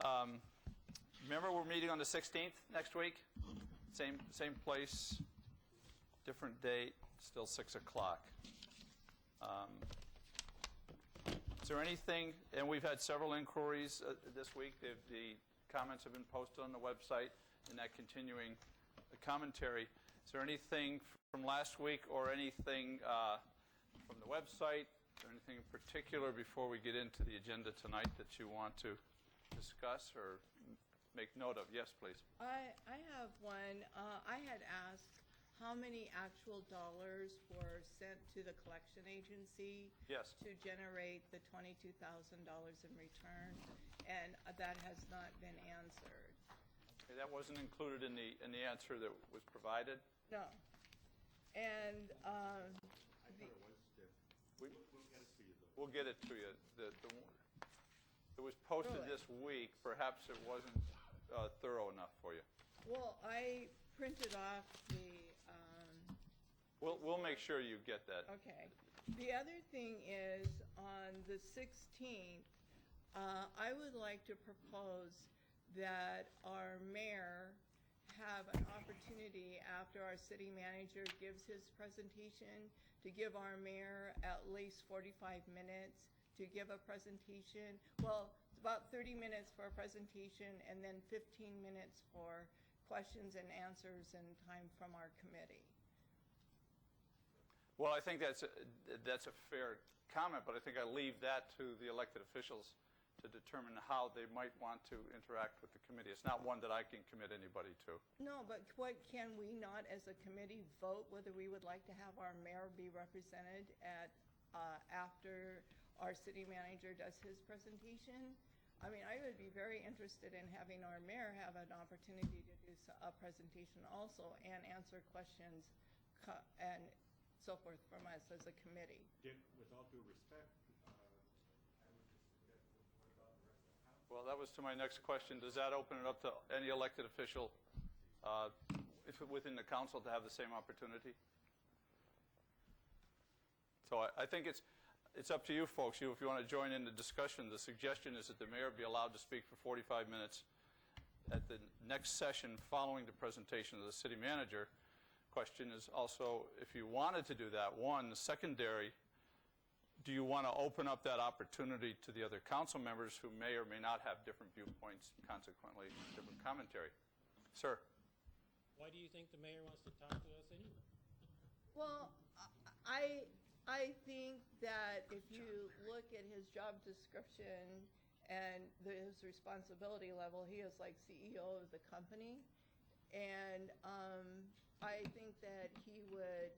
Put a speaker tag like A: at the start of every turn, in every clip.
A: Remember, we're meeting on the 16th next week? Same place, different date, still 6 o'clock. Is there anything, and we've had several inquiries this week. The comments have been posted on the website in that continuing commentary. Is there anything from last week or anything from the website or anything in particular before we get into the agenda tonight that you want to discuss or make note of? Yes, please.
B: I have one. I had asked how many actual dollars were sent to the collection agency
A: Yes.
B: to generate the $22,000 in return, and that has not been answered.
A: Okay, that wasn't included in the answer that was provided.
B: No. And
A: We'll get it to you. It was posted
B: Really?
A: this week. Perhaps it wasn't thorough enough for you.
B: well, I printed off the.
A: We'll make sure you get that.
B: Okay. The other thing is, on the 16th, I would like to propose that our mayor have an opportunity after our city manager gives his presentation to give our mayor at least 45 minutes to give a presentation. Well, it's about 30 minutes for a presentation and then 15 minutes for questions and answers and time from our committee.
A: Well, I think that's a fair comment, but I think I leave that to the elected officials to determine how they might want to interact with the committee. It's not one that I can commit anybody to.
B: No, but what can we not, as a committee, vote whether we would like to have our mayor be represented at after our city manager does his presentation? I mean, I would be very interested in having our mayor have an opportunity to do a presentation also and answer questions and so forth from us as a committee.
C: Dick, with all due respect, I would just suggest, what about the rest of the council?
A: Well, that was to my next question. Does that open it up to any elected official within the council to have the same opportunity? So I think it's up to you folks. If you want to join in the discussion, the suggestion is that the mayor be allowed to speak for 45 minutes at the next session following the presentation of the city manager. Question is also, if you wanted to do that, one, secondary, do you want to open up that opportunity to the other council members who may or may not have different viewpoints, consequently different commentary? Sir?
D: Why do you think the mayor wants to talk to us anyway?
B: Well, I think that if you look at his job description and his responsibility level, he is like CEO of the company. And I think that he would,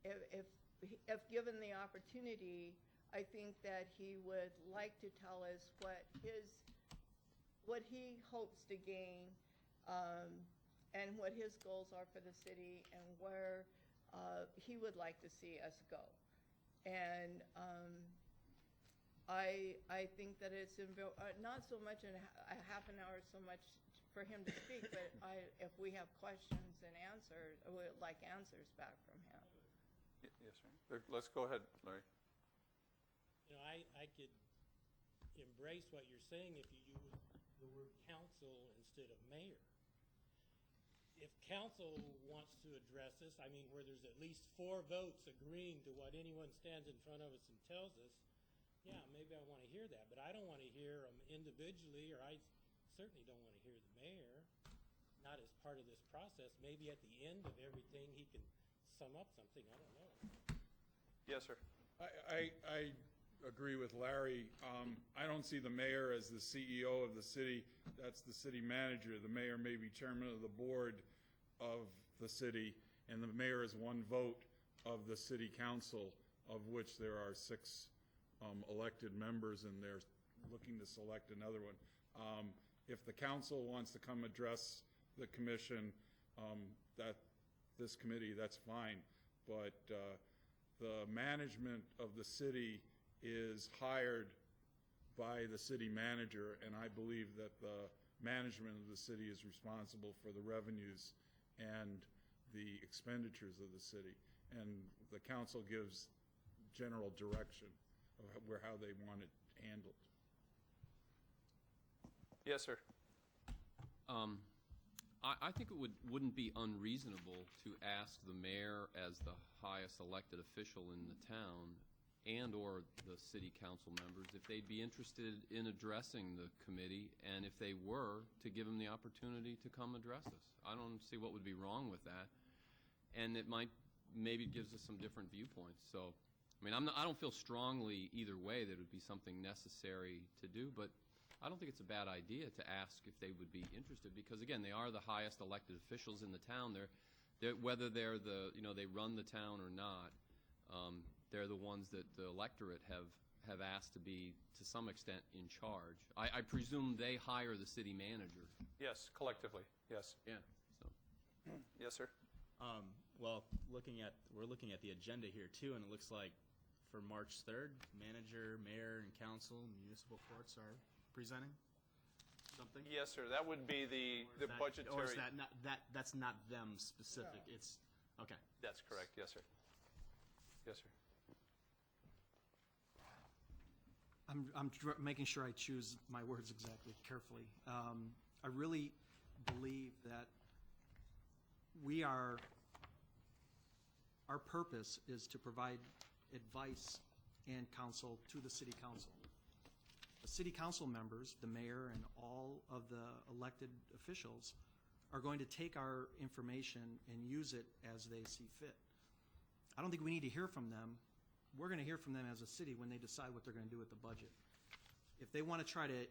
B: if given the opportunity, I think that he would like to tell us what he hopes to gain and what his goals are for the city and where he would like to see us go. And I think that it's not so much in a half an hour so much for him to speak, but if we have questions and answers, I would like answers back from him.
A: Yes, sir. Let's go ahead, Larry.
D: You know, I could embrace what you're saying if you use the word council instead of mayor. If council wants to address us, I mean, where there's at least 4 votes agreeing to what anyone stands in front of us and tells us, yeah, maybe I want to hear that, but I don't want to hear them individually, or I certainly don't want to hear the mayor, not as part of this process. Maybe at the end of everything he can sum up something, I don't know.
A: Yes, sir.
E: I agree with Larry. I don't see the mayor as the CEO of the city. That's the city manager. The mayor may be chairman of the board of the city, and the mayor is one vote of the city council, of which there are 6 elected members, and they're looking to select another one. If the council wants to come address the commission, this committee, that's fine. But the management of the city is hired by the city manager, and I believe that the management of the city is responsible for the revenues and the expenditures of the city. And the council gives general direction of how they want it handled.
A: Yes, sir.
F: I think it wouldn't be unreasonable to ask the mayor as the highest elected official in the town and/or the city council members if they'd be interested in addressing the committee, and if they were, to give them the opportunity to come address us. I don't see what would be wrong with that, and it maybe gives us some different viewpoints. So, I mean, I don't feel strongly either way that it would be something necessary to do, but I don't think it's a bad idea to ask if they would be interested, because again, they are the highest elected officials in the town. Whether they're they run the town or not, they're the ones that the electorate have asked to be, to some extent, in charge. I presume they hire the city manager.
A: Yes, collectively, yes.
F: Yeah. So.
A: Yes, sir.
G: Well, we're looking at the agenda here too, and it looks like for March 3rd, manager, mayor, and council, municipal courts are presenting something.
A: Yes, sir. That would be the
G: Or is
A: budgetary.
G: that not that's not them specific?
B: No.
G: It's okay.
A: That's correct. Yes, sir. Yes, sir.
H: I'm making sure I choose my words exactly carefully. I really believe that our purpose is to provide advice and counsel to the city council. The city council members, the mayor, and all of the elected officials are going to take our information and use it as they see fit. I don't think we need to hear from them. We're going to hear from them as a city when they decide what they're going to do with the budget. If they want to try to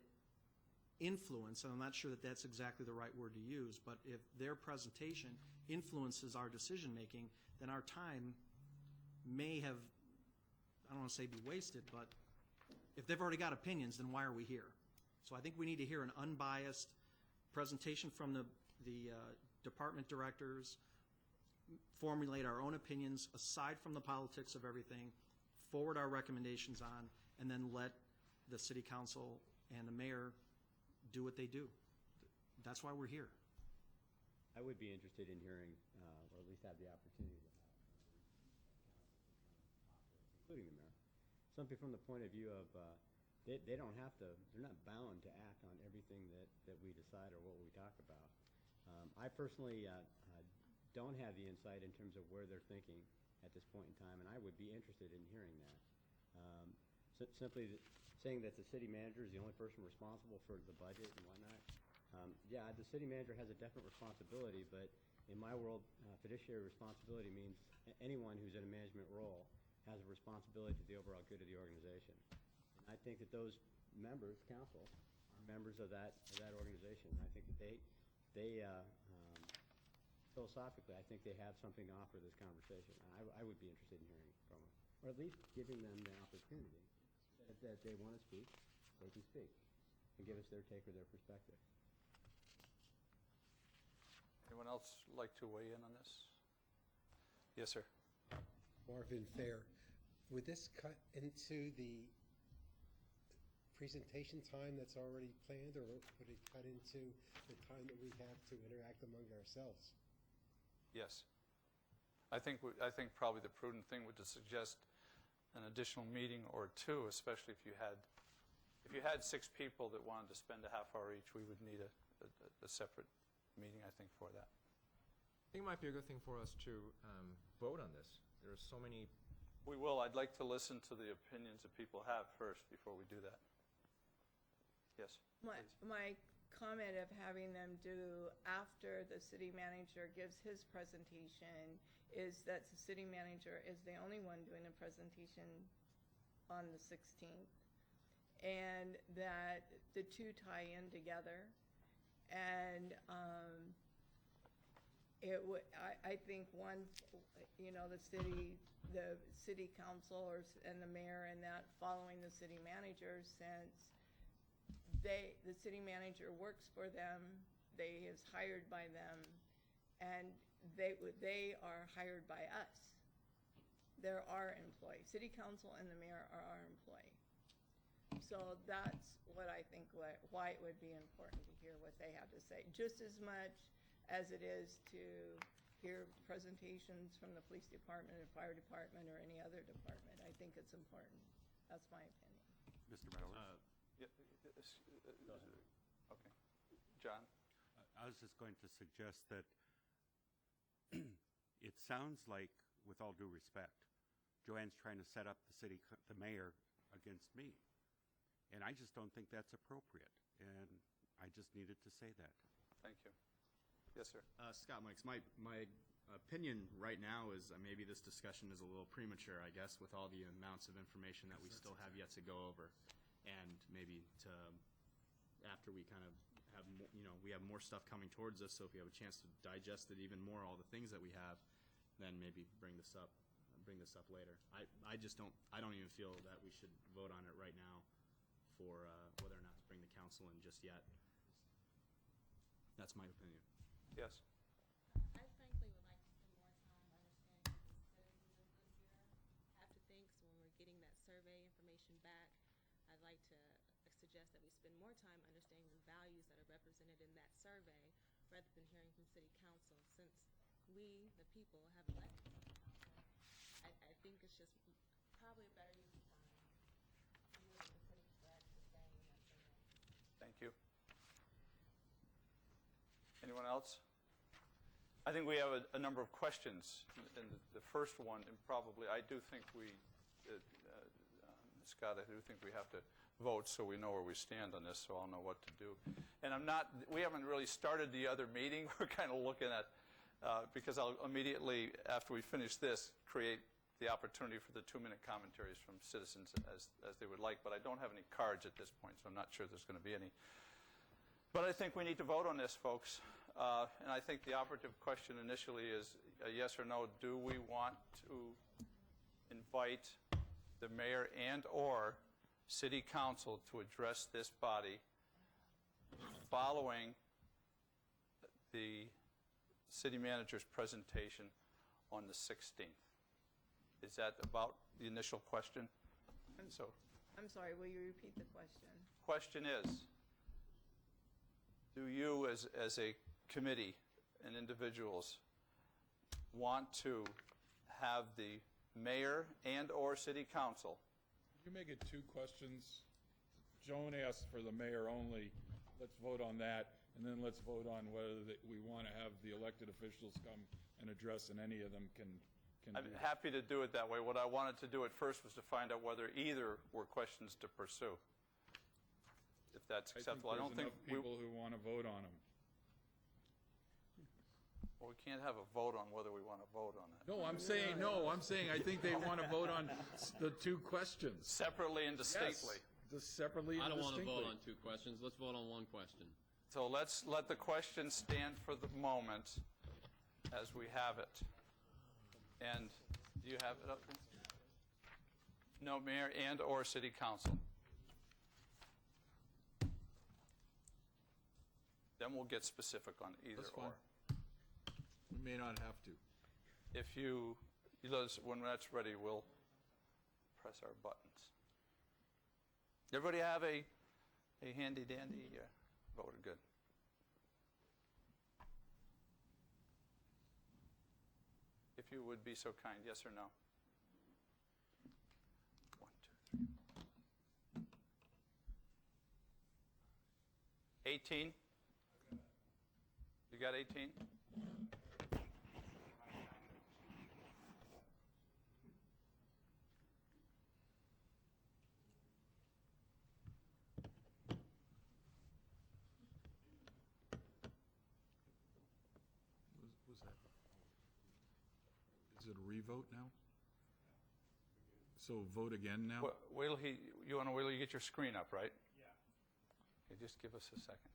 H: influence, and I'm not sure that that's exactly the right word to use, but if their presentation influences our decision-making, then our time may have, I don't want to say be wasted, but if they've already got opinions, then why are we here? So I think we need to hear an unbiased presentation from the department directors, formulate our own opinions aside from the politics of everything, forward our recommendations on, and then let the city council and the mayor do what they do. That's why we're here.
I: I would be interested in hearing, or at least have the opportunity to have, including the mayor, something from the point of view of they don't have to, they're not bound to act on everything that we decide or what we talk about. I personally don't have the insight in terms of where they're thinking at this point in time, and I would be interested in hearing that. Simply saying that the city manager is the only person responsible for the budget and whatnot. Yeah, the city manager has a definite responsibility, but in my world, fiduciary responsibility means anyone who's in a management role has a responsibility to the overall good of the organization. And I think that those members, council, are members of that organization. I think that they philosophically, I think they have something to offer this conversation. I would be interested in hearing from them, or at least giving them the opportunity that they want to speak, they can speak, and give us their take or their perspective.
A: Anyone else like to weigh in on this? Yes, sir.
J: Marvin Fair, would this cut into the presentation time that's already planned, or would it cut into the time that we have to interact among ourselves?
A: Yes. I think probably the prudent thing would to suggest an additional meeting or two, especially if you had 6 people that wanted to spend a half hour each, we would need a separate meeting, I think, for that.
K: I think it might be a good thing for us to vote on this. There are so many.
A: We will. I'd like to listen to the opinions that people have first before we do that. Yes.
B: My comment of having them do after the city manager gives his presentation is that the city manager is the only one doing a presentation on the 16th, and that the two tie in together. And I think one, the city council and the mayor and that following the city manager, since the city manager works for them, they is hired by them, and they are hired by us. They're our employee. City council and the mayor are our employee. So that's what I think why it would be important to hear what they have to say, just as much as it is to hear presentations from the police department or fire department or any other department. I think it's important. That's my opinion.
C: Mr. Mallard?
A: Okay. John?
C: I was just going to suggest that it sounds like, with all due respect, Joanne's trying to set up the mayor against me. And I just don't think that's appropriate. And I just needed to say that.
A: Thank you. Yes, sir.
G: Scott Mikes, my opinion right now is maybe this discussion is a little premature, I guess, with all the amounts of information that we still have yet to go over. And maybe after we kind of have, we have more stuff coming towards us, so if we have a chance to digest it even more, all the things that we have, then maybe bring this up later. I don't even feel that we should vote on it right now for whether or not to bring the council in just yet. That's my opinion.
A: Yes.
L: I frankly would like to spend more time understanding the citizens of Goodyear. I have to think, so when we're getting that survey information back, I'd like to suggest that we spend more time understanding the values that are represented in that survey rather than hearing from city council. Since we, the people, have elected city council, I think it's just probably a better use of time to hear what the city is actually saying in that survey.
A: Thank you. Anyone else? I think we have a number of questions. And the first one, and probably, I do think Scott, I do think we have to vote so we know where we stand on this, so I'll know what to do. And we haven't really started the other meeting. We're kind of looking at, because I'll immediately, after we finish this, create the opportunity for the 2-minute commentaries from citizens as they would like. But I don't have any cards at this point, so I'm not sure there's going to be any. But I think we need to vote on this, folks. And I think the operative question initially is a yes or no. Do we want to invite the mayor and or city council to address this body following the city manager's presentation on the 16th? Is that about the initial question? And so,
B: I'm sorry, will you repeat the question?
A: question is, do you as a committee and individuals want to have the mayor and or city council?
E: Could you make it 2 questions? Joan asked for the mayor only. Let's vote on that, and then let's vote on whether we want to have the elected officials come and address, and any of them can
A: I'm
E: do that.
A: happy to do it that way. What I wanted to do at first was to find out whether either were questions to pursue. If that's acceptable. I don't think
E: there's enough people who want to vote on them.
A: Well, we can't have a vote on whether we want to vote on it.
E: No, I'm saying I think they want to vote on the 2 questions.
A: Separately and distinctly.
E: Yes, just separately
F: I
E: and
F: don't want to
E: distinctly.
F: vote on 2 questions. Let's vote on 1 question.
A: So let's let the question stand for the moment as we have it. And do you have it up there? No, mayor and or city council. Then we'll get specific on either
E: That's
A: or.
E: fine. We may not have to.
A: If you let us, when that's ready, we'll press our buttons. Everybody have a handy dandy voter? Good. If you would be so kind, yes or no? 1, 2, 3. 18? You got 18?
E: Was that? Is it a revote now? So vote again now?
A: You want to wait till you get your screen up, right? Yeah. Okay, just give us a second.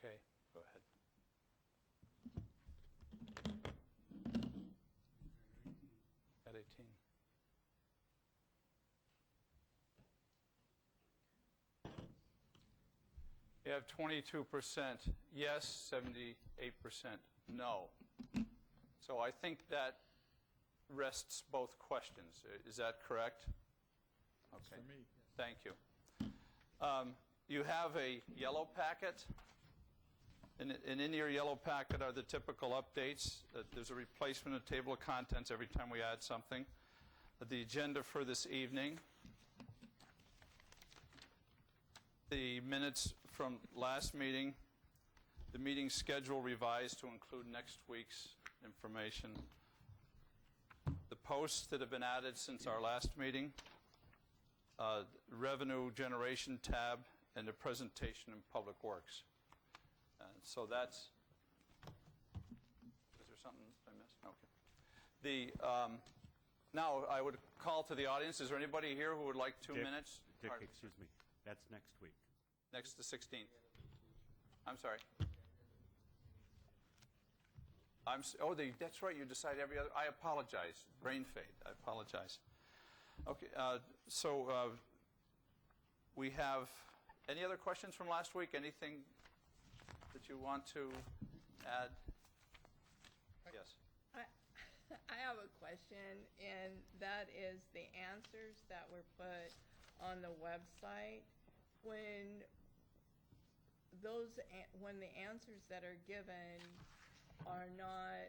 A: Okay, go ahead. At 18. You have 22% yes, 78% no. So I think that rests both questions. Is that correct?
E: That's
A: Okay.
E: for me.
A: Thank you. You have a yellow packet, and in your yellow packet are the typical updates. There's a replacement of table of contents every time we add something. The agenda for this evening. The minutes from last meeting. The meeting schedule revised to include next week's information. The posts that have been added since our last meeting. Revenue generation tab, and the presentation in Public Works. So that's, is there something I missed? Okay. Now I would call to the audience, is there anybody here who would like 2 minutes?
C: Dick, excuse me, that's next week.
A: Next the 16th. I'm sorry. That's right, you decide every other, I apologize, brain fade, I apologize. Okay, we have, any other questions from last week? Anything that you want to add? Yes.
B: I have a question, and that is the answers that were put on the website. When the answers that are given are not,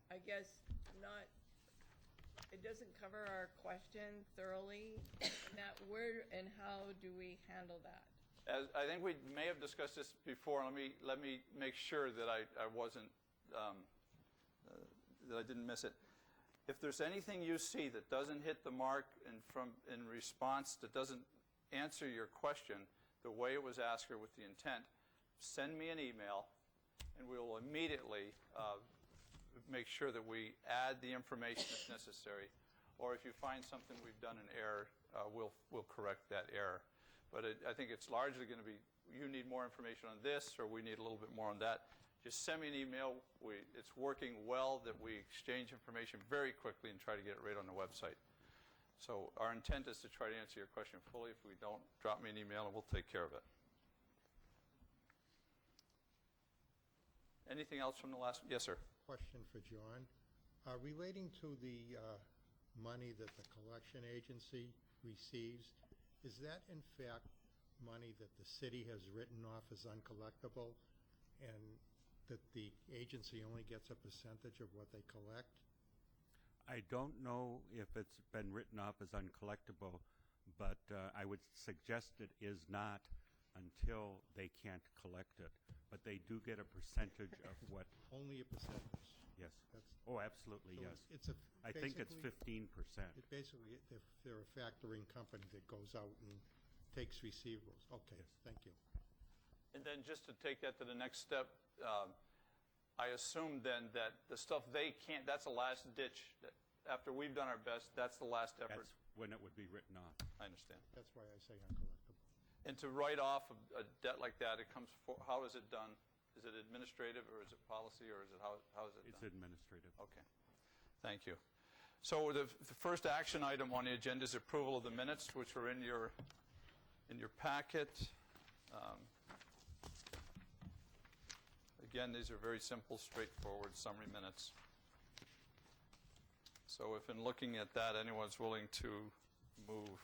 B: I guess, not, it doesn't cover our question thoroughly, where and how do we handle that?
A: I think we may have discussed this before. Let me make sure that I wasn't, that I didn't miss it. If there's anything you see that doesn't hit the mark in response, that doesn't answer your question the way it was asked or with the intent, send me an email, and we will immediately make sure that we add the information that's necessary. Or if you find something we've done in error, we'll correct that error. But I think it's largely going to be, you need more information on this, or we need a little bit more on that. Just send me an email. It's working well that we exchange information very quickly and try to get it right on the website. So our intent is to try to answer your question fully. If we don't, drop me an email and we'll take care of it. Anything else from the last? Yes, sir.
M: Question for John. Relating to the money that the collection agency receives, is that in fact money that the city has written off as uncollectible and that the agency only gets a percentage of what they collect?
C: I don't know if it's been written off as uncollectible, but I would suggest it is not until they can't collect it. But they do get a percentage of what...
M: Only a percentage?
C: Yes. Oh, absolutely,
M: So
C: yes.
M: I
C: think it's 15%.
M: Basically, they're a factoring company that goes out and takes receivables. Okay,
C: Yes.
M: thank you.
A: And then just to take that to the next step, I assume then that the stuff they can't, that's the last ditch. After we've done our best, that's the last effort.
C: That's when it would be written off.
A: I understand.
M: That's why I say uncollectible.
A: And to write off a debt like that, how is it done? Is it administrative, or is it policy, or is it how is it done?
C: It's administrative.
A: Okay. Thank you. So the first action item on the agenda is approval of the minutes, which are in your packet. Again, these are very simple, straightforward summary minutes. So if in looking at that, anyone's willing to move.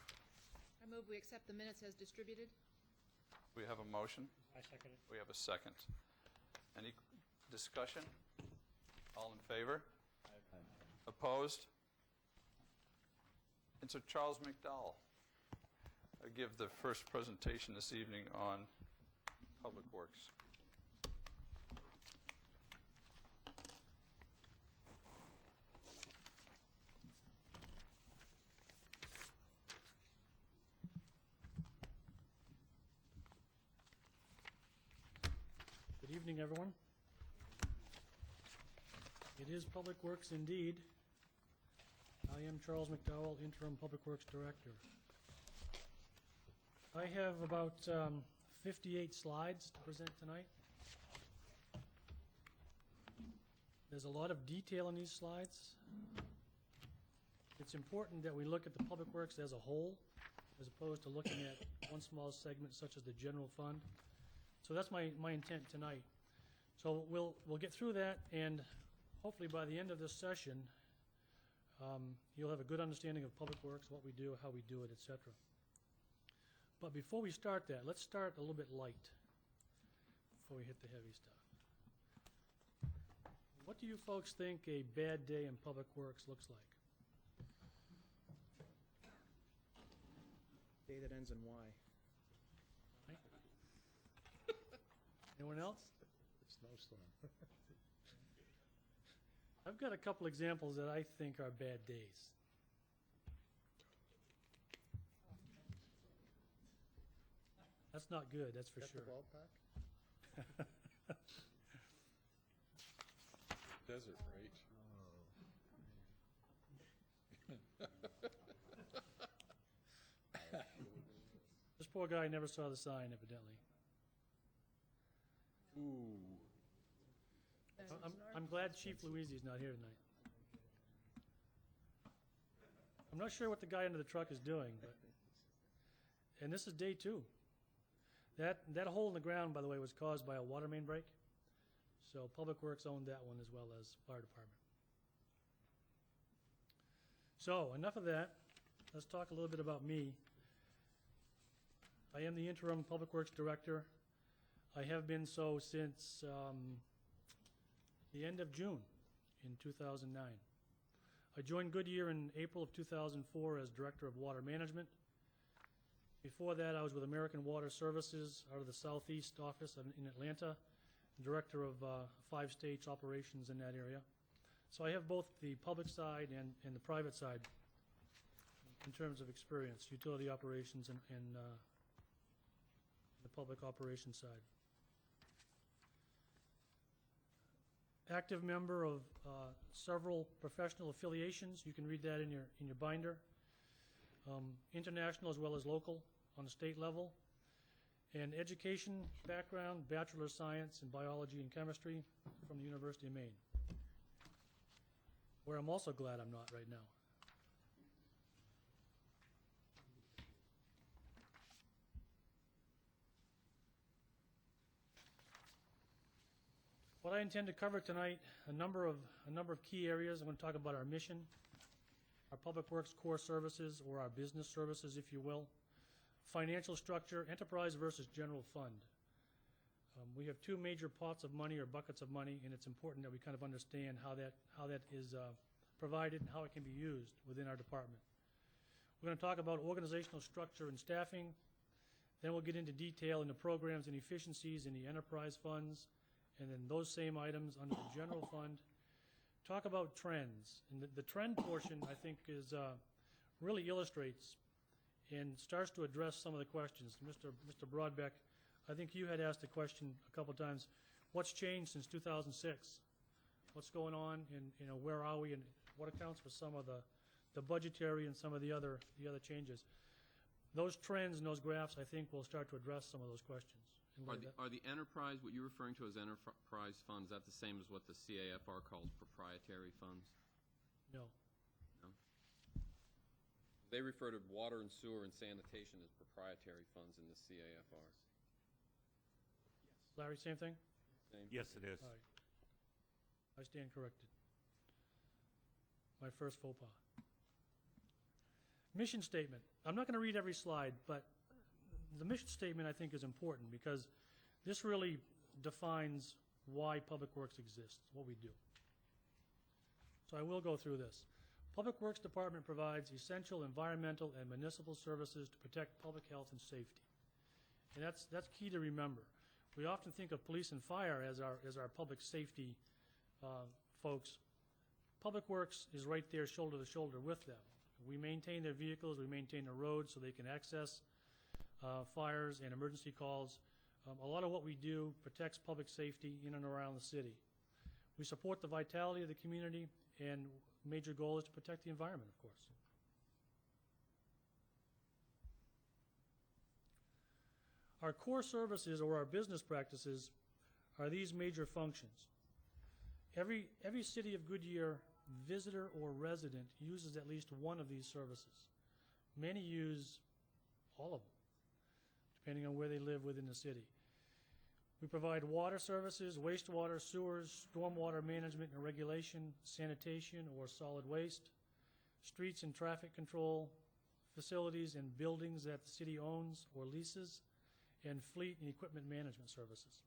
N: I move we accept the minutes as distributed.
A: We have a motion.
D: I second it.
A: We have a second. Any discussion? All in favor? Opposed? And so Charles McDowell, I give the first presentation this evening on Public Works.
O: Good evening, everyone. It is Public Works indeed. I am Charles McDowell, Interim Public Works Director. I have about 58 slides to present tonight. There's a lot of detail in these slides. It's important that we look at the Public Works as a whole, as opposed to looking at one small segment such as the general fund. So that's my intent tonight. So we'll get through that, and hopefully by the end of this session, you'll have a good understanding of Public Works, what we do, how we do it, etc. But before we start that, let's start a little bit light before we hit the heavy stuff. What do you folks think a bad day in Public Works looks like?
H: Day that ends in Y.
O: Anyone else?
J: Snowstorm.
O: I've got a couple examples that I think are bad days. That's not good, that's for
J: Got the
O: sure.
J: ball back?
E: Desert, right?
O: This poor guy never saw the sign, evidently.
E: Ooh.
O: I'm glad Chief Louisi is not here tonight. I'm not sure what the guy under the truck is doing, but, and this is day 2. That hole in the ground, by the way, was caused by a water main break. So Public Works owned that one as well as Fire Department. So enough of that. Let's talk a little bit about me. I am the interim Public Works Director. I have been so since the end of June in 2009. I joined Goodyear in April of 2004 as Director of Water Management. Before that, I was with American Water Services out of the Southeast office in Atlanta, Director of 5 states operations in that area. So I have both the public side and the private side in terms of experience, utility operations and the public operations side. Active member of several professional affiliations. You can read that in your binder. International as well as local on the state level. And education background, Bachelor of Science in Biology and Chemistry from the University of Maine, where I'm also glad I'm not right now. What I intend to cover tonight, a number of key areas. I'm going to talk about our mission, our Public Works core services, or our business services, if you will, financial structure, enterprise versus general fund. We have 2 major pots of money or buckets of money, and it's important that we kind of understand how that is provided and how it can be used within our department. We're going to talk about organizational structure and staffing. Then we'll get into detail into programs and efficiencies in the enterprise funds, and then those same items under the general fund. Talk about trends. And the trend portion, I think, is really illustrates and starts to address some of the questions. Mr. Broadbeck, I think you had asked a question a couple times. What's changed since 2006? What's going on, and where are we, and what accounts for some of the budgetary and some of the other changes? Those trends and those graphs, I think, will start to address some of those questions.
F: Are the enterprise, what you're referring to as enterprise funds, is that the same as what the CAFR calls proprietary funds?
O: No.
F: No? They refer to water and sewer and sanitation as proprietary funds in the CAFRs.
O: Larry, same thing?
F: Same?
C: Yes, it is.
O: All right. I stand corrected. My first faux pas. Mission statement. I'm not going to read every slide, but the mission statement, I think, is important because this really defines why Public Works exists, what we do. So I will go through this. Public Works Department provides essential environmental and municipal services to protect public health and safety. And that's key to remember. We often think of police and fire as our public safety folks. Public Works is right there shoulder to shoulder with them. We maintain their vehicles, we maintain the roads so they can access fires and emergency calls. A lot of what we do protects public safety in and around the city. We support the vitality of the community, and major goal is to protect the environment, of course. Our core services or our business practices are these major functions. Every city of Goodyear visitor or resident uses at least one of these services. Many use all of them, depending on where they live within the city. We provide water services, wastewater, sewers, stormwater management and regulation, sanitation or solid waste, streets and traffic control, facilities and buildings that the city owns or leases, and fleet and equipment management services.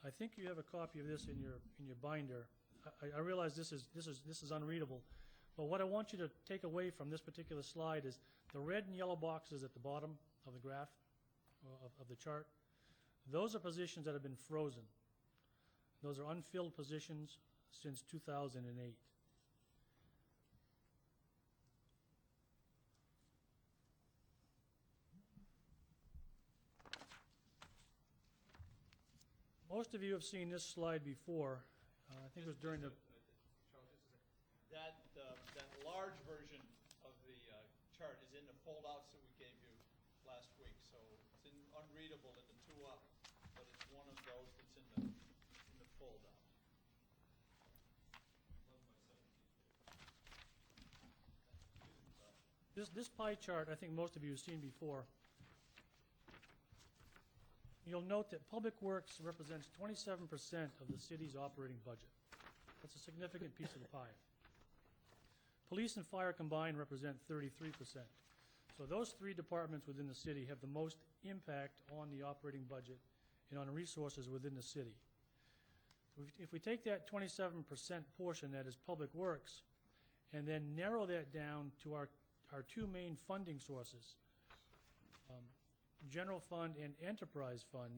O: I think you have a copy of this in your binder. I realize this is unreadable, but what I want you to take away from this particular slide is the red and yellow boxes at the bottom of the graph, of the chart. Those are positions that have been frozen. Those are unfilled positions since 2008. Most of you have seen this slide before. I think it was during the...
A: That large version of the chart is in the foldouts that we gave you last week, so it's unreadable in the two up, but it's one of those that's in the foldout.
O: This pie chart, I think most of you have seen before. You'll note that Public Works represents 27% of the city's operating budget. That's a significant piece of the pie. Police and fire combined represent 33%. So those three departments within the city have the most impact on the operating budget and on resources within the city. If we take that 27% portion that is Public Works and then narrow that down to our two main funding sources, General Fund and Enterprise Fund,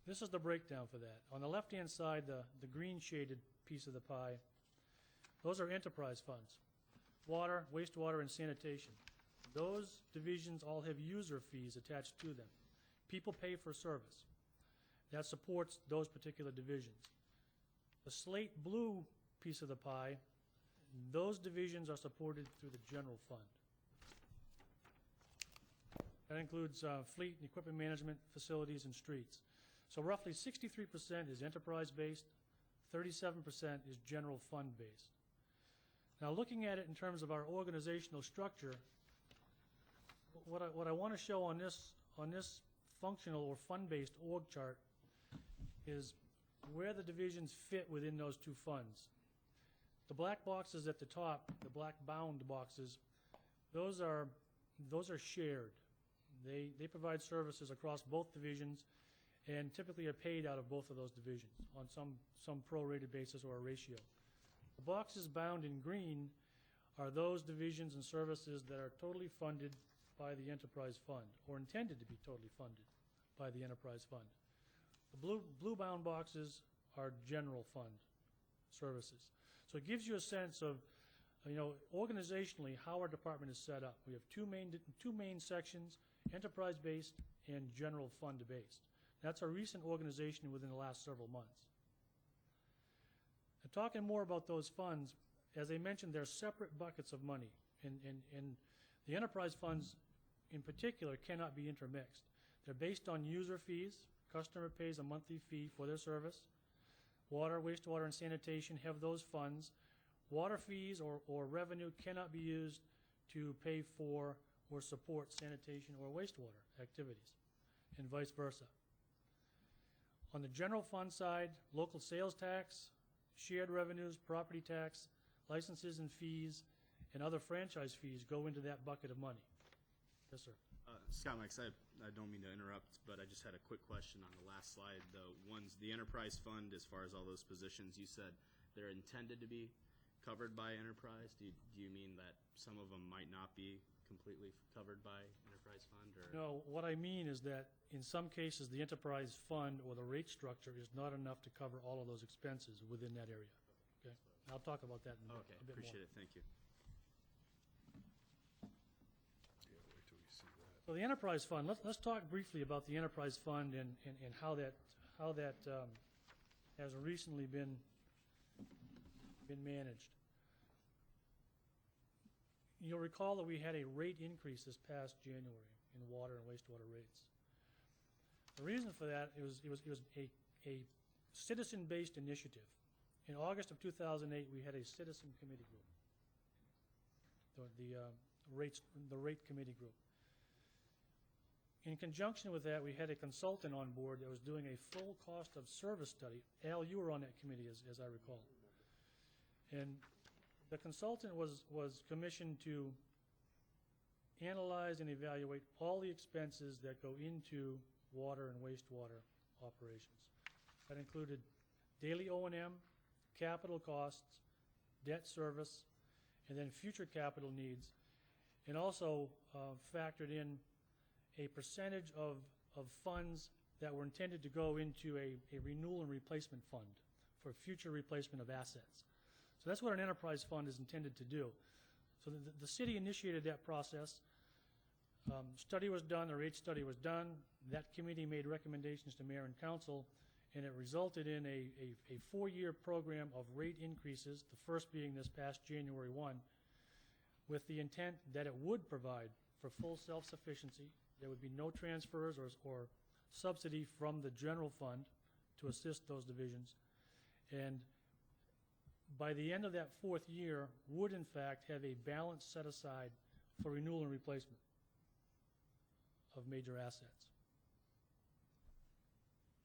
O: this is the breakdown for that. On the left-hand side, the green shaded piece of the pie, those are enterprise funds. Water, wastewater, and sanitation. Those divisions all have user fees attached to them. People pay for service. That supports those particular divisions. The slate blue piece of the pie, those divisions are supported through the general fund. That includes fleet and equipment management, facilities, and streets. So roughly 63% is enterprise-based, 37% is general fund-based. Now, looking at it in terms of our organizational structure, what I want to show on this functional or fund-based org chart is where the divisions fit within those two funds. The black boxes at the top, the black bound boxes, those are shared. They provide services across both divisions and typically are paid out of both of those divisions on some prorated basis or a ratio. The boxes bound in green are those divisions and services that are totally funded by the enterprise fund or intended to be totally funded by the enterprise fund. The blue bound boxes are general fund services. So it gives you a sense of, organizationally how our department is set up. We have two main sections, enterprise-based and general fund-based. That's our recent organization within the last several months. And talking more about those funds, as I mentioned, they're separate buckets of money, and the enterprise funds in particular cannot be intermixed. They're based on user fees. Customer pays a monthly fee for their service. Water, wastewater, and sanitation have those funds. Water fees or revenue cannot be used to pay for or support sanitation or wastewater activities, and vice versa. On the general fund side, local sales tax, shared revenues, property tax, licenses and fees, and other franchise fees go into that bucket of money. Yes, sir.
G: Scott Mix, I don't mean to interrupt, but I just had a quick question on the last slide. The enterprise fund, as far as all those positions, you said they're intended to be covered by enterprise. Do you mean that some of them might not be completely covered by enterprise fund? Or?
O: No, what I mean is that in some cases the enterprise fund or the rate structure is not enough to cover all of those expenses within that area. Okay, I'll talk about that in a bit more.
G: Appreciate it. Thank you.
O: So the enterprise fund, let's talk briefly about the enterprise fund and how that has recently been managed. You'll recall that we had a rate increase this past January in water and wastewater rates. The reason for that was a citizen-based initiative. In August of 2008, we had a citizen committee group, the rate committee group. In conjunction with that, we had a consultant on board that was doing a full cost of service study. Al, you were on that committee, as I recall. And the consultant was commissioned to analyze and evaluate all the expenses that go into water and wastewater operations. That included daily O&M, capital costs, debt service, and then future capital needs, and also factored in a percentage of funds that were intended to go into a renewal and replacement fund for future replacement of assets. So that's what an enterprise fund is intended to do. So the city initiated that process. Study was done, the rate study was done. That committee made recommendations to mayor and council, and it resulted in a 4-year program of rate increases, the first being this past January 1, with the intent that it would provide for full self-sufficiency. There would be no transfers or subsidy from the general fund to assist those divisions. And by the end of that 4th year, would in fact have a balance set aside for renewal and replacement of major assets.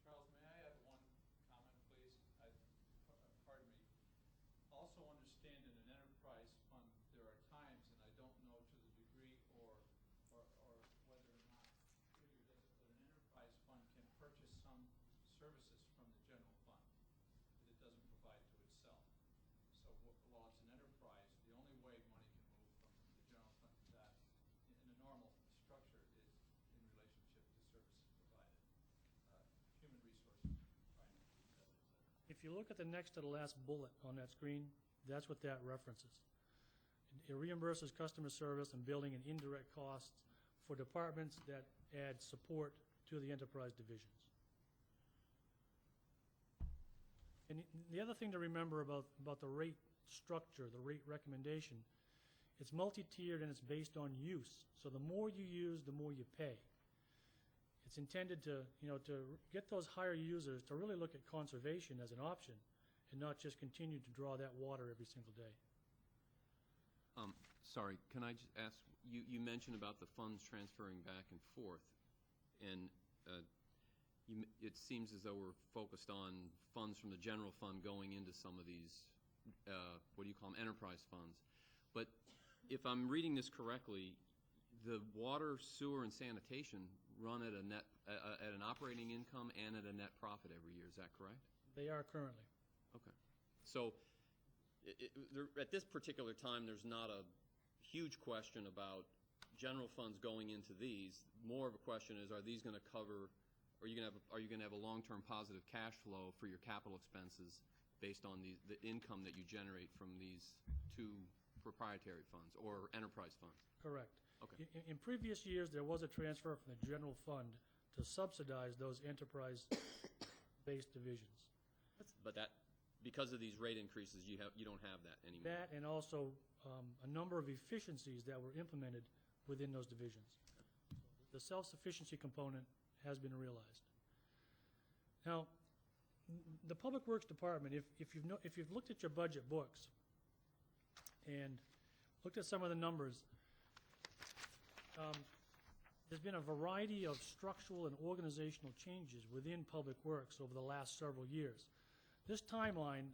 A: Charles, may I add one comment, please? Pardon me. Also understand in an enterprise fund, there are times, and I don't know to the degree or whether or not Trigger does it, but an enterprise fund can purchase some services from the general fund that it doesn't provide to itself. So while it's an enterprise, the only way money can move from the general fund to that in a normal structure is in relationship to services provided. Human resources, finance, et cetera, et cetera.
O: If you look at the next to the last bullet on that screen, that's what that references. It reimburses customer service and building and indirect costs for departments that add support to the enterprise divisions. And the other thing to remember about the rate structure, the rate recommendation, it's multi-tiered and it's based on use. So the more you use, the more you pay. It's intended to get those higher users to really look at conservation as an option and not just continue to draw that water every single day.
F: Sorry, can I just ask, you mentioned about the funds transferring back and forth, and it seems as though we're focused on funds from the general fund going into some of these, what do you call them, enterprise funds. But if I'm reading this correctly, the water, sewer, and sanitation run at a net, at an operating income and at a net profit every year. Is that correct?
O: They are currently.
F: Okay. So at this particular time, there's not a huge question about general funds going into these. More of a question is, are these going to cover, are you going to have a long-term positive cash flow for your capital expenses based on the income that you generate from these two proprietary funds or enterprise funds?
O: Correct.
F: Okay.
O: In previous years, there was a transfer from the general fund to subsidize those enterprise-based divisions.
F: But that, because of these rate increases, you don't have that anymore.
O: That and also a number of efficiencies that were implemented within those divisions. The self-sufficiency component has been realized. Now, the Public Works Department, if you've looked at your budget books and looked at some of the numbers, there's been a variety of structural and organizational changes within Public Works over the last several years. This timeline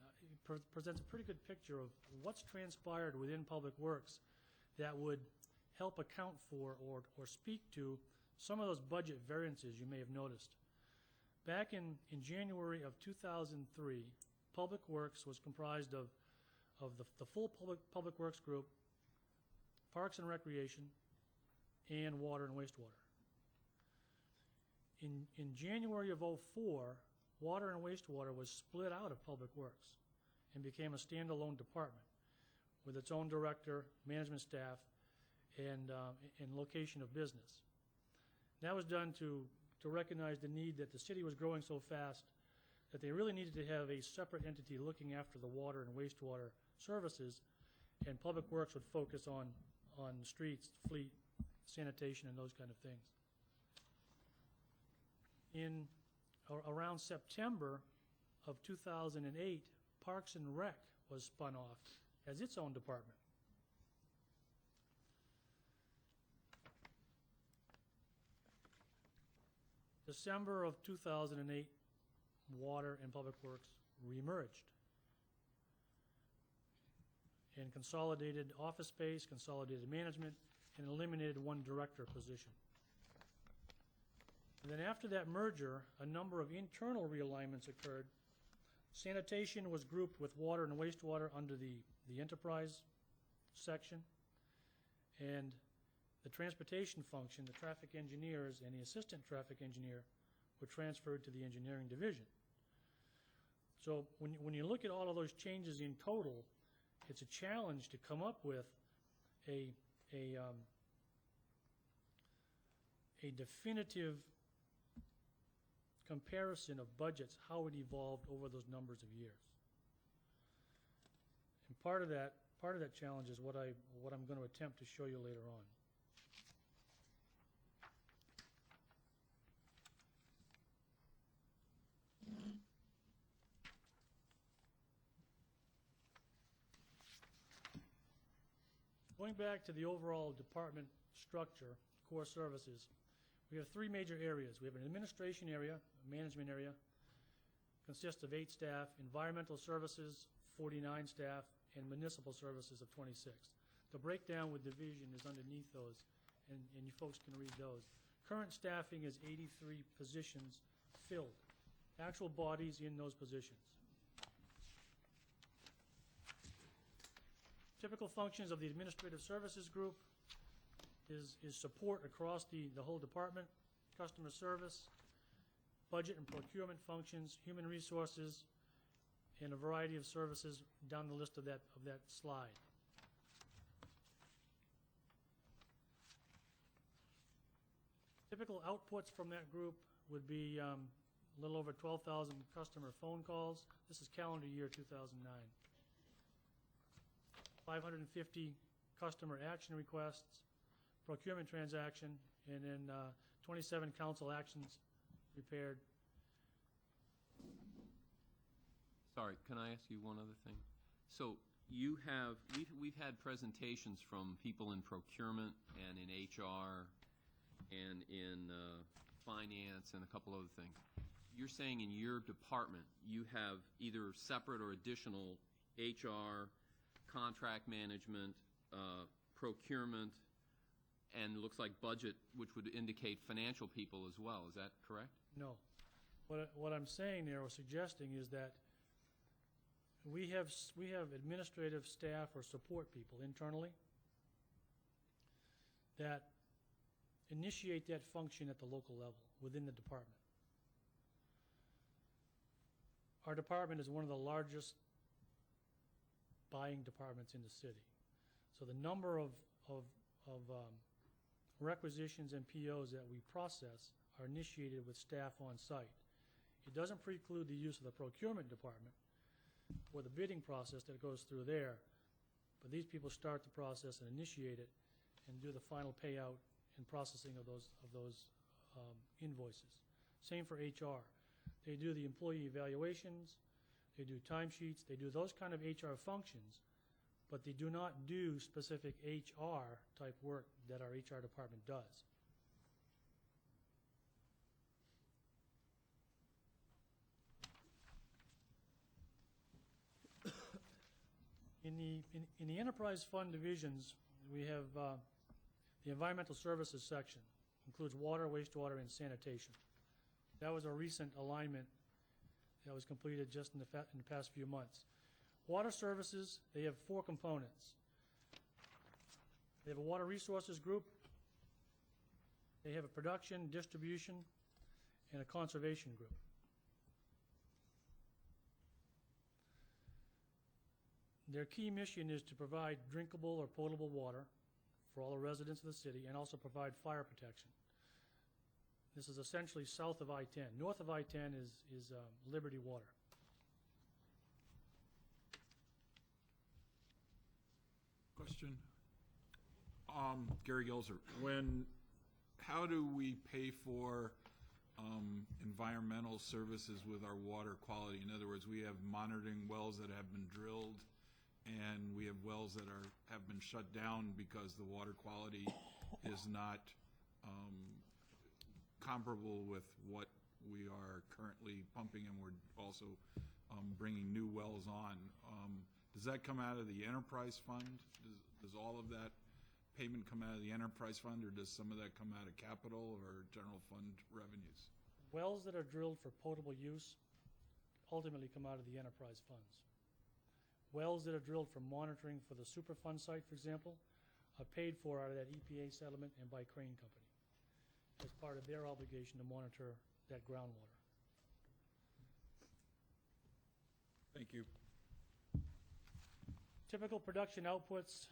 O: presents a pretty good picture of what's transpired within Public Works that would help account for or speak to some of those budget variances you may have noticed. Back in January of 2003, Public Works was comprised of the full Public Works group, Parks and Recreation, and Water and Wastewater. In January of 2004, Water and Wastewater was split out of Public Works and became a standalone department with its own director, management staff, and location of business. That was done to recognize the need that the city was growing so fast that they really needed to have a separate entity looking after the water and wastewater services, and Public Works would focus on streets, fleet, sanitation, and those kind of things. In around September of 2008, Parks and Rec was spun off as its own department. December of 2008, Water and Public Works remerged and consolidated office space, consolidated management, and eliminated one director position. And then after that merger, a number of internal realignments occurred. Sanitation was grouped with water and wastewater under the enterprise section, and the transportation function, the traffic engineers and the assistant traffic engineer were transferred to the engineering division. So when you look at all of those changes in total, it's a challenge to come up with a definitive comparison of budgets, how it evolved over those numbers of years. And part of that challenge is what I'm going to attempt to show you later on. Going back to the overall department structure, core services, we have three major areas. We have an administration area, a management area, consists of 8 staff, environmental services, 49 staff, and municipal services of 26. The breakdown with division is underneath those, and you folks can read those. Current staffing is 83 positions filled, actual bodies in those positions. Typical functions of the administrative services group is support across the whole department, customer service, budget and procurement functions, human resources, and a variety of services down the list of that slide. Typical outputs from that group would be a little over 12,000 customer phone calls. This is calendar year 2009. 550 customer action requests, procurement transaction, and then 27 council actions prepared.
F: Sorry, can I ask you one other thing? So you have, we've had presentations from people in procurement and in HR and in finance and a couple other things. You're saying in your department you have either separate or additional HR, contract management, procurement, and it looks like budget, which would indicate financial people as well. Is that correct?
O: No. What I'm saying there or suggesting is that we have administrative staff or support people internally that initiate that function at the local level within the department. Our department is one of the largest buying departments in the city. So the number of requisitions and POs that we process are initiated with staff on site. It doesn't preclude the use of the procurement department or the bidding process that goes through there, but these people start the process and initiate it and do the final payout and processing of those invoices. Same for HR. They do the employee evaluations, they do timesheets, they do those kind of HR functions, but they do not do specific HR type work that our HR department does. In the enterprise fund divisions, we have the environmental services section, includes water, wastewater, and sanitation. That was a recent alignment that was completed just in the past few months. Water services, they have 4 components. They have a water resources group, they have a production, distribution, and a conservation group. Their key mission is to provide drinkable or potable water for all the residents of the city and also provide fire protection. This is essentially south of I-10. North of I-10 is Liberty Water.
E: Question. Gary Gilzer, how do we pay for environmental services with our water quality? In other words, we have monitoring wells that have been drilled, and we have wells that have been shut down because the water quality is not comparable with what we are currently pumping, and we're also bringing new wells on. Does that come out of the enterprise fund? Does all of that payment come out of the enterprise fund, or does some of that come out of capital or general fund revenues?
O: Wells that are drilled for potable use ultimately come out of the enterprise funds. Wells that are drilled for monitoring for the Superfund site, for example, are paid for out of that EPA settlement and by Crane Company as part of their obligation to monitor that groundwater.
E: Thank you.
O: Typical production outputs,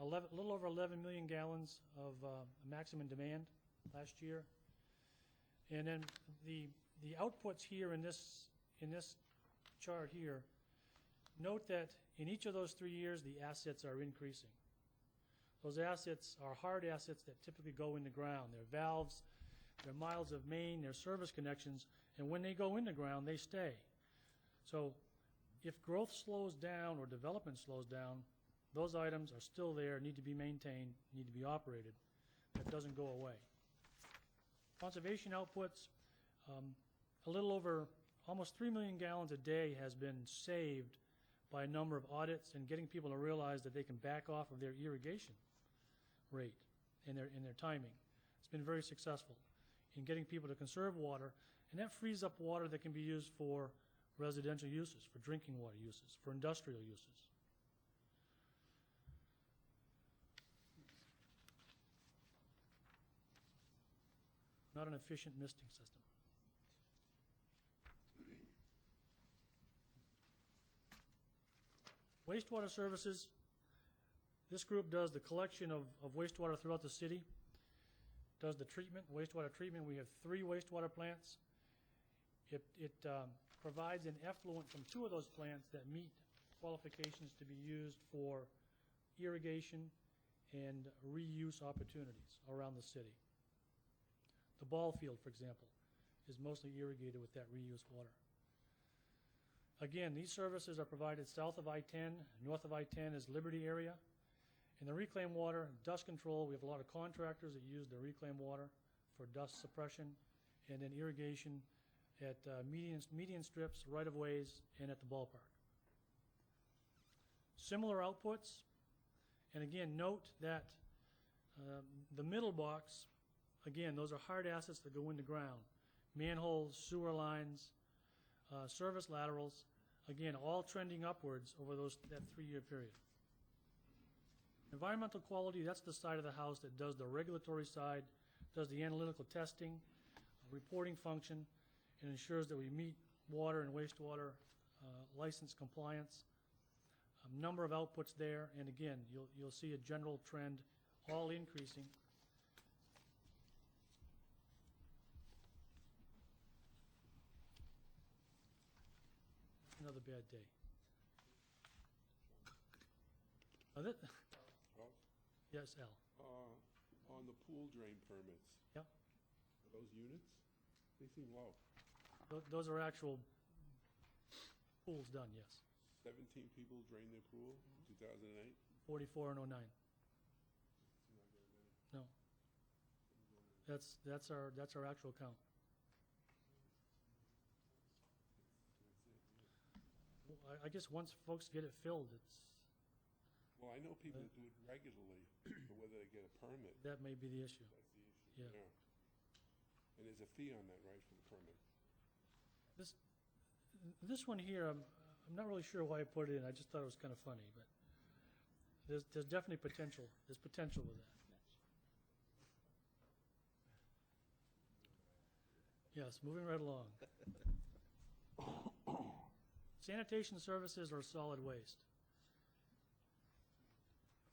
O: a little over 11 million gallons of maximum demand last year. And then the outputs here in this chart here, note that in each of those 3 years, the assets are increasing. Those assets are hard assets that typically go in the ground. They're valves, they're miles of main, they're service connections, and when they go in the ground, they stay. So if growth slows down or development slows down, those items are still there, need to be maintained, need to be operated. That doesn't go away. Conservation outputs, a little over almost 3 million gallons a day has been saved by a number of audits and getting people to realize that they can back off of their irrigation rate and their timing. It's been very successful in getting people to conserve water, and that frees up water that can be used for residential uses, for drinking water uses, for industrial uses. Not an efficient misting system. Wastewater services, this group does the collection of wastewater throughout the city, does the treatment, wastewater treatment. We have 3 wastewater plants. It provides an effluent from 2 of those plants that meet qualifications to be used for irrigation and reuse opportunities around the city. The ball field, for example, is mostly irrigated with that reuse water. Again, these services are provided south of I-10. North of I-10 is Liberty area. In the reclaimed water, dust control, we have a lot of contractors that use the reclaimed water for dust suppression, and then irrigation at median strips, right-of-ways, and at the ballpark. Similar outputs, and again, note that the middle box, again, those are hard assets that go in the ground. Manholes, sewer lines, service laterals, again, all trending upwards over that 3-year period. Environmental quality, that's the side of the house that does the regulatory side, does the analytical testing, reporting function, and ensures that we meet water and wastewater license compliance. A number of outputs there, and again, you'll see a general trend, all increasing. Another bad day. Yes, Al.
P: On the pool drain permits.
O: Yep.
P: Are those units? They seem low.
O: Those are actual pools done, yes.
P: 17 people drained their pool in 2008?
O: 44 and 09. No. That's our actual count. I guess once folks get it filled, it's...
P: Well, I know people that do it regularly, but whether they get a permit.
O: That may be the issue.
P: That's the issue,
O: Yeah.
P: And there's a fee on that, right, for the permit?
O: This one here, I'm not really sure why I put it in. I just thought it was kind of funny, but there's definitely potential. There's potential with that. Yes, moving right along. Sanitation services or solid waste.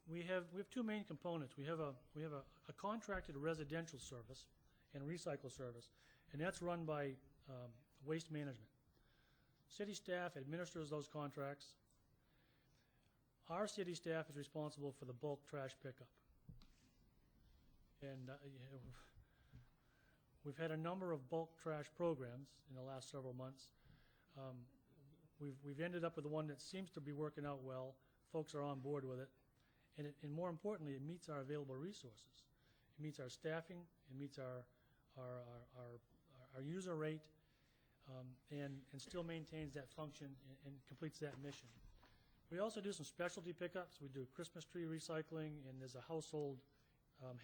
O: We have 2 main components. We have a contracted residential service and recycle service, and that's run by Waste Management. City staff administers those contracts. Our city staff is responsible for the bulk trash pickup. And we've had a number of bulk trash programs in the last several months. We've ended up with one that seems to be working out well. Folks are on board with it. And more importantly, it meets our available resources. It meets our staffing, it meets our our user rate, and still maintains that function and completes that mission. We also do some specialty pickups. We do Christmas tree recycling, and there's a household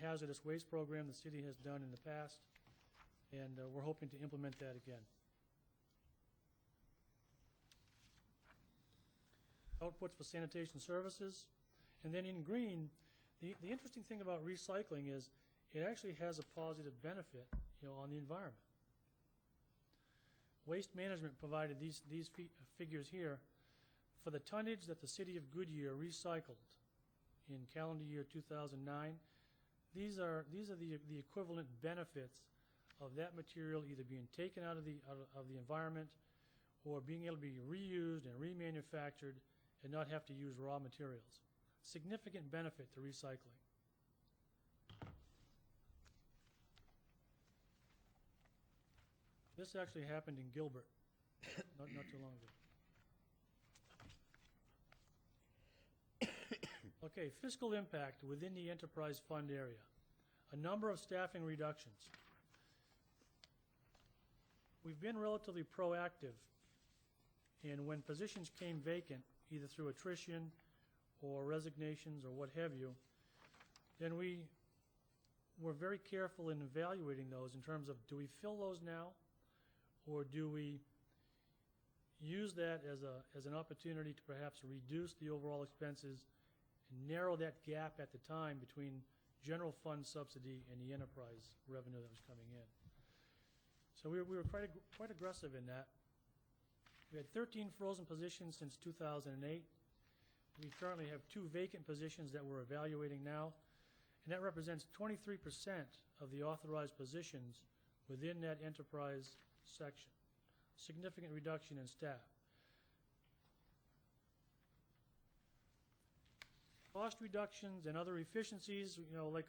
O: hazardous waste program the city has done in the past, and we're hoping to implement that again. Outputs for sanitation services. And then in green, the interesting thing about recycling is it actually has a positive benefit, on the environment. Waste Management provided these figures here. For the tonnage that the city of Goodyear recycled in calendar year 2009, these are the equivalent benefits of that material either being taken out of the environment or being able to be reused and remanufactured and not have to use raw materials. Significant benefit to recycling. This actually happened in Gilbert not too long ago. Okay, fiscal impact within the enterprise fund area. A number of staffing reductions. We've been relatively proactive, and when positions came vacant, either through attrition or resignations or what have you, then we were very careful in evaluating those in terms of, do we fill those now, or do we use that as an opportunity to perhaps reduce the overall expenses and narrow that gap at the time between general fund subsidy and the enterprise revenue that was coming in. So we were quite aggressive in that. We had 13 frozen positions since 2008. We currently have 2 vacant positions that we're evaluating now, and that represents 23% of the authorized positions within that enterprise section. Significant reduction in staff. Cost reductions and other efficiencies,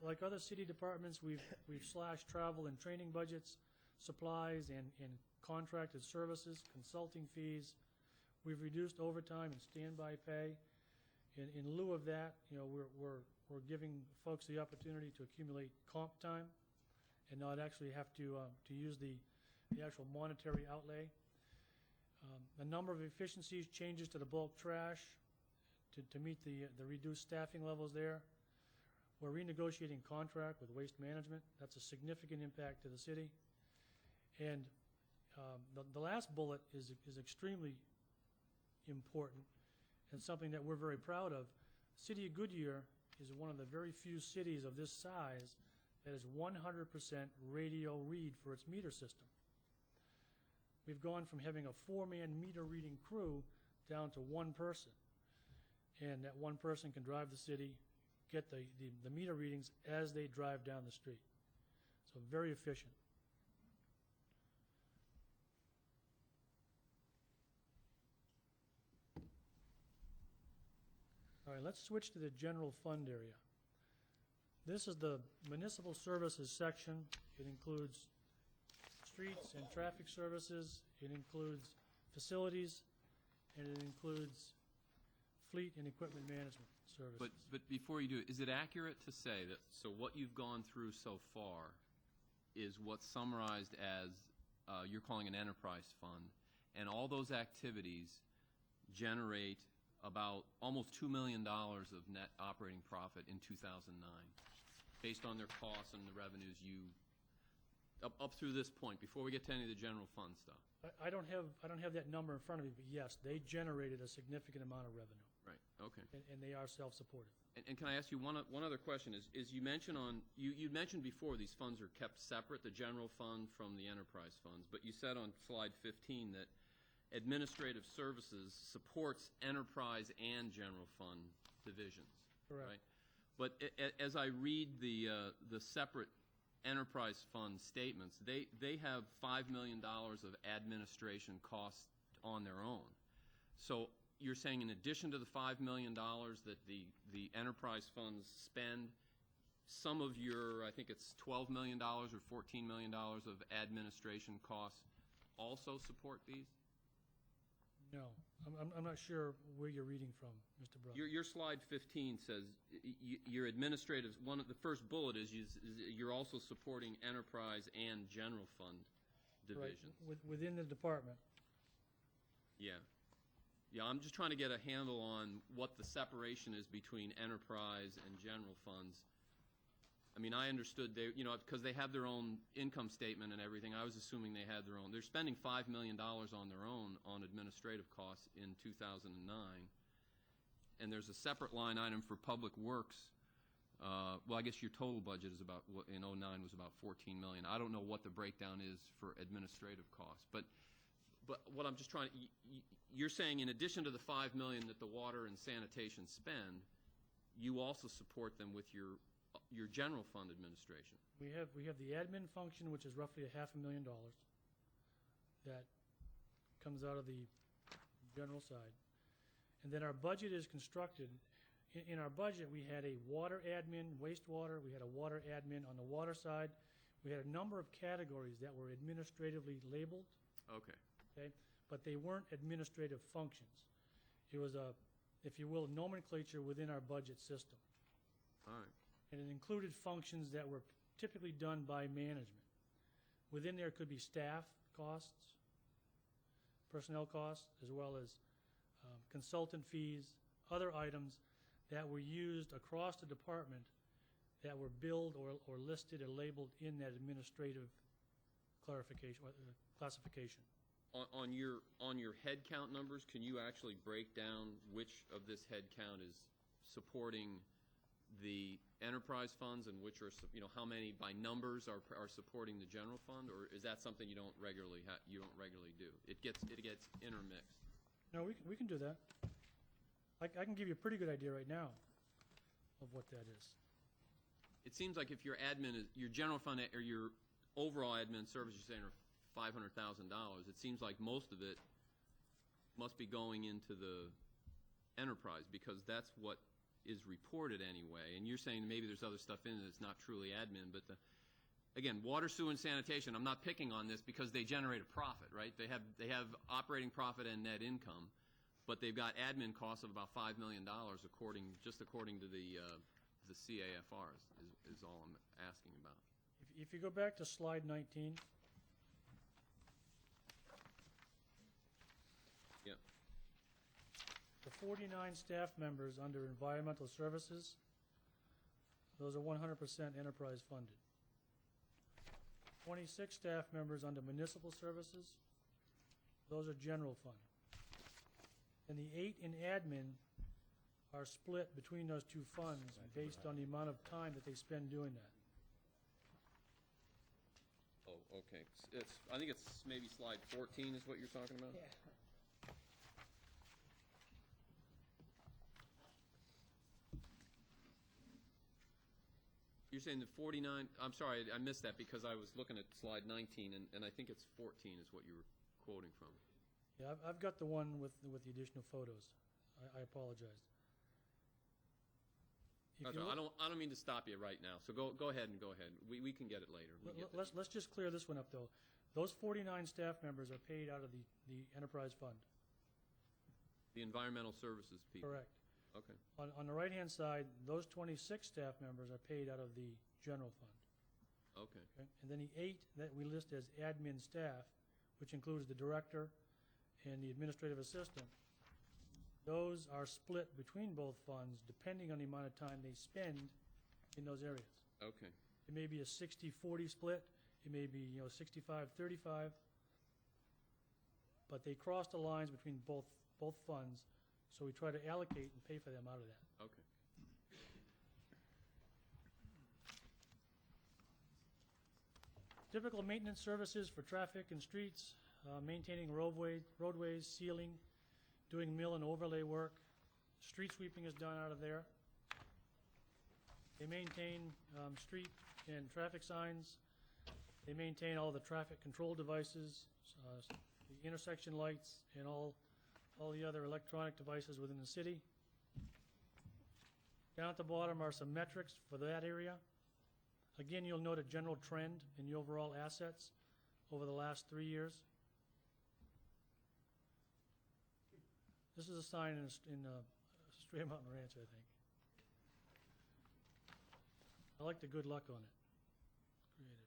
O: like other city departments, we've slashed travel and training budgets, supplies and contracted services, consulting fees. We've reduced overtime and standby pay. In lieu of that, we're giving folks the opportunity to accumulate comp time and not actually have to use the actual monetary outlay. A number of efficiencies, changes to the bulk trash to meet the reduced staffing levels there. We're renegotiating contract with Waste Management. That's a significant impact to the city. And the last bullet is extremely important and something that we're very proud of. City of Goodyear is one of the very few cities of this size that is 100% radio read for its meter system. We've gone from having a 4-man meter reading crew down to 1 person. And that 1 person can drive the city, get the meter readings as they drive down the street. So very efficient. All right, let's switch to the general fund area. This is the municipal services section. It includes streets and traffic services. It includes facilities, and it includes fleet and equipment management services.
F: But before you do it, is it accurate to say that, so what you've gone through so far is what's summarized as you're calling an enterprise fund, and all those activities generate about almost $2 million of net operating profit in 2009, based on their costs and the revenues up through this point, before we get to any of the general fund stuff?
O: I don't have that number in front of me, but yes, they generated a significant amount of revenue.
F: Right, okay.
O: And they are self-supportive.
F: And can I ask you one other question? Is you mentioned you mentioned before these funds are kept separate, the general fund from the enterprise funds, but you said on slide 15 that administrative services supports enterprise and general fund divisions.
O: Correct.
F: Right? But as I read the separate enterprise fund statements, they have $5 million of administration costs on their own. So you're saying in addition to the $5 million that the enterprise funds spend, some of your, I think it's $12 million or $14 million of administration costs also support these?
O: No, I'm not sure where you're reading from, Mr. Brown.
F: Your slide 15 says your administrative, one of the first bullet is you're also supporting enterprise and general fund
O: Right,
F: divisions.
O: within the department.
F: Yeah. Yeah, I'm just trying to get a handle on what the separation is between enterprise and general funds. I mean, I understood they, because they have their own income statement and everything, I was assuming they had their own. They're spending $5 million on their own on administrative costs in 2009. And there's a separate line item for public works. Well, I guess your total budget is about, in '09 was about $14 million. I don't know what the breakdown is for administrative costs. But what I'm just trying to, you're saying in addition to the $5 million that the water and sanitation spend, you also support them with your general fund administration.
O: We have the admin function, which is roughly $500,000 that comes out of the general side. And then our budget is constructed. In our budget, we had a water admin, wastewater. We had a water admin on the water side. We had a number of categories that were administratively labeled.
F: Okay.
O: Okay, but they weren't administrative functions. It was a, if you will, nomenclature within our budget system.
F: All right.
O: And it included functions that were typically done by management. Within there could be staff costs, personnel costs, as well as consultant fees, other items that were used across the department that were billed or listed or labeled in that administrative classification.
F: On your head count numbers, can you actually break down which of this head count is supporting the enterprise funds and which are, how many by numbers are supporting the general fund, or is that something you don't regularly do? It gets intermixed.
O: No, we can do that. I can give you a pretty good idea right now of what that is.
F: It seems like if your admin is, your general fund or your overall admin service, you're saying are $500,000, it seems like most of it must be going into the enterprise because that's what is reported anyway. And you're saying maybe there's other stuff in it that's not truly admin, but again, water, sewer, and sanitation, I'm not picking on this because they generate a profit, right? They have operating profit and net income, but they've got admin costs of about $5 million according to the CAFRs is all I'm asking about.
O: If you go back to slide 19.
F: Yep.
O: The 49 staff members under environmental services, those are 100% enterprise funded. 26 staff members under municipal services, those are general fund. And the 8 in admin are split between those two funds based on the amount of time that they spend doing that.
F: Oh, okay. I think it's maybe slide 14 is what you're talking about?
O: Yeah.
F: You're saying the 49, I'm sorry, I missed that because I was looking at slide 19, and I think it's 14 is what you were quoting from.
O: Yeah, I've got the one with the additional photos. I apologize. If
F: That's
O: you
F: right.
O: look-
F: I don't mean to stop you right now, so go ahead. We can get it later. We get that.
O: Let's just clear this one up, though. Those 49 staff members are paid out of the enterprise fund.
F: The environmental services people.
O: Correct.
F: Okay.
O: On the right-hand side, those 26 staff members are paid out of the general fund.
F: Okay.
O: Okay? And then the 8 that we list as admin staff, which includes the director and the administrative assistant, those are split between both funds depending on the amount of time they spend in those areas.
F: Okay.
O: It may be a 60-40 split. It may be 65-35. But they cross the lines between both funds, so we try to allocate and pay for them out of that.
F: Okay.
O: Typical maintenance services for traffic and streets, maintaining roadways, sealing, doing mill and overlay work. Street sweeping is done out of there. They maintain street and traffic signs. They maintain all the traffic control devices, the intersection lights, and all the other electronic devices within the city. Down at the bottom are some metrics for that area. Again, you'll note a general trend in the overall assets over the last 3 years. This is a sign in Stray Mountain Ranch, I think. I like the good luck on it. Creative.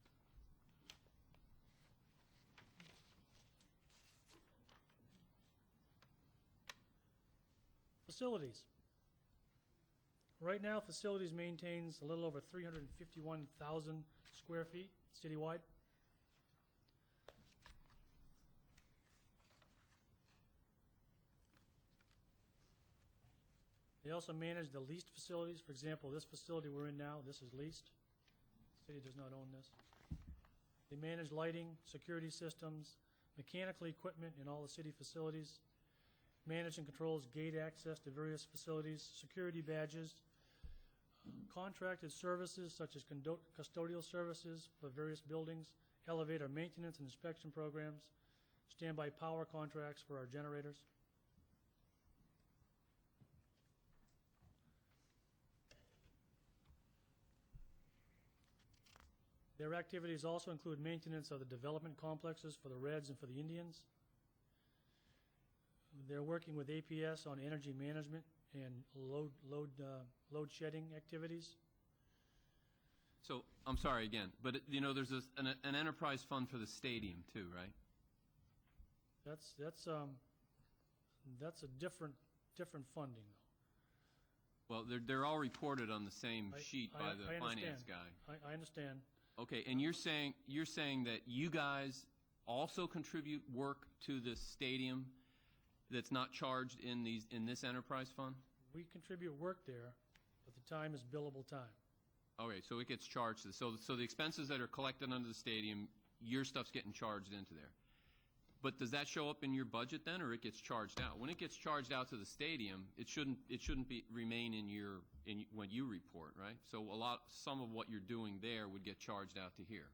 O: Facilities. Right now, facilities maintains a little over 351,000 square feet citywide. They also manage the leased facilities. For example, this facility we're in now, this is leased. The city does not own this. They manage lighting, security systems, mechanical equipment in all the city facilities, manage and controls gate access to various facilities, security badges, contracted services such as custodial services for various buildings, elevator maintenance and inspection programs, standby power contracts for our generators. Their activities also include maintenance of the development complexes for the Reds and for the Indians. They're working with APS on energy management and load shedding activities.
F: So, I'm sorry again, but there's an enterprise fund for the stadium too, right?
O: That's a different funding though.
F: Well, they're all reported on the same sheet by the
O: I
F: finance
O: understand.
F: guy.
O: I understand.
F: Okay, and you're saying that you guys also contribute work to the stadium that's not charged in this enterprise fund?
O: We contribute work there, but the time is billable time.
F: Okay, so it gets charged. So the expenses that are collected under the stadium, your stuff's getting charged into there. But does that show up in your budget then, or it gets charged out? When it gets charged out to the stadium, it shouldn't remain in when you report, right? So some of what you're doing there would get charged out to here.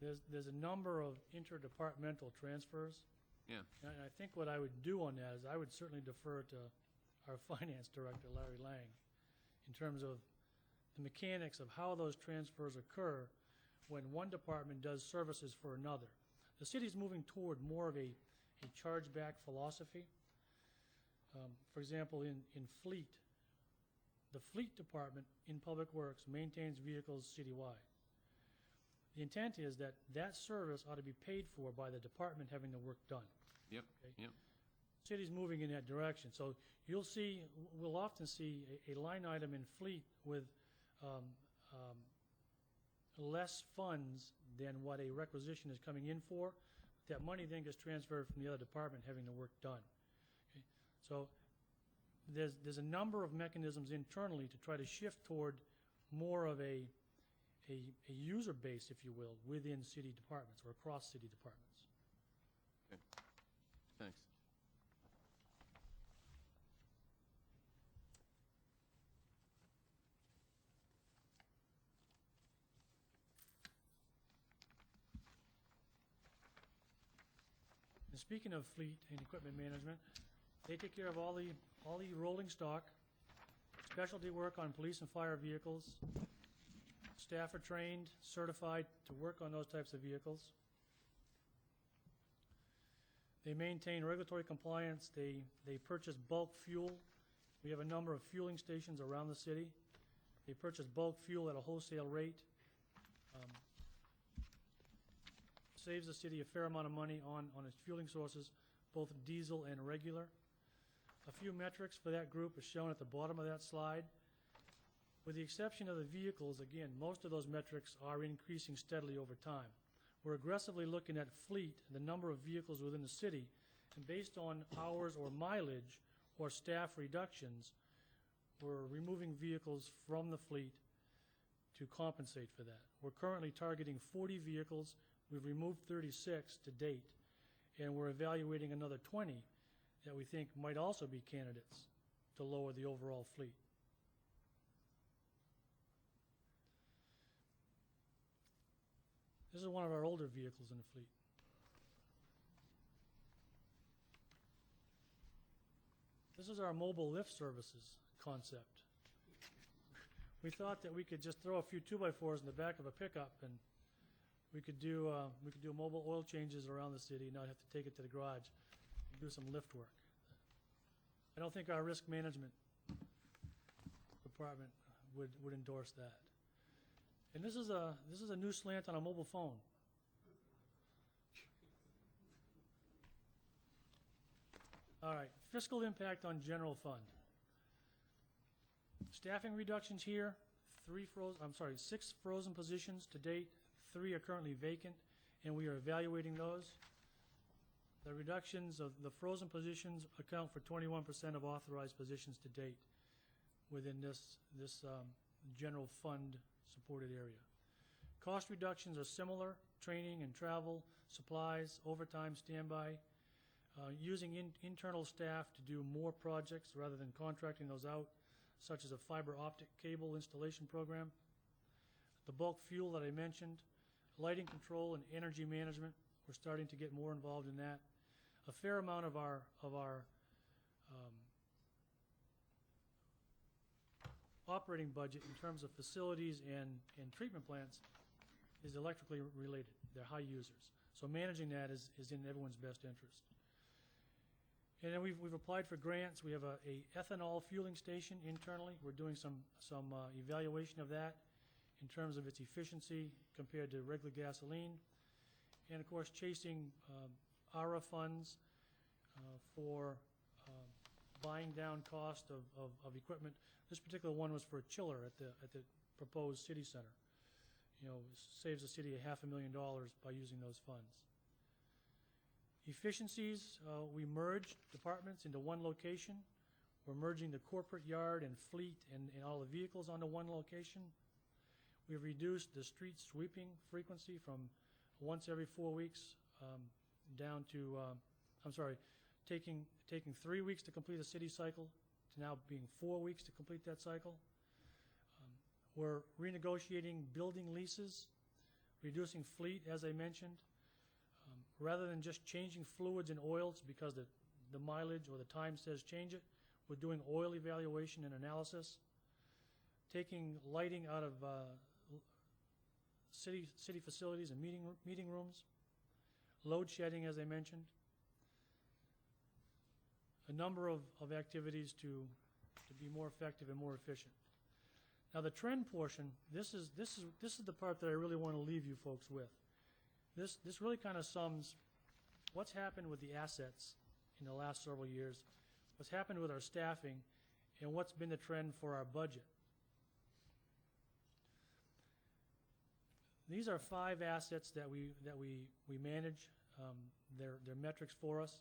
O: There's a number of interdepartmental transfers.
F: Yeah.
O: And I think what I would do on that is I would certainly defer to our finance director, Larry Lang, in terms of the mechanics of how those transfers occur when one department does services for another. The city's moving toward more of a chargeback philosophy. For example, in fleet, the fleet department in Public Works maintains vehicles citywide. The intent is that that service ought to be paid for by the department having the work done.
F: Yep,
O: Okay.
F: yep.
O: City's moving in that direction. So we'll often see a line item in fleet with less funds than what a requisition is coming in for. That money then gets transferred from the other department having the work done. Okay. So there's a number of mechanisms internally to try to shift toward more of a user base, if you will, within city departments or across city departments.
F: Okay. Thanks.
O: And speaking of fleet and equipment management, they take care of all the rolling stock, specialty work on police and fire vehicles. Staff are trained, certified to work on those types of vehicles. They maintain regulatory compliance. They purchase bulk fuel. We have a number of fueling stations around the city. They purchase bulk fuel at a wholesale rate. Saves the city a fair amount of money on its fueling sources, both diesel and regular. A few metrics for that group are shown at the bottom of that slide. With the exception of the vehicles, again, most of those metrics are increasing steadily over time. We're aggressively looking at fleet, the number of vehicles within the city, and based on hours or mileage or staff reductions, we're removing vehicles from the fleet to compensate for that. We're currently targeting 40 vehicles. We've removed 36 to date, and we're evaluating another 20 that we think might also be candidates to lower the overall fleet. This is one of our older vehicles in the fleet. This is our mobile lift services concept. We thought that we could just throw a few 2x4s in the back of a pickup and we could do mobile oil changes around the city, not have to take it to the garage, and do some lift work. I don't think our risk management department would endorse that. And this is a new slant on a mobile phone. All right, fiscal impact on general fund. Staffing reductions here, 6 frozen positions to date, 3 are currently vacant, and we are evaluating those. The reductions of the frozen positions account for 21% of authorized positions to date within this general fund supported area. Cost reductions are similar: training and travel, supplies, overtime, standby, using internal staff to do more projects rather than contracting those out, such as a fiber optic cable installation program. The bulk fuel that I mentioned, lighting control and energy management, we're starting to get more involved in that. A fair amount of our operating budget in terms of facilities and treatment plants is electrically related. They're high users. So managing that is in everyone's best interest. And then we've applied for grants. We have a ethanol fueling station internally. We're doing some evaluation of that in terms of its efficiency compared to regular gasoline. And of course, chasing ARA funds for buying down cost of equipment. This particular one was for a chiller at the proposed city center. You know, saves the city $500,000 by using those funds. Efficiencies, we merged departments into one location. We're merging the corporate yard and fleet and all the vehicles onto one location. We've reduced the street sweeping frequency from once every 4 weeks down to, taking 3 weeks to complete a city cycle to now being 4 weeks to complete that cycle. We're renegotiating building leases, reducing fleet, as I mentioned. Rather than just changing fluids and oils because the mileage or the time says change it, we're doing oil evaluation and analysis. Taking lighting out of city facilities and meeting rooms. Load shedding, as I mentioned. A number of activities to be more effective and more efficient. Now the trend portion, this is the part that I really want to leave you folks with. This really kind of sums what's happened with the assets in the last several years, what's happened with our staffing, and what's been the trend for our budget. These are 5 assets that we manage. They're metrics for us.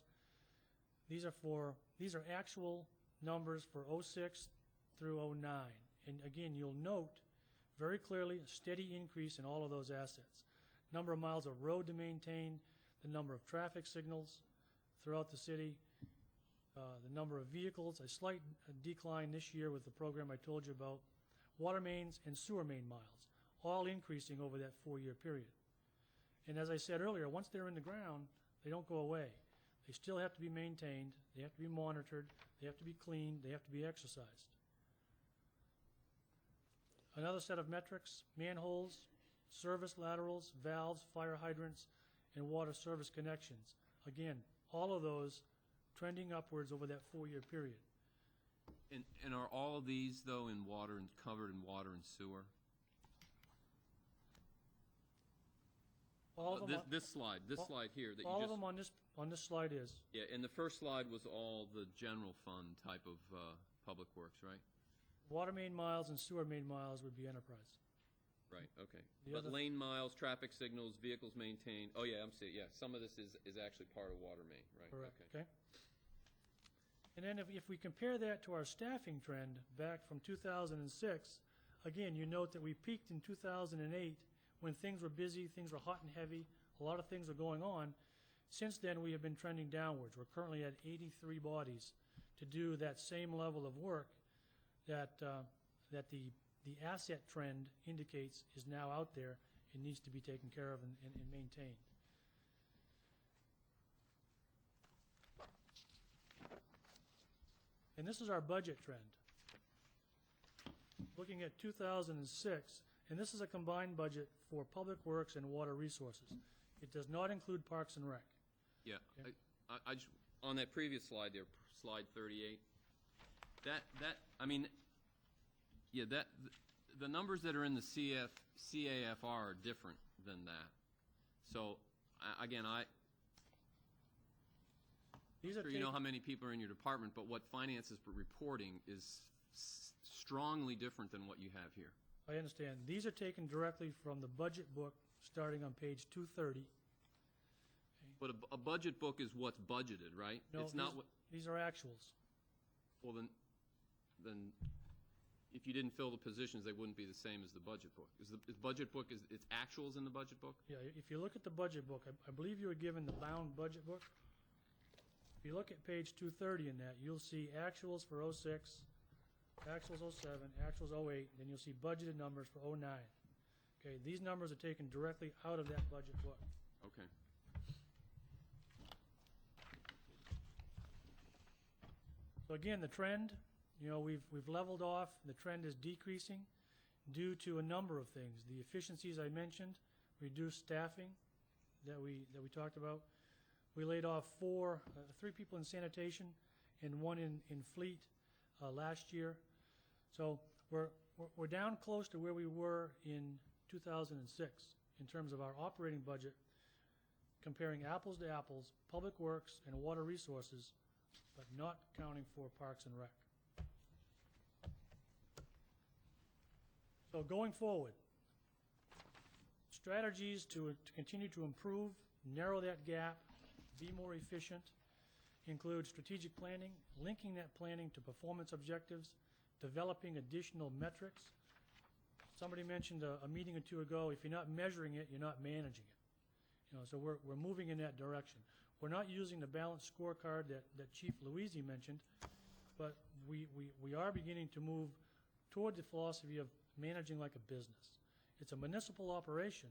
O: These are actual numbers for 06 through 09. And again, you'll note very clearly a steady increase in all of those assets. Number of miles of road to maintain, the number of traffic signals throughout the city, the number of vehicles, a slight decline this year with the program I told you about, water mains and sewer main miles, all increasing over that 4-year period. And as I said earlier, once they're in the ground, they don't go away. They still have to be maintained, they have to be monitored, they have to be cleaned, they have to be exercised. Another set of metrics, manholes, service laterals, valves, fire hydrants, and water service connections. Again, all of those trending upwards over that 4-year period.
F: And are all of these, though, in water and covered in water and sewer?
O: All of them.
F: This slide here that you
O: all
F: just.
O: of them on this slide is.
F: Yeah, and the first slide was all the general fund type of public works, right?
O: Water main miles and sewer main miles would be enterprise.
F: Right, okay.
O: The
F: But
O: other-
F: lane miles, traffic signals, vehicles maintained, oh yeah, I'm seeing, yeah, some of this is actually part of water main, right?
O: Correct, okay. And then if we compare that to our staffing trend back from 2006, again, you note that we peaked in 2008 when things were busy, things were hot and heavy, a lot of things were going on. Since then, we have been trending downwards. We're currently at 83 bodies to do that same level of work that the asset trend indicates is now out there and needs to be taken care of and maintained. And this is our budget trend. Looking at 2006, and this is a combined budget for public works and water resources. It does not include Parks and Rec.
F: Yeah,
O: Okay.
F: I just, on that previous slide there, slide 38, I mean, yeah, the numbers that are in the CAFR are different than that. So, again,
O: These are
F: sure you know how many people are in your department, but what finance is reporting is strongly different than what you have here.
O: I understand. These are taken directly from the budget book, starting on page 230.
F: But a budget book is what's budgeted, right?
O: No,
F: It's not what,
O: these are actuals.
F: well, then if you didn't fill the positions, they wouldn't be the same as the budget book. Is budget book, it's actuals in the budget book?
O: Yeah, if you look at the budget book, I believe you were given the bound budget book. If you look at page 230 in that, you'll see actuals for '06, actuals '07, actuals '08, then you'll see budgeted numbers for '09. Okay, these numbers are taken directly out of that budget book.
F: Okay.
O: So again, the trend, we've leveled off. The trend is decreasing due to a number of things. The efficiencies I mentioned, reduced staffing that we talked about. We laid off 3 people in sanitation and 1 in fleet last year. So we're down close to where we were in 2006 in terms of our operating budget, comparing apples to apples, Public Works and Water Resources, but not counting for Parks and Rec. So going forward, strategies to continue to improve, narrow that gap, be more efficient, include strategic planning, linking that planning to performance objectives, developing additional metrics. Somebody mentioned a meeting or two ago, if you're not measuring it, you're not managing it. So we're moving in that direction. We're not using the balanced scorecard that Chief Louisi mentioned, but we are beginning to move toward the philosophy of managing like a business. It's a municipal operation,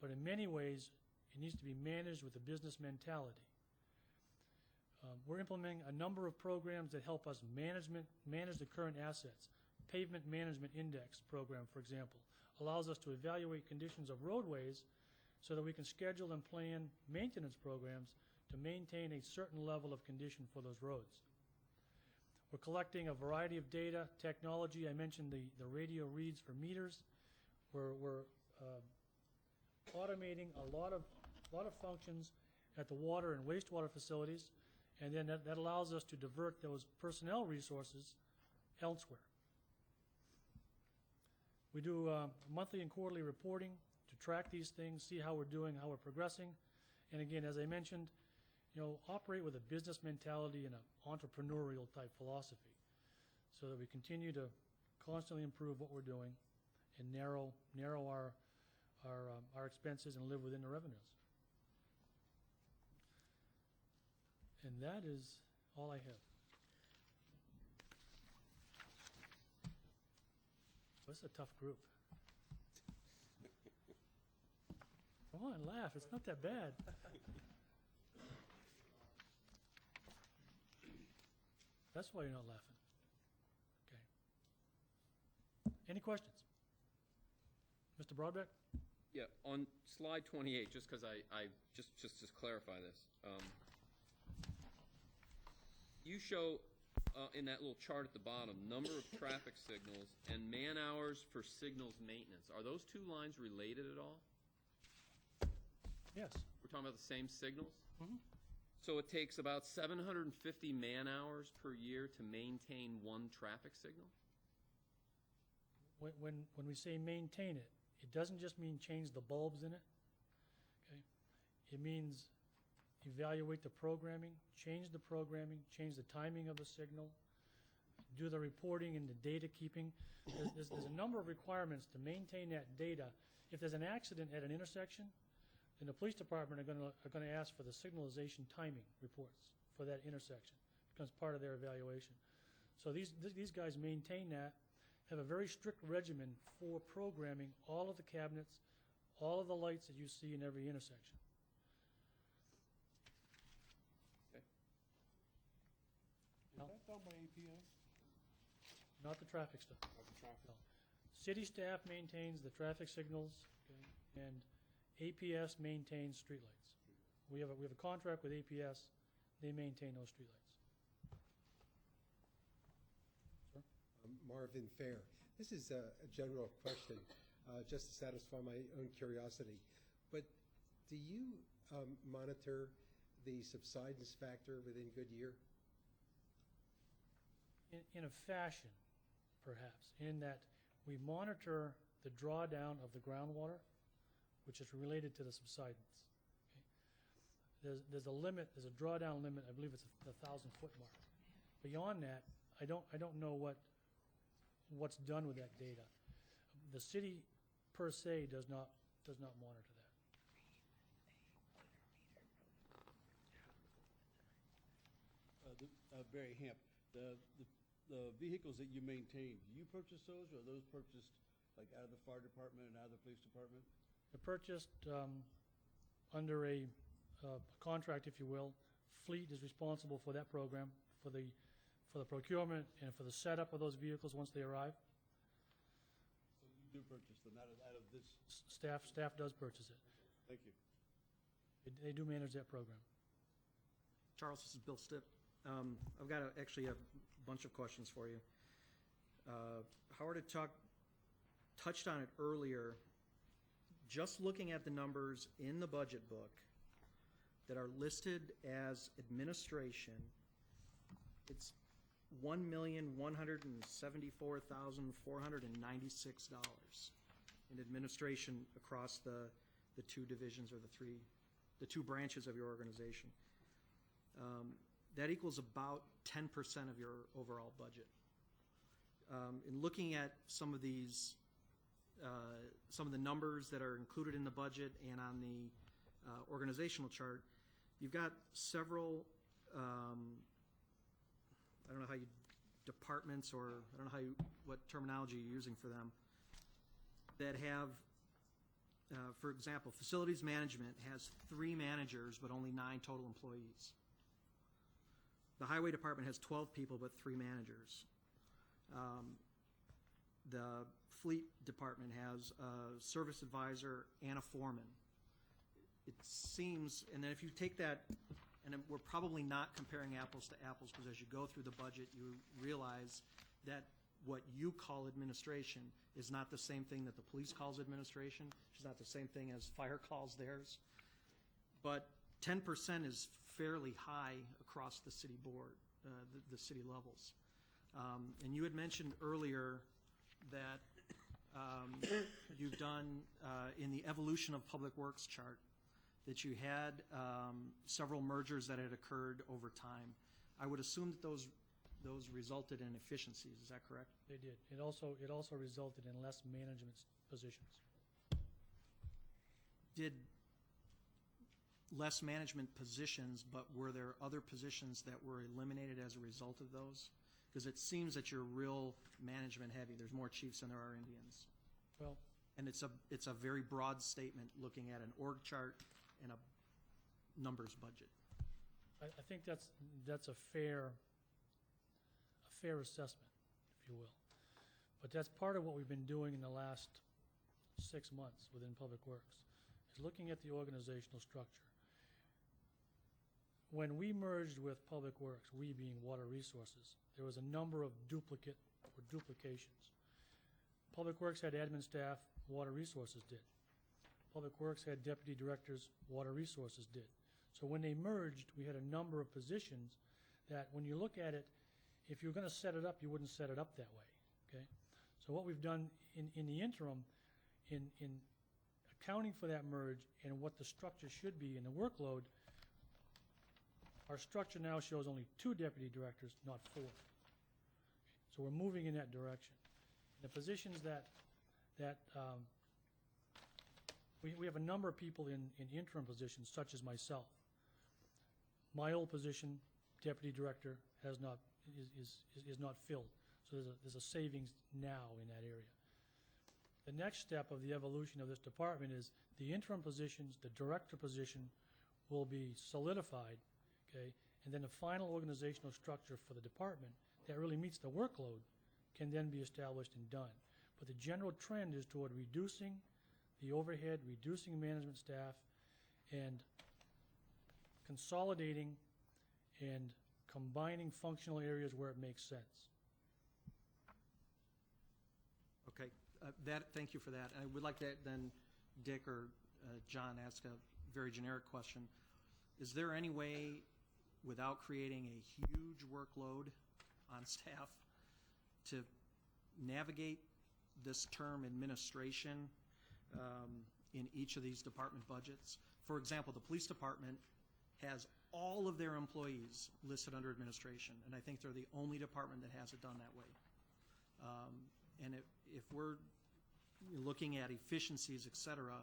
O: but in many ways, it needs to be managed with a business mentality. We're implementing a number of programs that help us manage the current assets. Pavement Management Index program, for example, allows us to evaluate conditions of roadways so that we can schedule and plan maintenance programs to maintain a certain level of condition for those roads. We're collecting a variety of data, technology. I mentioned the radio reads for meters. We're automating a lot of functions at the water and wastewater facilities, and then that allows us to divert those personnel resources elsewhere. We do monthly and quarterly reporting to track these things, see how we're doing, how we're progressing, and again, as I mentioned, operate with a business mentality and an entrepreneurial type philosophy so that we continue to constantly improve what we're doing and narrow our expenses and live within the revenues. And that is all I have. Well, it's a tough group. Come on, laugh. It's not that bad. That's why you're not laughing. Okay. Any questions? Mr. Broadbeck?
F: Yeah, on slide 28, just because I just clarify this. You show in that little chart at the bottom, number of traffic signals and man hours for signals maintenance. Are those two lines related at all?
O: Yes.
F: We're talking about the same signals?
O: Mm-hmm.
F: So it takes about 750 man hours per year to maintain one traffic signal?
O: When we say maintain it, it doesn't just mean change the bulbs in it. Okay? It means evaluate the programming, change the programming, change the timing of the signal, do the reporting and the data keeping. There's a number of requirements to maintain that data. If there's an accident at an intersection, then the police department are going to ask for the signalization timing reports for that intersection. It becomes part of their evaluation. So these guys maintain that, have a very strict regimen for programming all of the cabinets, all of the lights that you see in every intersection.
F: Okay.
P: Is that done by APS?
O: Not the traffic stuff.
P: Or the traffic?
O: No. City staff maintains the traffic signals, okay, and APS maintains streetlights. We have a contract with APS. They maintain those streetlights.
J: Marvin Fair. This is a general question, just to satisfy my own curiosity. But do you monitor the subsidence factor within Goodyear?
O: In a fashion, perhaps, in that we monitor the drawdown of the groundwater, which is related to the subsidence. Okay? There's a limit, there's a drawdown limit, I believe it's the 1,000-foot mark. Beyond that, I don't know what's done with that data. The city per se does not monitor that.
Q: Barry Hamp, the vehicles that you maintain, do you purchase those, or are those purchased like out of the fire department and out of the police department?
O: They're purchased under a contract, if you will. Fleet is responsible for that program, for the procurement and for the setup of those vehicles once they arrive.
Q: So you do purchase them out of this?
O: Staff does purchase it.
Q: Thank you.
O: They do manage that program.
H: Charles, this is Bill Stipp. I've got actually a bunch of questions for you. Howard had touched on it earlier. Just looking at the numbers in the budget book that are listed as administration, it's $1,174,496 in administration across the two divisions, or the two branches of your organization. That equals about 10% of your overall budget. In looking at some of the numbers that are included in the budget and on the organizational chart, you've got several, I don't know how you, departments, or I don't know what terminology you're using for them, that have, for example, facilities management has 3 managers but only 9 total employees. The highway department has 12 people but 3 managers. The fleet department has a service advisor and a foreman. It seems, and then if you take that, and we're probably not comparing apples to apples, because as you go through the budget, you realize that what you call administration is not the same thing that the police calls administration. It's not the same thing as fire calls theirs. But 10% is fairly high across the city board, the city levels. And you had mentioned earlier that you've done, in the evolution of Public Works chart, that you had several mergers that had occurred over time. I would assume that those resulted in efficiencies. Is that correct?
O: They did. It also resulted in less management positions.
H: Did less management positions, but were there other positions that were eliminated as a result of those? Because it seems that you're real management heavy. There's more chiefs than there are Indians.
O: Well,
H: and it's a very broad statement looking at an org chart and a numbers budget.
O: I think that's a fair assessment, if you will. But that's part of what we've been doing in the last 6 months within Public Works, is looking at the organizational structure. When we merged with Public Works, we being Water Resources, there was a number of duplications. Public Works had admin staff, Water Resources did. Public Works had deputy directors, Water Resources did. So when they merged, we had a number of positions that when you look at it, if you're going to set it up, you wouldn't set it up that way, okay? So what we've done in the interim, in accounting for that merge and what the structure should be in the workload, our structure now shows only 2 deputy directors, not 4. So we're moving in that direction. The positions we have a number of people in interim positions, such as myself. My old position, deputy director, is not filled. So there's a savings now in that area. The next step of the evolution of this department is the interim positions, the director position will be solidified, okay? And then the final organizational structure for the department that really meets the workload can then be established and done. But the general trend is toward reducing the overhead, reducing management staff, and consolidating and combining functional areas where it makes sense.
H: Thank you for that. I would like to then, Dick or John, ask a very generic question. Is there any way, without creating a huge workload on staff, to navigate this term administration in each of these department budgets? For example, the police department has all of their employees listed under administration, and I think they're the only department that has it done that way. And if we're looking at efficiencies, et cetera,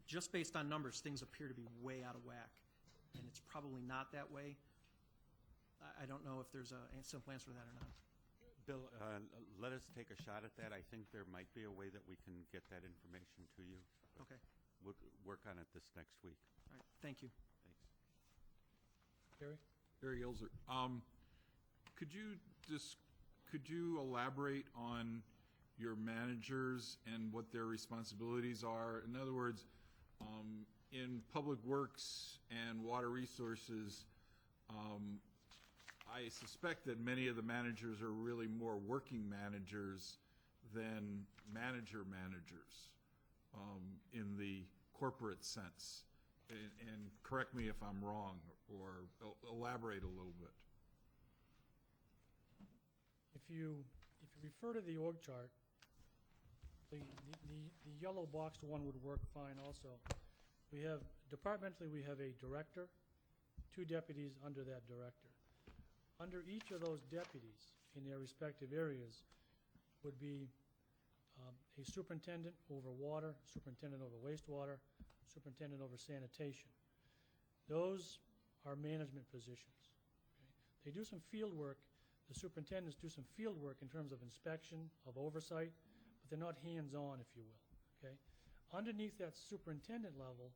H: just based on numbers, things appear to be way out of whack, and it's probably not that way. I don't know if there's a simple answer to that or not.
C: Bill, let us take a shot at that. I think there might be a way that we can get that information to you.
H: Okay.
C: We'll work on it this next week.
H: All right. Thank you.
C: Thanks.
O: Gary?
E: Gary Gilzer. Could you elaborate on your managers and what their responsibilities are? In other words, in Public Works and Water Resources, I suspect that many of the managers are really more working managers than managers in the corporate sense. And correct me if I'm wrong, or elaborate a little bit.
O: If you refer to the org chart, the yellow boxed one would work fine also. Departmentally, we have a director, 2 deputies under that director. Under each of those deputies in their respective areas would be a superintendent over water, superintendent over wastewater, superintendent over sanitation. Those are management positions. Okay? They do some field work. The superintendents do some field work in terms of inspection, of oversight, but they're not hands-on, if you will. Okay? Underneath that superintendent level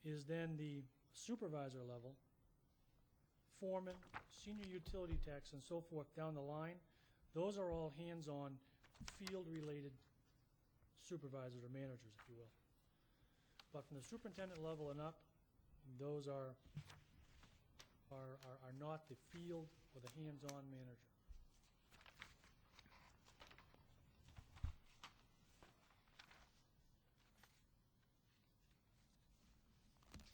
O: is then the supervisor level, foreman, senior utility techs, and so forth down the line. Those are all hands-on, field-related supervisors or managers, if you will. But from the superintendent level and up, those are not the field or the hands-on manager.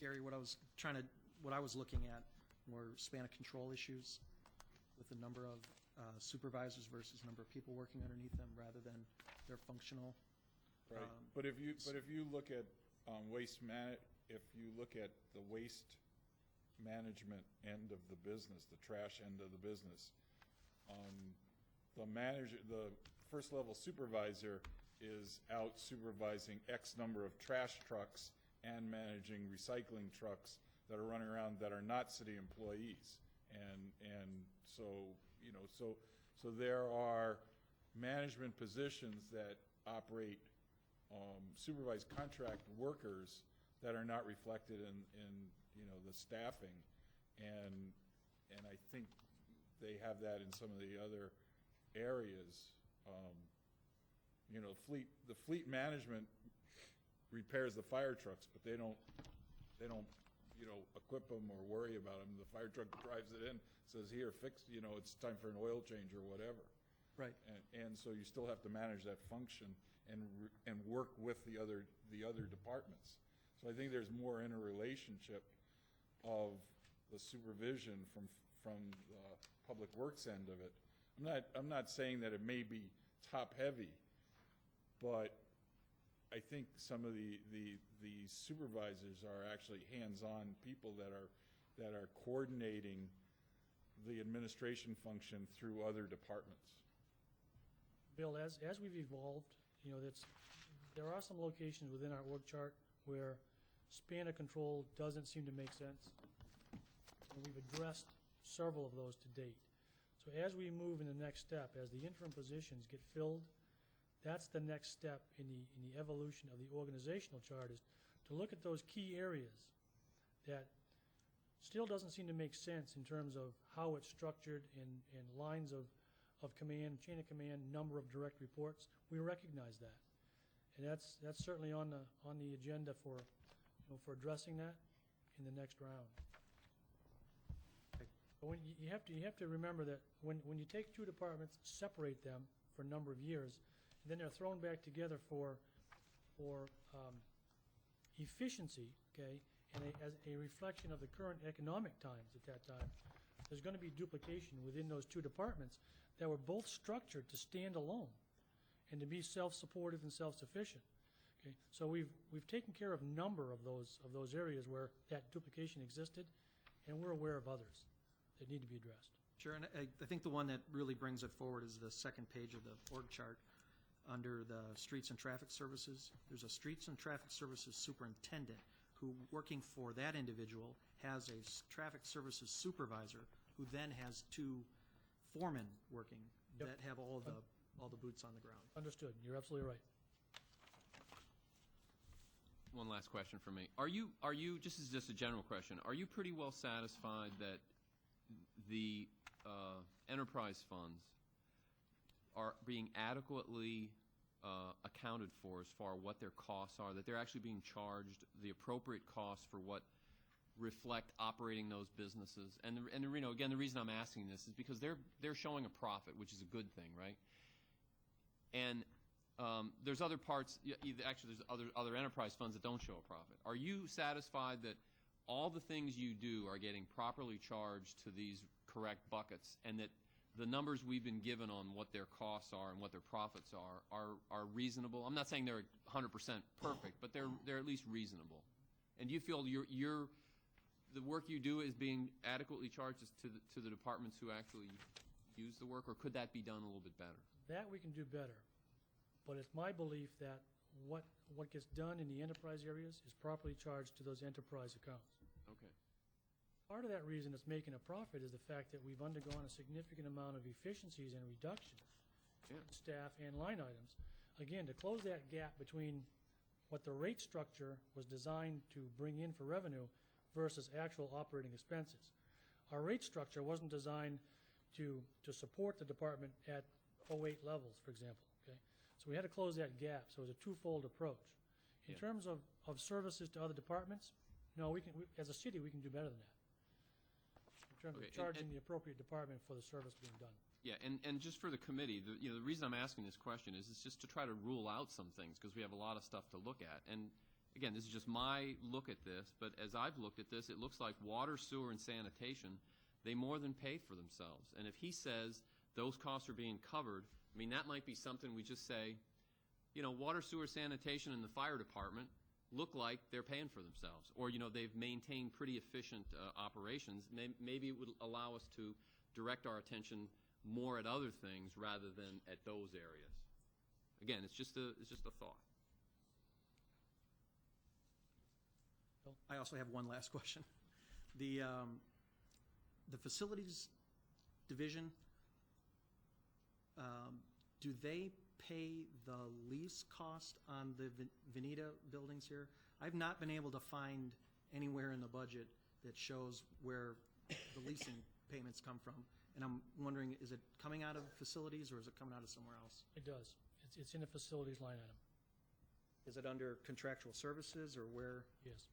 H: Gary, what I was looking at were span of control issues with the number of supervisors versus number of people working underneath them rather than their functional.
E: Right. But if you look at if you look at the waste management end of the business, the trash end of the business, the first level supervisor is out supervising X number of trash trucks and managing recycling trucks that are running around that are not city employees. And so, so there are management positions that operate supervised contract workers that are not reflected in the staffing, and I think they have that in some of the other areas. The fleet management repairs the fire trucks, but they don't equip them or worry about them. The fire truck drives it in, says, here, fix, it's time for an oil change or whatever.
H: Right.
E: And so you still have to manage that function and work with the other departments. So I think there's more interrelationship of the supervision from the Public Works end of it. I'm not saying that it may be top heavy, but I think some of the supervisors are actually hands-on people that are coordinating the administration function through other departments.
O: Bill, as we've evolved, there are some locations within our org chart where span of control doesn't seem to make sense. And we've addressed several of those to date. So as we move in the next step, as the interim positions get filled, that's the next step in the evolution of the organizational chart, is to look at those key areas that still doesn't seem to make sense in terms of how it's structured and lines of command, chain of command, number of direct reports. We recognize that. And that's certainly on the agenda for addressing that in the next round. But you have to remember that when you take 2 departments, separate them for a number of years, and then they're thrown back together for efficiency, okay, and as a reflection of the current economic times at that time, there's going to be duplication within those two departments that were both structured to stand alone and to be self-supportive and self-sufficient. Okay, so we've taken care of a number of those areas where that duplication existed, and we're aware of others that need to be addressed.
H: Sure, and I think the one that really brings it forward is the second page of the org chart. Under the Streets and Traffic Services, there's a Streets and Traffic Services Superintendent who, working for that individual, has a Traffic Services Supervisor who then has two foremen working
O: Yep.
H: that have all the boots on the ground.
O: Understood. You're absolutely right.
F: One last question from me. Are you, just as just a general question, are you pretty well satisfied that the enterprise funds are being adequately accounted for as far as what their costs are, that they're actually being charged the appropriate costs for what reflect operating those businesses? And again, the reason I'm asking this is because they're showing a profit, which is a good thing, right? And there's other parts, actually there's other enterprise funds that don't show a profit. Are you satisfied that all the things you do are getting properly charged to these correct buckets, and that the numbers we've been given on what their costs are and what their profits are reasonable? I'm not saying they're 100% perfect, but they're at least reasonable. And do you feel the work you do is being adequately charged to the departments who actually use the work, or could that be done a little bit better?
O: That we can do better, but it's my belief that what gets done in the enterprise areas is properly charged to those enterprise accounts.
F: Okay.
O: Part of that reason it's making a profit is the fact that we've undergone a significant amount of efficiencies and reductions in staff and line items. Again, to close that gap between what the rate structure was designed to bring in for revenue versus actual operating expenses. Our rate structure wasn't designed to support the department at 08 levels, for example, okay? So we had to close that gap, so it was a twofold approach. In terms of services to other departments, no, as a city, we can do better than that. In terms of charging the appropriate department for the service being done.
F: Yeah, and just for the committee, the reason I'm asking this question is it's just to try to rule out some things, because we have a lot of stuff to look at. And again, this is just my look at this, but as I've looked at this, it looks like water, sewer, and sanitation, they more than pay for themselves. And if he says those costs are being covered, I mean, that might be something we just say, water, sewer, sanitation, and the fire department look like they're paying for themselves. Or, they've maintained pretty efficient operations. Maybe it would allow us to direct our attention more at other things rather than at those areas. Again, it's just a thought.
H: I also have one last question. The facilities division, do they pay the lease cost on the Veneta buildings here? I've not been able to find anywhere in the budget that shows where the leasing payments come from. And I'm wondering, is it coming out of facilities or is it coming out of somewhere else?
O: It does. It's in the facilities line item.
H: Is it under contractual services or where?
O: Yes.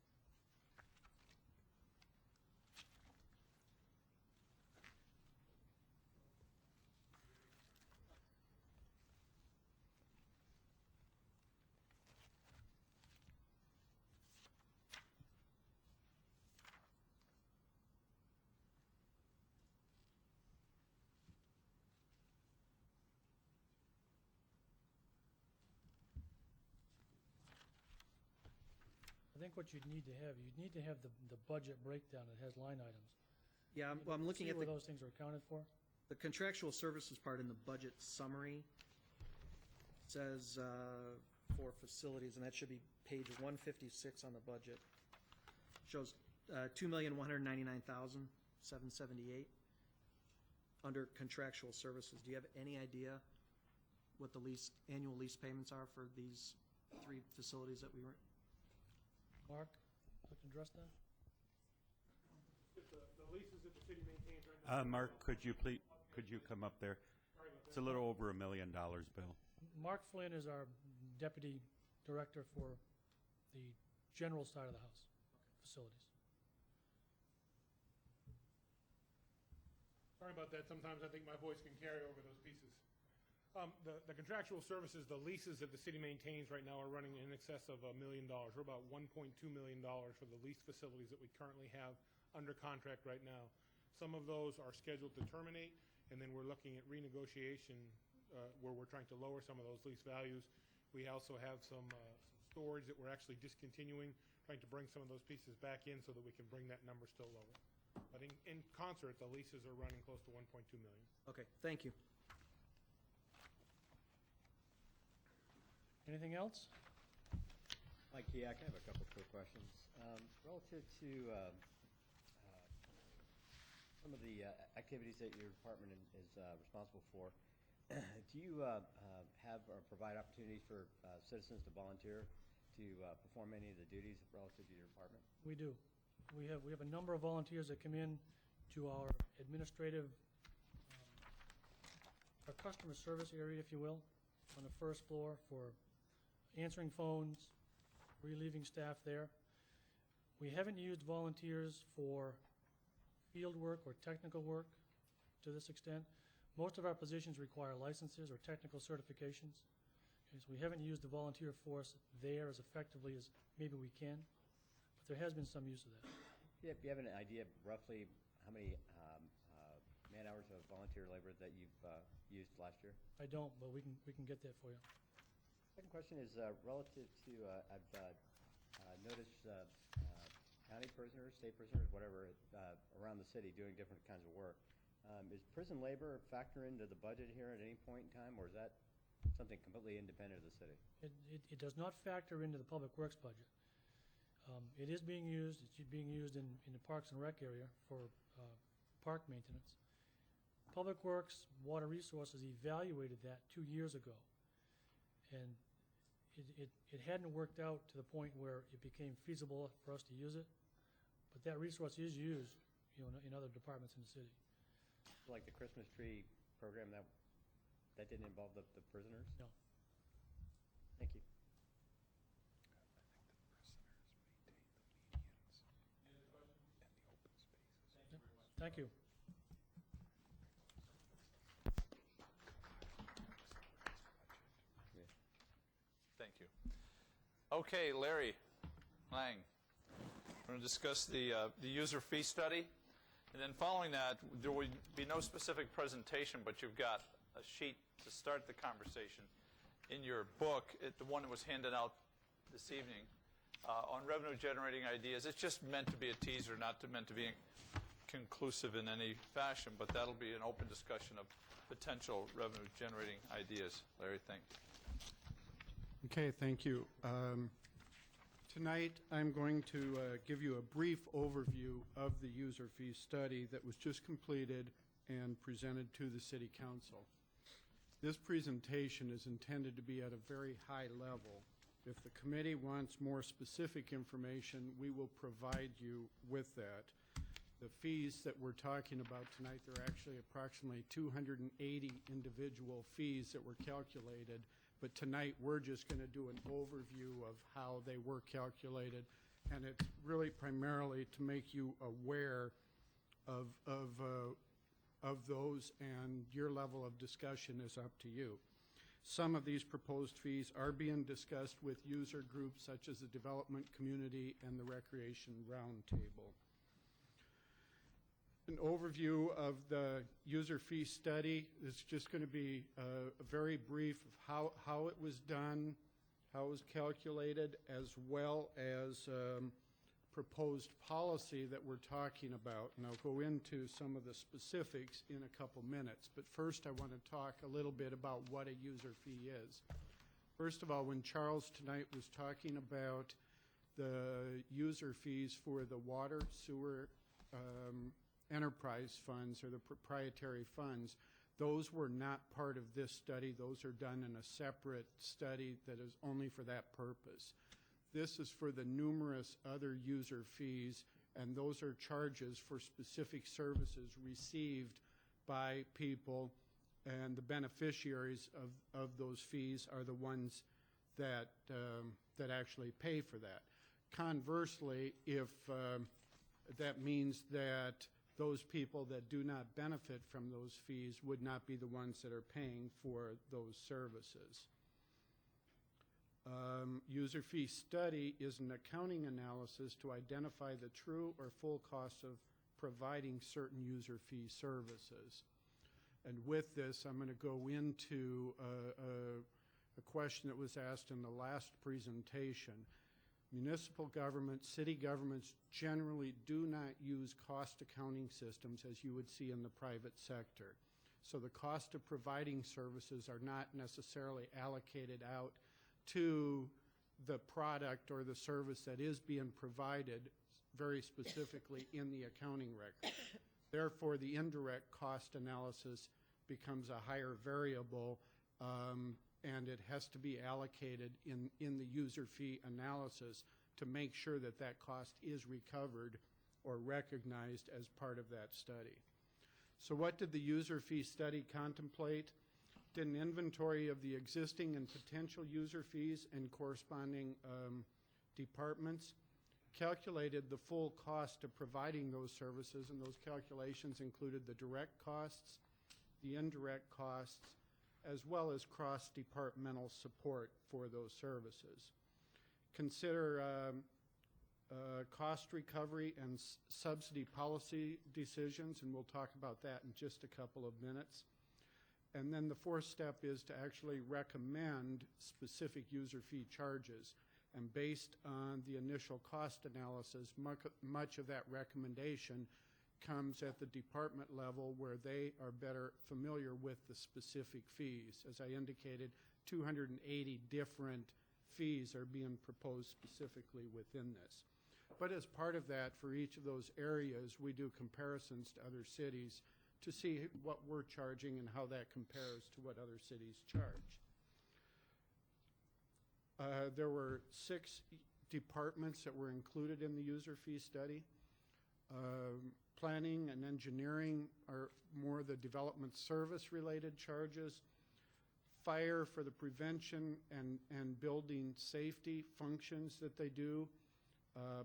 O: I think what you'd need to have the budget breakdown that has line items.
H: Yeah, I'm looking at
O: where those things are accounted for.
H: The contractual services part in the budget summary says for facilities, and that should be page 156 on the budget. Shows $2,199,778 under contractual services. Do you have any idea what the annual lease payments are for these three facilities that we were?
O: Mark, like to address that?
R: The leases that the city maintains right now.
C: Mark, could you come up there? It's a little over $1 million, Bill.
O: Mark Flynn is our deputy director for the general side of the house, facilities.
R: Sorry about that. Sometimes I think my voice can carry over those pieces. The contractual services, the leases that the city maintains right now are running in excess of $1 million. We're about $1.2 million for the leased facilities that we currently have under contract right now. Some of those are scheduled to terminate, and then we're looking at renegotiation where we're trying to lower some of those lease values. We also have some storage that we're actually discontinuing, trying to bring some of those pieces back in so that we can bring that number still lower. But in concert, the leases are running close to $1.2 million.
H: Okay, thank you.
O: Anything else?
I: Mike Kiak, I have a couple quick questions. Relative to some of the activities that your department is responsible for, do you have or provide opportunities for citizens to volunteer to perform any of the duties relative to your department?
O: We do. We have a number of volunteers that come in to our administrative, our customer service area, if you will, on the first floor for answering phones, relieving staff there. We haven't used volunteers for field work or technical work to this extent. Most of our positions require licenses or technical certifications. Okay, so we haven't used the volunteer force there as effectively as maybe we can, but there has been some use of that.
I: Do you have an idea of roughly how many man hours of volunteer labor that you've used last year?
O: I don't, but we can get that for you.
I: Second question is relative to, I've noticed county prisoners, state prisoners, whatever, around the city doing different kinds of work. Is prison labor factor into the budget here at any point in time, or is that something completely independent of the city?
O: It does not factor into the Public Works budget. It is being used, it's being used in the Parks and Rec area for park maintenance. Public Works, Water Resources evaluated that 2 years ago, and it hadn't worked out to the point where it became feasible for us to use it, but that resource is used, in other departments in the city.
I: Like the Christmas tree program, that didn't involve the prisoners?
O: No.
I: Thank you.
O: Thank you.
A: Thank you. Okay, Larry Lang, we're going to discuss the user fee study. And then following that, there will be no specific presentation, but you've got a sheet to start the conversation in your book, the one that was handed out this evening, on revenue-generating ideas. It's just meant to be a teaser, not meant to be conclusive in any fashion, but that'll be an open discussion of potential revenue-generating ideas. Larry, thanks.
M: Okay, thank you. Tonight, I'm going to give you a brief overview of the user fee study that was just completed and presented to the City Council. This presentation is intended to be at a very high level. If the committee wants more specific information, we will provide you with that. The fees that we're talking about tonight, there are actually approximately 280 individual fees that were calculated. But tonight, we're just going to do an overview of how they were calculated, and it's really primarily to make you aware of those, and your level of discussion is up to you. Some of these proposed fees are being discussed with user groups such as the development community and the recreation roundtable. An overview of the user fee study is just going to be very brief of how it was done, how it was calculated, as well as proposed policy that we're talking about. And I'll go into some of the specifics in a couple minutes. But first, I want to talk a little bit about what a user fee is. First of all, when Charles tonight was talking about the user fees for the water, sewer, enterprise funds or the proprietary funds, those were not part of this study. Those are done in a separate study that is only for that purpose. This is for the numerous other user fees, and those are charges for specific services received by people, and the beneficiaries of those fees are the ones that actually pay for that. Conversely, if that means that
S: those people that do not benefit from those fees would not be the ones that are paying for those services. User fee study is an accounting analysis to identify the true or full cost of providing certain user fee services. And with this, I'm going to go into a question that was asked in the last presentation. Municipal governments, city governments generally do not use cost accounting systems as you would see in the private sector. So the cost of providing services are not necessarily allocated out to the product or the service that is being provided very specifically in the accounting record. Therefore, the indirect cost analysis becomes a higher variable, and it has to be allocated in the user fee analysis to make sure that that cost is recovered or recognized as part of that study. So what did the user fee study contemplate? Did an inventory of the existing and potential user fees and corresponding departments, calculated the full cost of providing those services, and those calculations included the direct costs, the indirect costs, as well as cross-departmental support for those services. Consider cost recovery and subsidy policy decisions, and we'll talk about that in just a couple of minutes. And then the fourth step is to actually recommend specific user fee charges. And based on the initial cost analysis, much of that recommendation comes at the department level where they are better familiar with the specific fees. As I indicated, 280 different fees are being proposed specifically within this. But as part of that, for each of those areas, we do comparisons to other cities to see what we're charging and how that compares to what other cities charge. There were 6 departments that were included in the user fee study. Planning and engineering are more the development service related charges. Fire for the prevention and building safety functions that they do.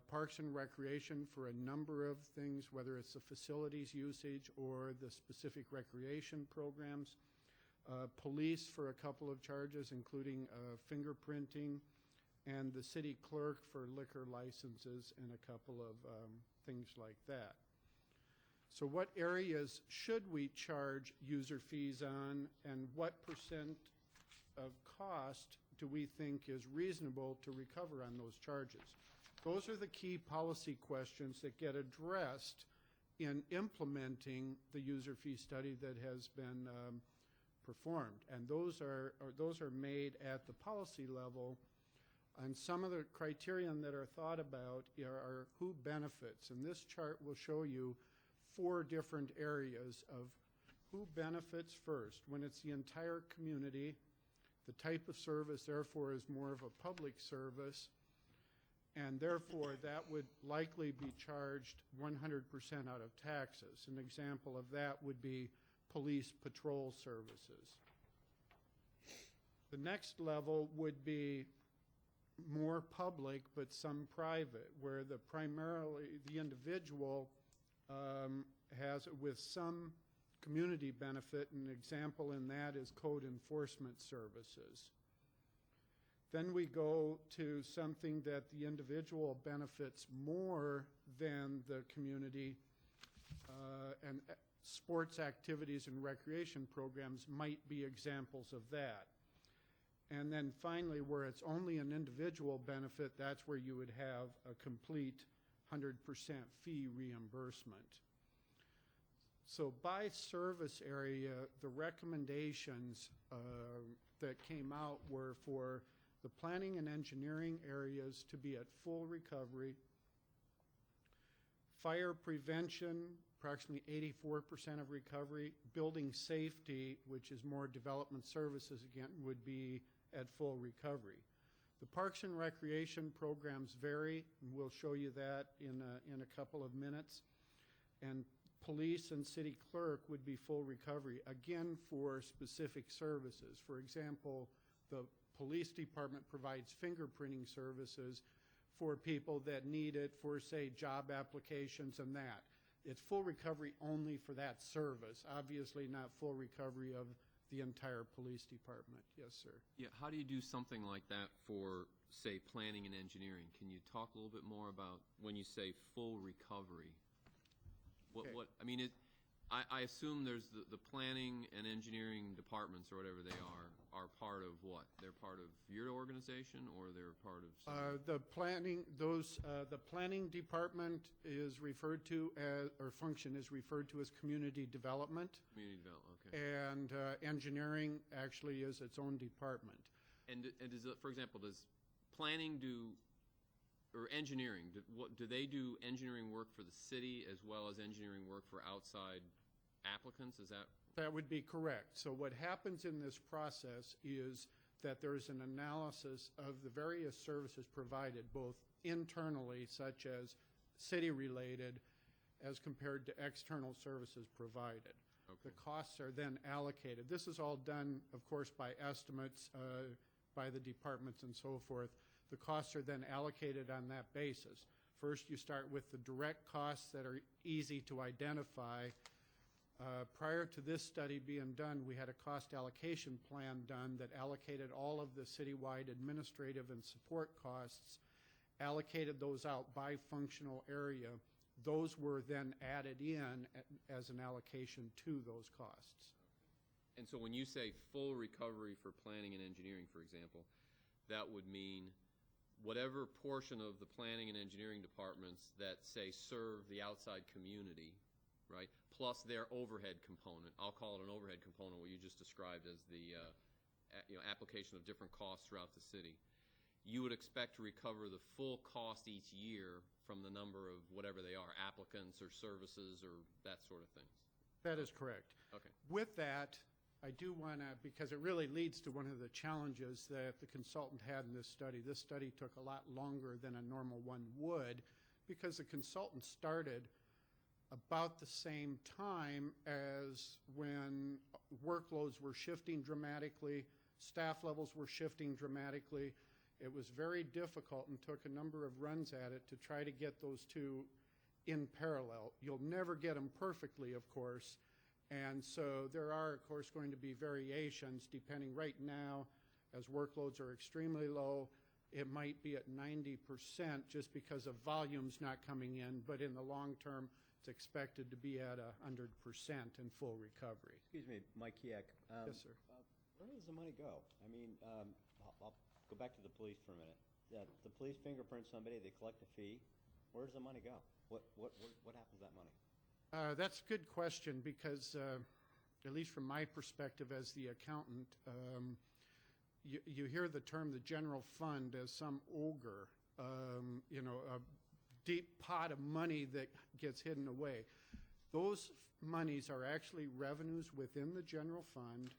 S: Parks and recreation for a number of things, whether it's the facilities usage or the specific recreation programs. Police for a couple of charges, including fingerprinting, and the city clerk for liquor licenses and a couple of things like that. So what areas should we charge user fees on, and what percent of cost do we think is reasonable to recover on those charges? Those are the key policy questions that get addressed in implementing the user fee study that has been performed. And those are made at the policy level. And some of the criterion that are thought about are who benefits. And this chart will show you 4 different areas of who benefits first. When it's the entire community, the type of service, therefore, is more of a public service. And therefore, that would likely be charged 100% out of taxes. An example of that would be police patrol services. The next level would be more public, but some private, where primarily the individual has it with some community benefit. An example in that is code enforcement services. Then we go to something that the individual benefits more than the community, and sports activities and recreation programs might be examples of that. And then finally, where it's only an individual benefit, that's where you would have a complete 100% fee reimbursement. So by service area, the recommendations that came out were for the planning and engineering areas to be at full recovery. Fire prevention, approximately 84% of recovery. Building safety, which is more development services again, would be at full recovery. The parks and recreation programs vary, and we'll show you that in a couple of minutes. And police and city clerk would be full recovery, again for specific services. For example, the police department provides fingerprinting services for people that need it for, say, job applications and that. It's full recovery only for that service, obviously not full recovery of the entire police department. Yes, sir.
F: Yeah, how do you do something like that for, say, planning and engineering? Can you talk a little bit more about when you say full recovery?
S: Okay.
F: What I mean, I assume there's the planning and engineering departments or whatever they are part of what? They're part of your organization or they're part of some?
S: The planning department is referred to as, or function is referred to as community development.
F: Community development, okay.
S: And engineering actually is its own department.
F: And does it, for example, does planning do, or engineering, do they do engineering work for the city as well as engineering work for outside applicants? Is that?
S: That would be correct. So what happens in this process is that there's an analysis of the various services provided, both internally, such as city-related, as compared to external services provided.
F: Okay.
S: The costs are then allocated. This is all done, of course, by estimates by the departments and so forth. The costs are then allocated on that basis. First, you start with the direct costs that are easy to identify. Prior to this study being done, we had a cost allocation plan done that allocated all of the citywide administrative and support costs, allocated those out by functional area. Those were then added in as an allocation to those costs.
F: And so when you say full recovery for planning and engineering, for example, that would mean whatever portion of the planning and engineering departments that, say, serve the outside community, right, plus their overhead component. I'll call it an overhead component, what you just described as the application of different costs throughout the city. You would expect to recover the full cost each year from the number of whatever they are, applicants or services or that sort of thing.
S: That is correct.
F: Okay.
S: With that, I do want to, because it really leads to one of the challenges that the consultant had in this study. This study took a lot longer than a normal one would because the consultant started about the same time as when workloads were shifting dramatically, staff levels were shifting dramatically. It was very difficult and took a number of runs at it to try to get those two in parallel. You'll never get them perfectly, of course, and so there are, of course, going to be variations depending. Right now, as workloads are extremely low, it might be at 90% just because of volumes not coming in, but in the long term, it's expected to be at 100% in full recovery.
I: Excuse me, Mike Kiek.
S: Yes, sir.
I: Where does the money go? I mean, I'll go back to the police for a minute. The police fingerprint somebody, they collect a fee. Where does the money go? What happens to that money?
S: That's a good question because, at least from my perspective as the accountant, you hear the term the general fund as some ogre, a deep pot of money that gets hidden away. Those monies are actually revenues within the general fund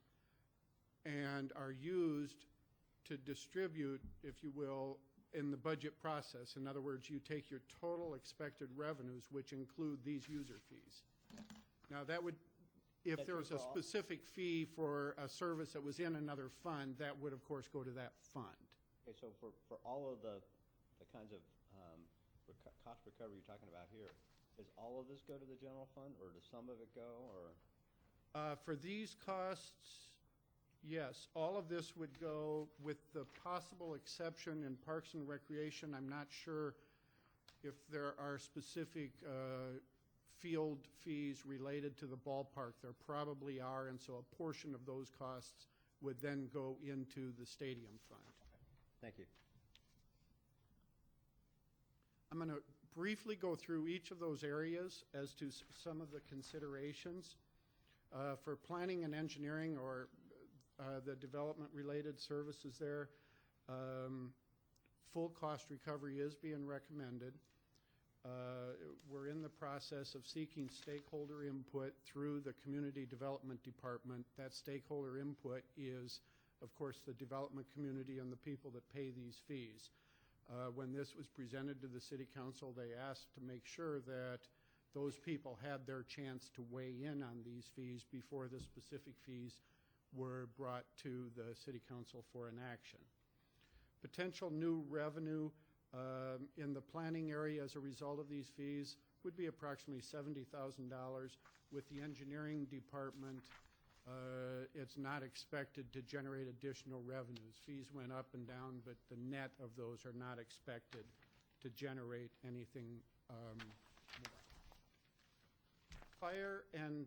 S: and are used to distribute, if you will, in the budget process. In other words, you take your total expected revenues, which include these user fees. Now, that would, if there was a specific fee for a service that was in another fund, that would, of course, go to that fund.
I: Okay, so for all of the kinds of cost recovery you're talking about here, does all of this go to the general fund, or does some of it go, or?
S: For these costs, yes, all of this would go, with the possible exception in Parks and Recreation. I'm not sure if there are specific field fees related to the ballpark. There probably are, and so a portion of those costs would then go into the stadium fund.
I: Thank you.
S: I'm going to briefly go through each of those areas as to some of the considerations. For planning and engineering, or the development-related services there, full cost recovery is being recommended. We're in the process of seeking stakeholder input through the Community Development Department. That stakeholder input is, of course, the development community and the people that pay these fees. When this was presented to the City Council, they asked to make sure that those people had their chance to weigh in on these fees before the specific fees were brought to the City Council for an action. Potential new revenue in the planning area as a result of these fees, would be approximately $70,000. With the engineering department, it's not expected to generate additional revenues. Fees went up and down, but the net of those are not expected to generate anything more. Fire and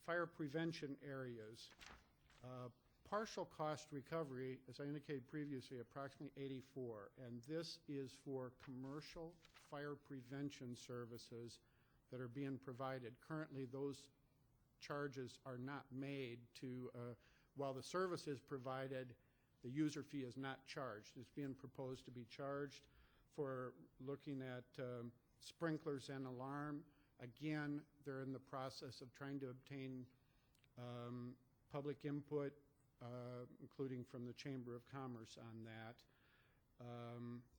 S: fire prevention areas. Partial cost recovery, as I indicated previously, approximately 84, and this is for commercial fire prevention services that are being provided. Currently, those charges are not made to, while the service is provided, the user fee is not charged. It's being proposed to be charged for looking at sprinklers and alarm. Again, they're in the process of trying to obtain public input, including from the Chamber of Commerce on that.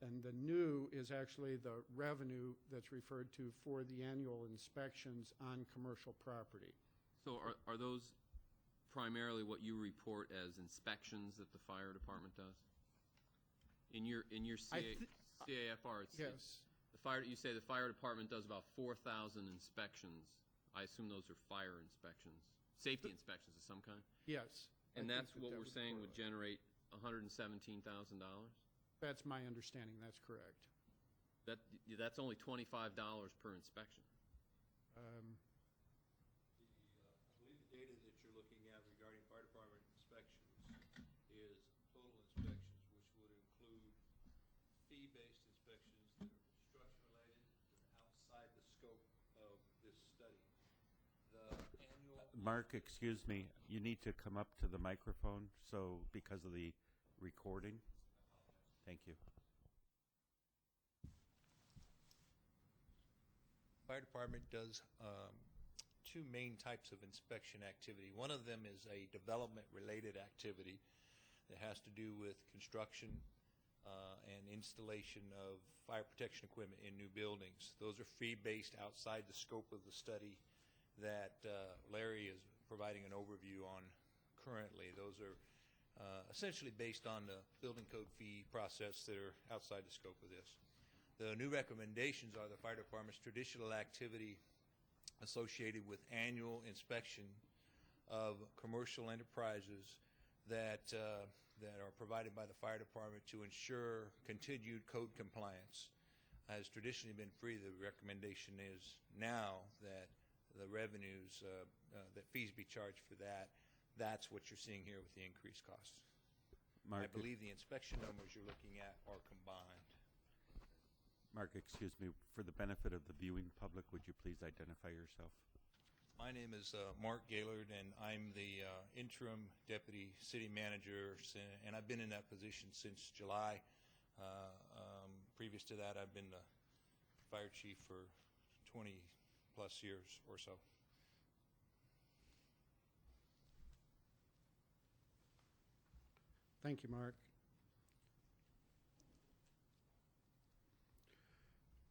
S: And the new is actually the revenue that's referred to for the annual inspections on commercial property.
F: So are those primarily what you report as inspections that the fire department does? In your CAFR,
S: yes.
F: You say the fire department does about 4,000 inspections. I assume those are fire inspections, safety inspections of some kind?
S: Yes.
F: And that's what we're saying would generate $117,000?
S: That's my understanding. That's correct.
F: That's only $25 per inspection.
Q: I believe the data that you're looking at regarding fire department inspections is total inspections, which would include fee-based inspections that are construction-related and outside the scope of this study. The annual...
C: Mark, excuse me, you need to come up to the microphone, so because of the recording. Thank you.
T: Fire department does two main types of inspection activity. One of them is a development-related activity that has to do with construction and installation of fire protection equipment in new buildings. Those are fee-based outside the scope of the study that Larry is providing an overview on currently. Those are essentially based on the building code fee process that are outside the scope of this. The new recommendations are the fire department's traditional activity associated with annual inspection of commercial enterprises that are provided by the fire department to ensure continued code compliance. Has traditionally been free. The recommendation is now that the revenues, that fees be charged for that. That's what you're seeing here with the increased costs.
C: Mark,
T: I believe the inspection numbers you're looking at are combined.
C: Mark, excuse me, for the benefit of the viewing public, would you please identify yourself?
T: My name is Mark Gaylord, and I'm the interim deputy city manager, and I've been in that position since July. Previous to that, I've been the fire chief for 20-plus years or so.
S: Thank you, Mark.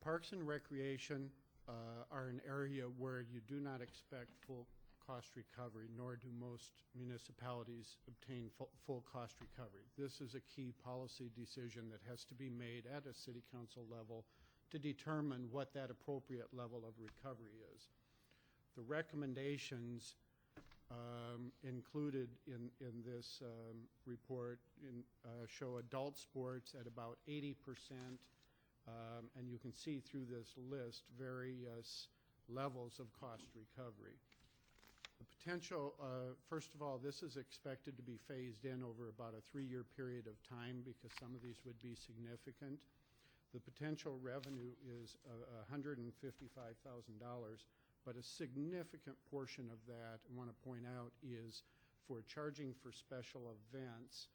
S: Parks and Recreation are an area where you do not expect full cost recovery, nor do most municipalities obtain full cost recovery. This is a key policy decision that has to be made at a city council level to determine what that appropriate level of recovery is. The recommendations included in this report show adult sports at about 80%, and you can see through this list various levels of cost recovery. The potential, first of all, this is expected to be phased in over about a 3-year period of time because some of these would be significant. The potential revenue is $155,000, but a significant portion of that, I want to point out, is for charging for special events,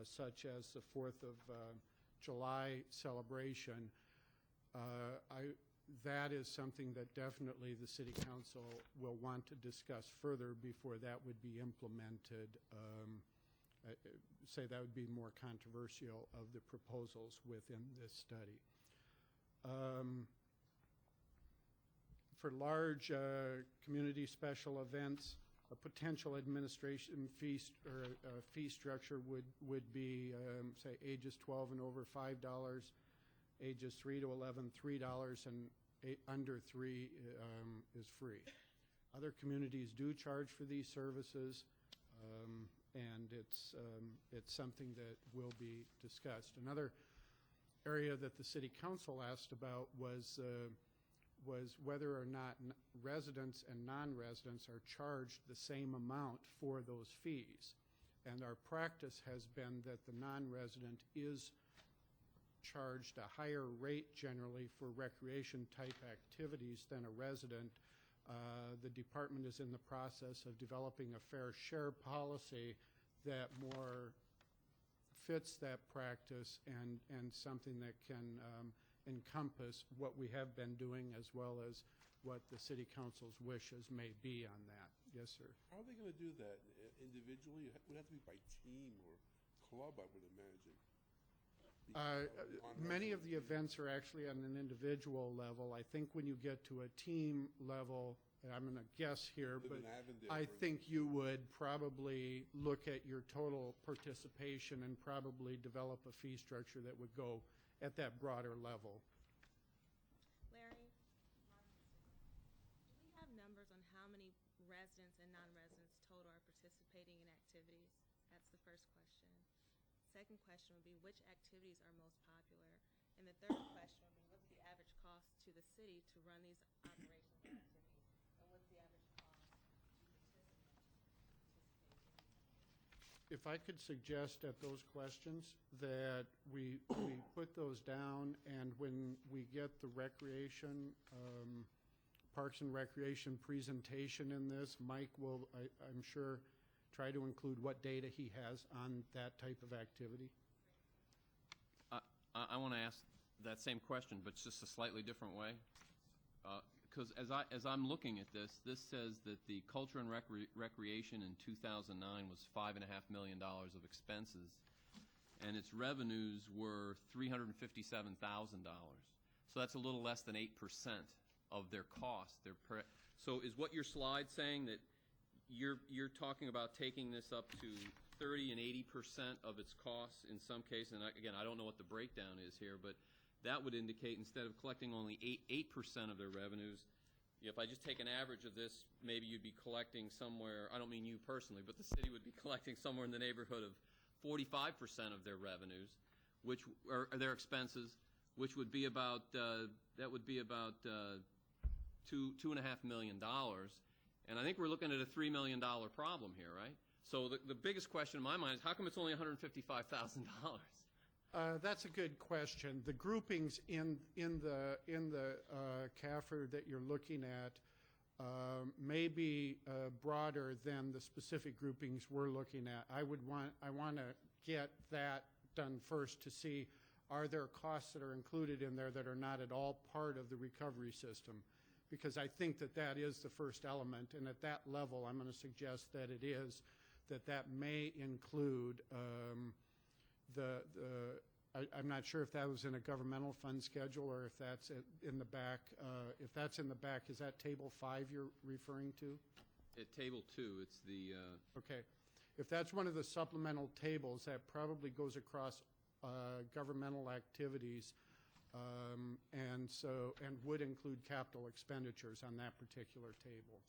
S: such as the 4th of July celebration. That is something that definitely the City Council will want to discuss further before that would be implemented. Say that would be more controversial of the proposals within this study. For large community special events, a potential administration fee fee structure would be, say, ages 12 and over $5, ages 3 to 11, $3, and under 3 is free. Other communities do charge for these services, and it's something that will be discussed. Another area that the city council asked about was whether or not residents and non-residents are charged the same amount for those fees. And our practice has been that the non-resident is charged a higher rate generally for recreation-type activities than a resident. The department is in the process of developing a fair share policy that more fits that practice and something that can encompass what we have been doing as well as what the city council's wishes may be on that. Yes, sir.
P: How are they going to do that? Individually? It would have to be by team or club, I would imagine.
S: Many of the events are actually on an individual level. I think when you get to a team level, and I'm going to guess here, but I think you would probably look at your total participation and probably develop a fee structure that would go at that broader level.
L: Larry, do we have numbers on how many residents and non-residents total are participating in activities? That's the first question. Second question would be which activities are most popular? And the third question would be what's the average cost to the city to run these operations and activities? And what's the average cost to participate?
S: If I could suggest at those questions that we put those down, and when we get the recreation, Parks and Recreation presentation in this, Mike will, I'm sure, try to include what data he has on that type of activity.
F: I want to ask that same question, but just a slightly different way. Because as I'm looking at this, this says that the culture and recreation in 2009 was $5.5 million of expenses, and its revenues were $357,000. So that's a little less than 8% of their cost. So is what your slide saying that you're talking about taking this up to 30 and 80% of its costs in some cases? And again, I don't know what the breakdown is here, but that would indicate instead of collecting only 8% of their revenues, if I just take an average of this, maybe you'd be collecting somewhere, I don't mean you personally, but the city would be collecting somewhere in the neighborhood of 45% of their revenues, which are their expenses, which would be about, that would be about $2.5 million. And I think we're looking at a $3 million problem here, right? So the biggest question in my mind is how come it's only $155,000?
S: That's a good question. The groupings in the CAFR that you're looking at may be broader than the specific groupings we're looking at. I want to get that done first to see are there costs that are included in there that are not at all part of the recovery system, because I think that that is the first element, and at that level I'm going to suggest that it is, that may include I'm not sure if that was in a governmental fund schedule or if that's in the back. If that's in the back, is that table 5 you're referring to?
F: At table 2, it's the...
S: Okay. If that's one of the supplemental tables, that probably goes across governmental activities and would include capital expenditures on that particular table.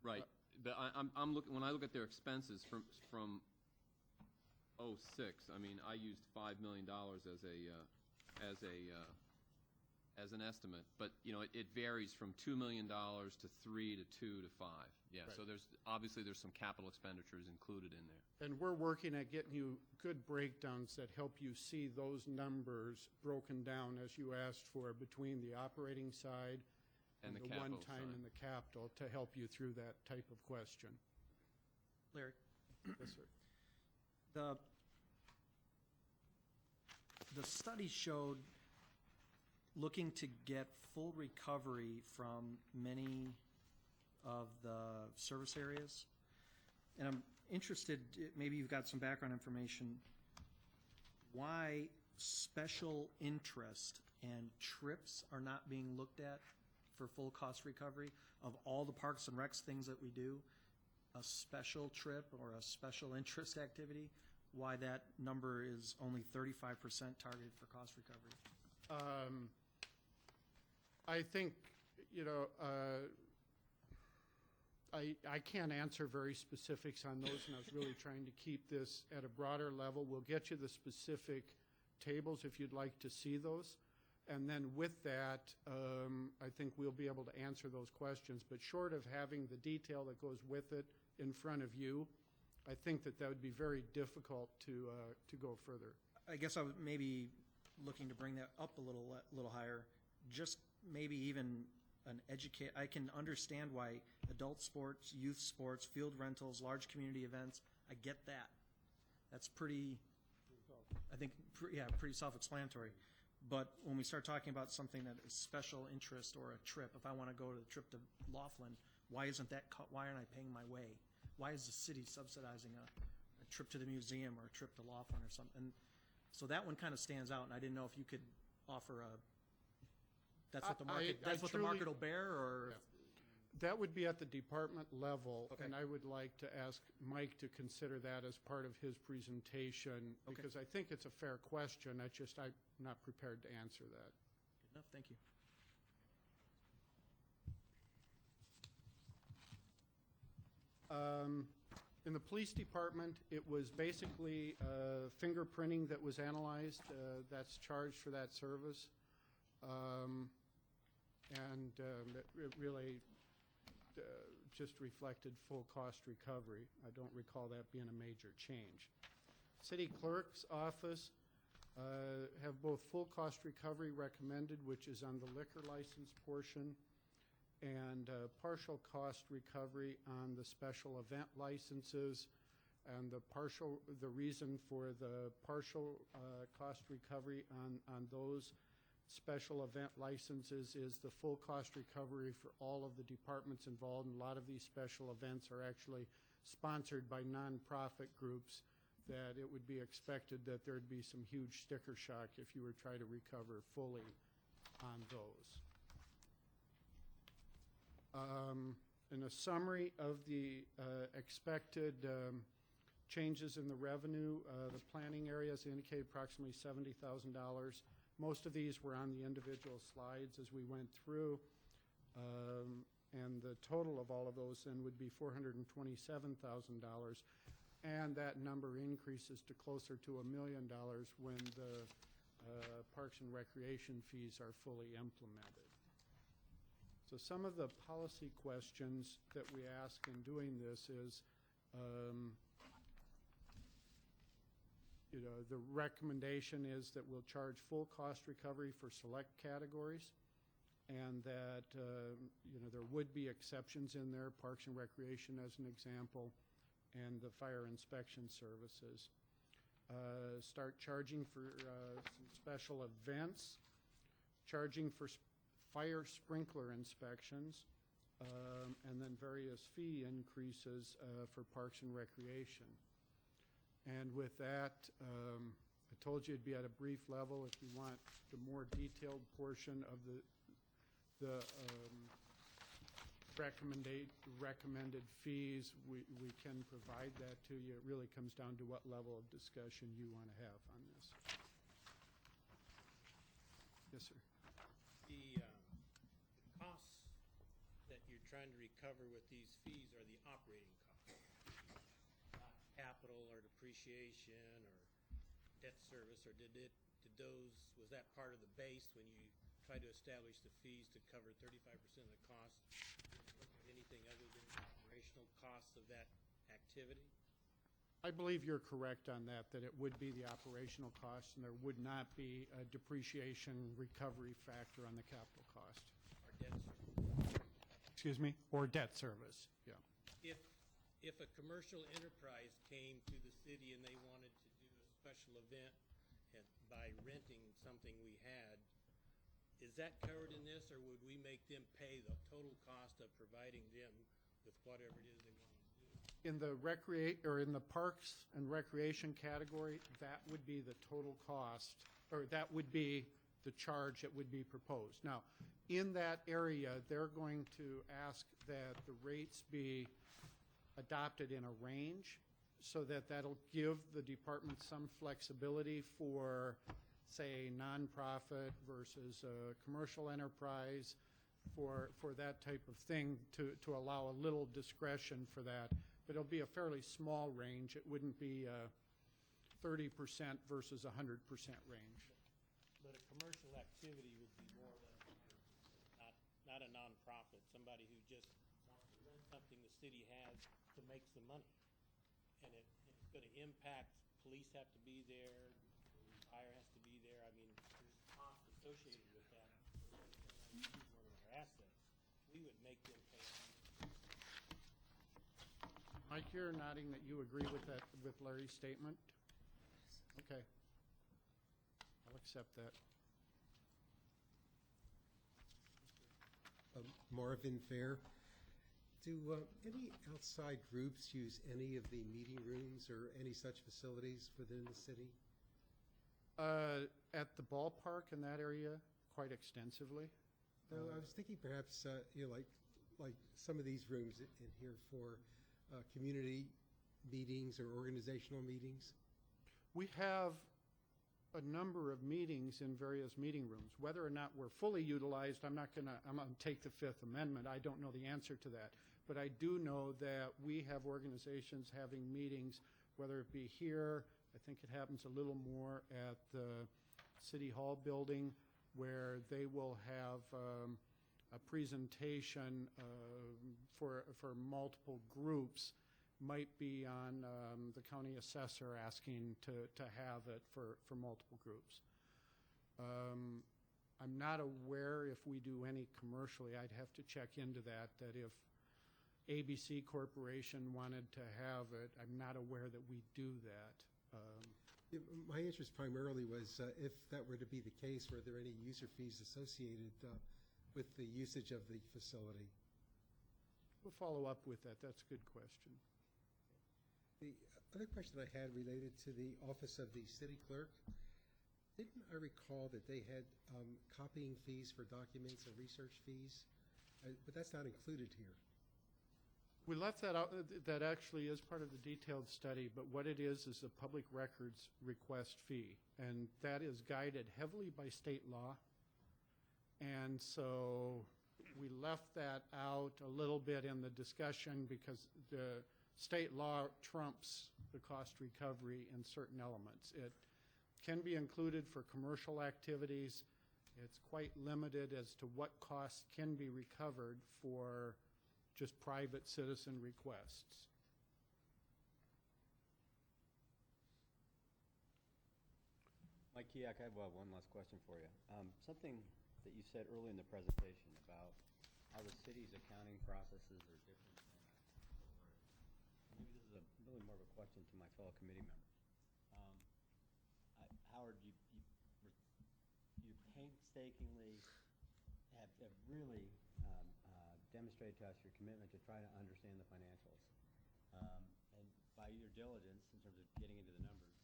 F: Right. But I'm looking, when I look at their expenses from 06, I mean, I used $5 million as an estimate, but you know, it varies from $2 million to 3 to 2 to 5. Yeah. Right. So obviously there's some capital expenditures included in there.
S: And we're working at getting you good breakdowns that help you see those numbers broken down as you asked for between the operating side and the one-time and the capital to help you through that type of question.
H: Larry?
S: Yes, sir.
H: The study showed looking to get full recovery from many of the service areas. And I'm interested, maybe you've got some background information, why special interest and trips are not being looked at for full cost recovery of all the parks and recs things that we do, a special trip or a special interest activity, why that number is only 35% targeted for cost recovery.
S: I think, you know, I can't answer very specifics on those, and I was really trying to keep this at a broader level. We'll get you the specific tables if you'd like to see those. And then with that, I think we'll be able to answer those questions. But short of having the detail that goes with it in front of you, I think that would be very difficult to go further.
H: I guess I was maybe looking to bring that up a little higher. Just maybe even I can understand why adult sports, youth sports, field rentals, large community events, I get that. That's pretty, I think, pretty self-explanatory. But when we start talking about something that is special interest or a trip, if I want to go to the trip to Laughlin, why aren't I paying my way? Why is the city subsidizing a trip to the museum or a trip to Laughlin or something? And so that one kind of stands out, and I didn't know if you could offer that's what the market will bear, or?
S: That would be at the department level, and I would like to ask Mike to consider that as part of his presentation, because I think it's a fair question. I'm not prepared to answer that.
H: Good enough, thank you.
S: In the police department, it was basically fingerprinting that was analyzed. That's charged for that service. It really just reflected full cost recovery. I don't recall that being a major change. City clerk's office have both full cost recovery recommended, which is on the liquor license portion, and partial cost recovery on the special event licenses. And the reason for the partial cost recovery on those special event licenses is the full cost recovery for all of the departments involved. And a lot of these special events are actually sponsored by nonprofit groups, that it would be expected that there'd be some huge sticker shock if you were trying to recover fully on those. In a summary of the expected changes in the revenue, the planning areas indicate approximately $70,000. Most of these were on the individual slides as we went through, and the total of all of those then would be $427,000, and that number increases to closer to $1 million when the Parks and Recreation fees are fully implemented. So some of the policy questions that we ask in doing this is, the recommendation is that we'll charge full cost recovery for select categories, and that there would be exceptions in there, Parks and Recreation as an example, and the fire inspection services. Start charging for some special events, charging for fire sprinkler inspections, and then various fee increases for Parks and Recreation. And with that, I told you it'd be at a brief level. If you want the more detailed portion of the recommended fees, we can provide that to you. It really comes down to what level of discussion you want to have on this. Yes, sir.
D: The costs that you're trying to recover with these fees are the operating costs, not capital or depreciation or debt service, or was that part of the base when you tried to establish the fees to cover 35% of the cost? Anything other than the operational costs of that activity?
S: I believe you're correct on that it would be the operational costs, and there would not be a depreciation recovery factor on the capital cost.
D: Or debt service?
S: Excuse me? Or debt service, yeah.
D: If a commercial enterprise came to the city and they wanted to do a special event by renting something we had, is that covered in this, or would we make them pay the total cost of providing them with whatever it is they want to do?
S: In the Parks and Recreation category, that would be the total cost, or that would be the charge that would be proposed. Now, in that area, they're going to ask that the rates be adopted in a range, so that'll give the department some flexibility for say, nonprofit versus a commercial enterprise for that type of thing to allow a little discretion for that. But it'll be a fairly small range. It wouldn't be a 30% versus 100% range.
D: But a commercial activity would be more than, not a nonprofit, somebody who just wants to rent something the city has to make some money. And it's going to impact, police have to be there, fire has to be there. I mean, there's cost associated with that. Use one of our assets. We would make them pay.
S: Mike, you're nodding that you agree with that, with Larry's statement? Okay. I'll accept that.
J: Marvin Fair. Do any outside groups use any of the meeting rooms or any such facilities within the city?
S: At the ballpark in that area, quite extensively.
J: No, I was thinking perhaps, like some of these rooms in here for community meetings or organizational meetings.
S: We have a number of meetings in various meeting rooms. Whether or not we're fully utilized, I'm gonna take the Fifth Amendment. I don't know the answer to that. But I do know that we have organizations having meetings, whether it be here, I think it happens a little more at the City Hall building, where they will have a presentation for multiple groups, might be on the county assessor asking to have it for multiple groups. I'm not aware if we do any commercially. I'd have to check into that if ABC Corporation wanted to have it, I'm not aware that we do that.
J: My interest primarily was if that were to be the case, were there any user fees associated with the usage of the facility?
S: We'll follow up with that. That's a good question.
J: The other question I had related to the office of the city clerk. Didn't I recall that they had copying fees for documents and research fees? But that's not included here.
S: We left that out. That actually is part of the detailed study, but what it is a public records request fee, and that is guided heavily by state law. And so we left that out a little bit in the discussion because the state law trumps the cost recovery in certain elements. It can be included for commercial activities. It's quite limited as to what costs can be recovered for just private citizen requests.
I: Mike Kiak, I have one last question for you. Something that you said early in the presentation about how the city's accounting processes are different. Maybe this is really more of a question to my fellow committee members. Howard, you painstakingly have really demonstrated to us your commitment to try to understand the financials. And by your diligence in terms of getting into the numbers,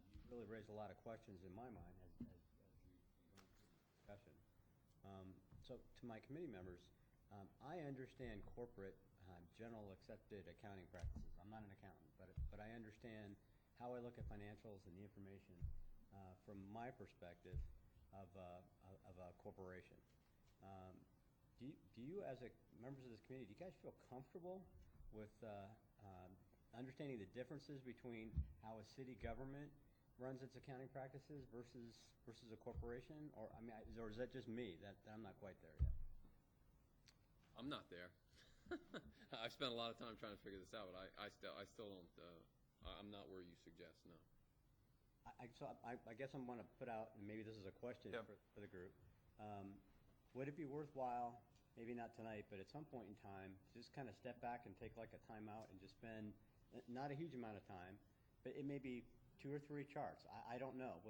I: you've really raised a lot of questions in my mind as we go through the discussion. So to my committee members, I understand corporate general accepted accounting practices. I'm not an accountant, but I understand how I look at financials and the information from my perspective of a corporation. Do you, as members of this committee, do you guys feel comfortable with understanding the differences between how a city government runs its accounting practices versus a corporation? Or or is that just me that I'm not quite there yet?
F: I'm not there. I've spent a lot of time trying to figure this out, but I still don't. I'm not where you suggest. No.
I: I guess I'm going to put out, and maybe this is a question for the group. Would it be worthwhile, maybe not tonight, but at some point in time, just kind of step back and take like a timeout and just spend not a huge amount of time, but it may be 2 or 3 charts. I don't know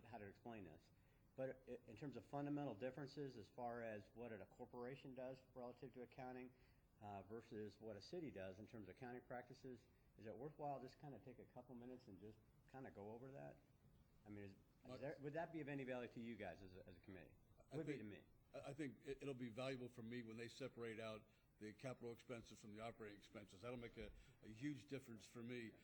I: how to explain this. But in terms of fundamental differences as far as what a corporation does relative to accounting versus what a city does in terms of accounting practices, is it worthwhile just kind of take a couple minutes and just kind of go over that? I mean, would that be of any value to you guys as a committee? Would be to me.
P: I think it'll be valuable for me when they separate out the capital expenses from the operating expenses. That'll make a huge difference for me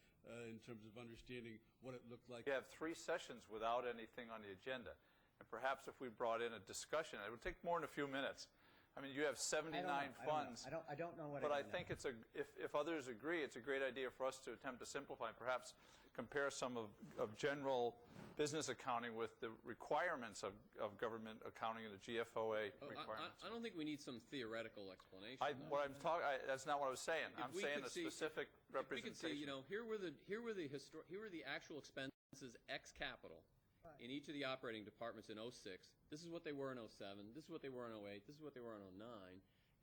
P: in terms of understanding what it looked like.
A: You have 3 sessions without anything on the agenda. And perhaps if we brought in a discussion, it would take more than a few minutes. I mean, you have 79 funds.
I: I don't know what.
A: But I think it's if others agree, it's a great idea for us to attempt to simplify and perhaps compare some of requirements business accounting with the requirements of government accounting and the GFOA requirements.
F: I don't think we need some theoretical explanation.
A: That's not what I was saying. I'm saying a specific representation.
F: We could see, here were the actual expenses ex capital in each of the operating departments in 06. This is what they were in 07. This is what they were in 08. This is what they were in 09.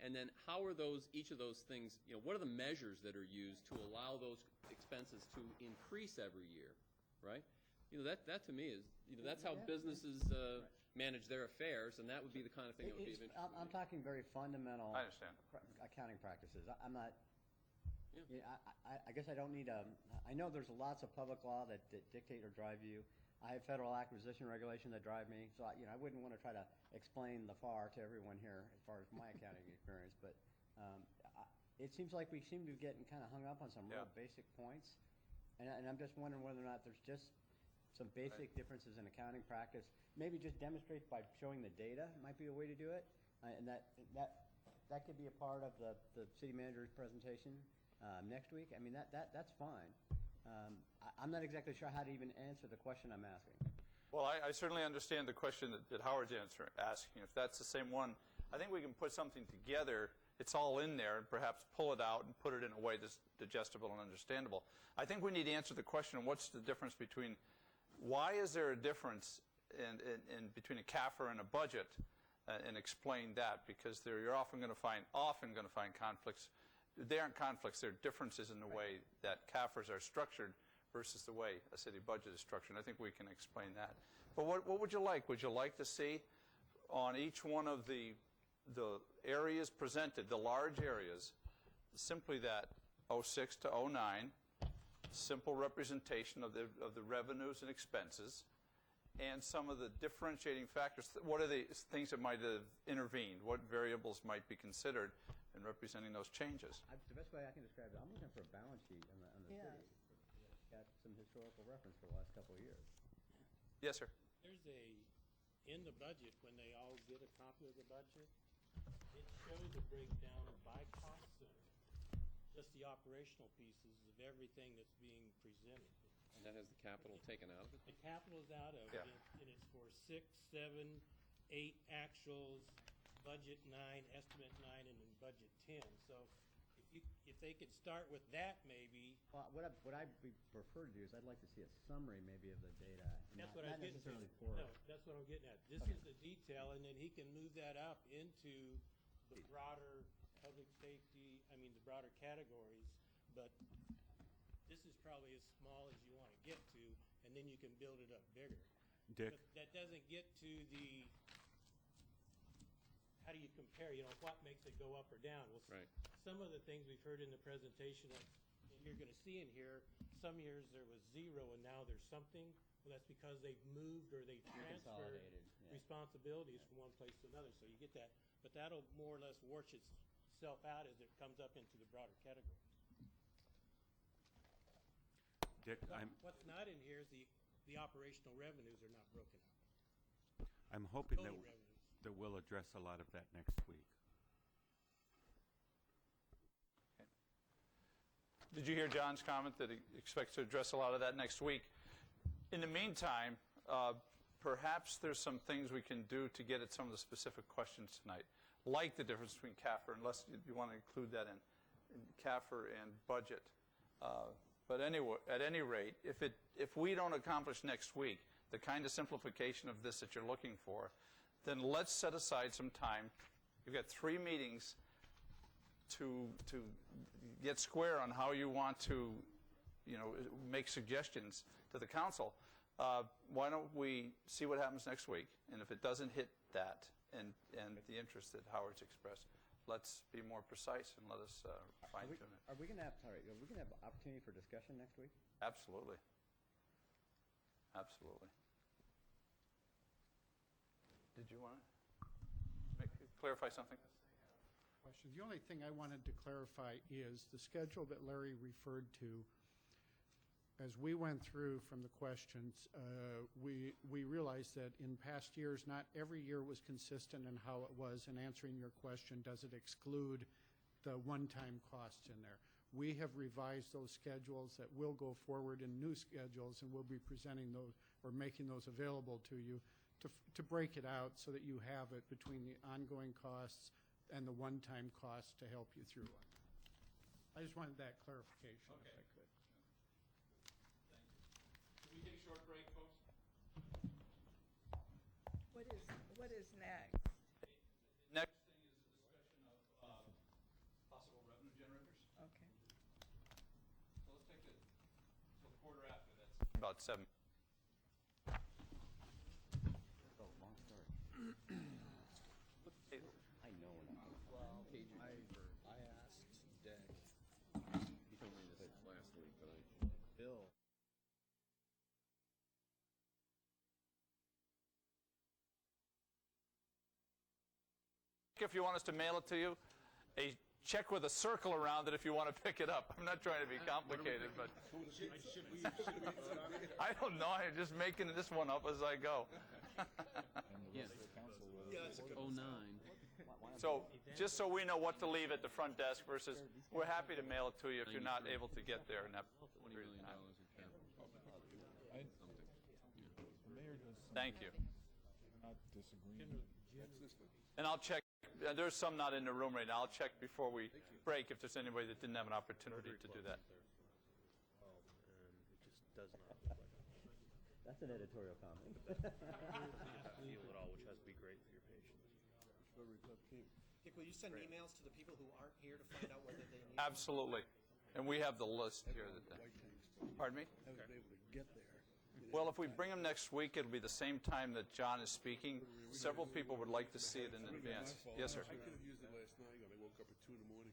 F: And then how are each of those things, what are the measures that are used to allow those expenses to increase every year, right? That to me is, that's how businesses manage their affairs, and that would be the kind of thing that would be of interest.
I: I'm talking very fundamental.
A: I understand.
I: Accounting practices. I'm not. I guess I don't need a. I know there's lots of public law that dictate or drive you. I have federal acquisition regulation that drive me, so I wouldn't want to try to explain the FAR to everyone here as far as my accounting experience. But it seems like we seem to be getting kind of hung up on some real basic points, and I'm just wondering whether or not there's just some basic differences in accounting practice. Maybe just demonstrate by showing the data might be a way to do it, and that could be a part of the city manager's presentation next week. I mean, that's fine. I'm not exactly sure how to even answer the question I'm asking.
A: Well, I certainly understand the question that Howard's asking. If that's the same one, I think we can put something together. It's all in there, and perhaps pull it out and put it in a way that's digestible and understandable. I think we need to answer the question, what's the difference between, why is there a difference in between a CAFR and a budget, and explain that, because you're often going to find conflicts. They aren't conflicts, they're differences in the way that CAFRs are structured versus the way a city budget is structured. I think we can explain that. But what would you like? Would you like to see on each one of the areas presented, the large areas, simply that 06 to 09, simple representation of the revenues and expenses, and some of the differentiating factors? What are the things that might have intervened? What variables might be considered in representing those changes?
I: The best way I can describe it, I'm looking for a balance sheet on the city. It's got some historical reference for the last couple of years.
A: Yes, sir.
D: There's in the budget, when they all get a copy of the budget, it shows a breakdown by cost center, just the operational pieces of everything that's being presented.
F: And that has the capital taken out of it?
D: The capital's out of it, and it's for 6, 7, 8 actuals, budget 9, estimate 9, and then budget 10. So if they could start with that, maybe.
I: Well, what I prefer to do is I'd like to see a summary maybe of the data.
D: That's what
I: not
D: I'm getting
I: necessarily
D: at. No, that's what I'm getting at. This is the detail, and then he can move that up into the broader public safety, the broader categories. But this is probably as small as you want to get to, and then you can build it up bigger.
C: Dick?
D: But that doesn't get to the, how do you compare, what makes it go up or down? Well,
F: right.
D: Some of the things we've heard in the presentation, and you're going to see in here, some years there was 0 and now there's something. Well, that's because they've moved or they transferred responsibilities from one place to another. So you get that. But that'll more or less wash itself out as it comes up into the broader categories.
C: Dick,
D: what's not in here is the operational revenues are not broken out.
C: I'm hoping
D: Total
C: that
D: revenues.
C: we'll address a lot of that next week.
A: Did you hear John's comment that he expects to address a lot of that next week? In the meantime, perhaps there's some things we can do to get at some of the specific questions tonight, like the difference between CAFR, unless you want to include that in CAFR and budget. But anyway, at any rate, if we don't accomplish next week the kind of simplification of this that you're looking for, then let's set aside some time. You've got 3 meetings to get square on how you want to, make suggestions to the council. Why don't we see what happens next week? And if it doesn't hit that and the interest that Howard's expressed, let's be more precise and let us fine tune it.
I: Are we going to have opportunity for discussion next week?
A: Absolutely. Absolutely. Did you want to clarify something?
S: question. The only thing I wanted to clarify is the schedule that Larry referred to. As we went through from the questions, we realized that in past years, not every year was consistent in how it was. In answering your question, does it exclude the one-time costs in there? We have revised those schedules that will go forward in new schedules, and we'll be presenting those or making those available to you to break it out so that you have it between the ongoing costs and the one-time costs to help you through it. I just wanted that clarification, if I could.
A: Can we take a short break, folks?
B: What is next?
A: Next thing is a discussion of possible revenue generators.
B: Okay.
A: So let's take it till quarter after. That's about 7.
I: Long story. I know when I'm.
F: Well,
G: I asked Dick.
F: he told me this last week, but
G: Bill.
A: If you want us to mail it to you, a check with a circle around it if you want to pick it up. I'm not trying to be complicated, but I don't know. I'm just making this one up as I go.
F: yes,
G: that's a good
F: 09.
A: So just so we know what to leave at the front desk versus we're happy to mail it to you if you're not able to get there in that
F: $20
A: period
F: million
A: of time.
F: in capital.
A: Thank you.
E: Not disagreeing.
A: And I'll check. There's some not in the room right now. I'll check before we break if there's anybody that didn't have an opportunity to do that.
I: That's an editorial comment.
G: Feel it all, which has to be great for your patients.
H: Dick, will you send emails to the people who aren't here to find out whether they need?
A: Absolutely. And we have the list here. Pardon me?
P: I was able to get there.
A: Well, if we bring them next week, it'll be the same time that John is speaking. Several people would like to see it in advance. Yes, sir.
P: I could have used it last night when I woke up at 2 in the morning.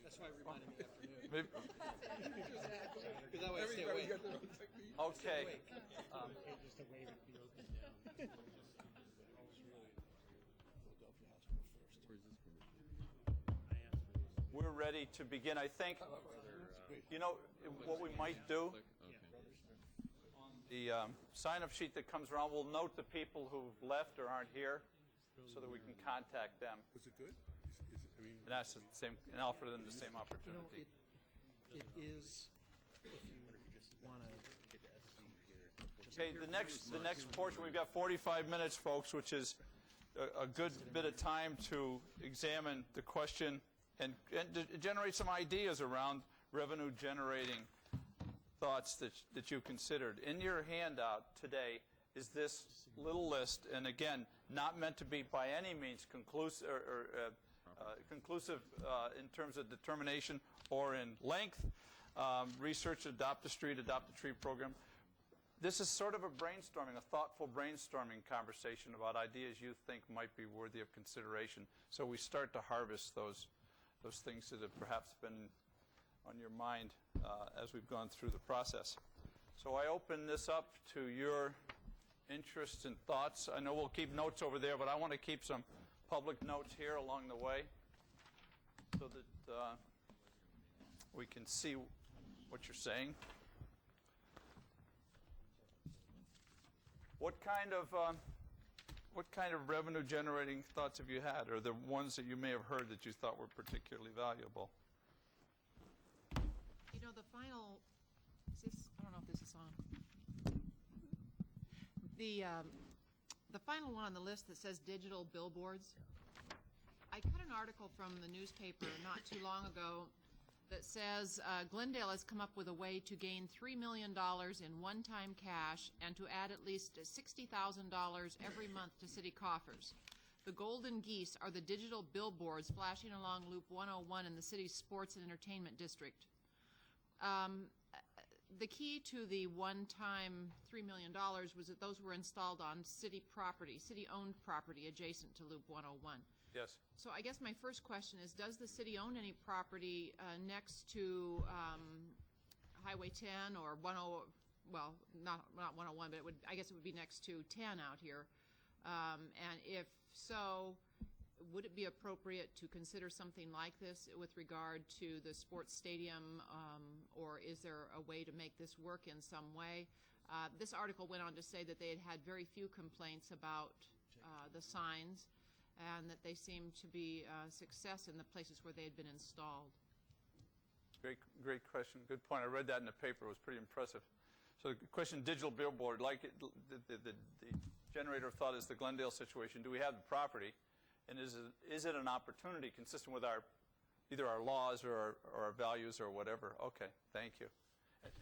H: That's why it reminded me afternoon.
A: Maybe-
H: Because that way I stay awake.
A: Okay.
H: Just a way to feel
A: We're ready to begin. I think, you know, what we might do, the sign-up sheet that comes around, we'll note the people who've left or aren't here so that we can contact them.
P: Was it good?
A: And that's the same, and offer them the same opportunity.
H: It is, if you want to.
A: Okay, the next portion, we've got 45 minutes, folks, which is a good bit of time to examine the question and to generate some ideas around revenue-generating thoughts that you considered. In your handout today is this little list, and again, not meant to be by any means conclusive in terms of determination or in length. Research Adopt a Street, Adopt a Tree program. This is sort of a brainstorming, a thoughtful brainstorming conversation about ideas you think might be worthy of consideration. So we start to harvest those things that have perhaps been on your mind as we've gone through the process. So I open this up to your interests and thoughts. I know we'll keep notes over there, but I want to keep some public notes here along the way so that we can see what you're saying. What kind of revenue-generating thoughts have you had, or the ones that you may have heard that you thought were particularly valuable?
N: You know, the final, I don't know if this is on. The final one on the list that says digital billboards, I cut an article from the newspaper not too long ago that says Glendale has come up with a way to gain $3 million in one-time cash and to add at least $60,000 every month to city coffers. The Golden Geese are the digital billboards flashing along Loop 101 in the city's sports and entertainment district. The key to the one-time $3 million was that those were installed on city property, city-owned property adjacent to Loop 101.
A: Yes.
N: So I guess my first question is, does the city own any property next to Highway 10 or 10, well, not 101, but I guess it would be next to 10 out here? And if so, would it be appropriate to consider something like this with regard to the sports stadium, or is there a way to make this work in some way? This article went on to say that they had had very few complaints about the signs, and that they seemed to be a success in the places where they had been installed.
A: Great question. Good point. I read that in the paper. It was pretty impressive. So the question, digital billboard, like the generator of thought is the Glendale situation. Do we have the property? And is it an opportunity consistent with either our laws or our values or whatever? Okay, thank you.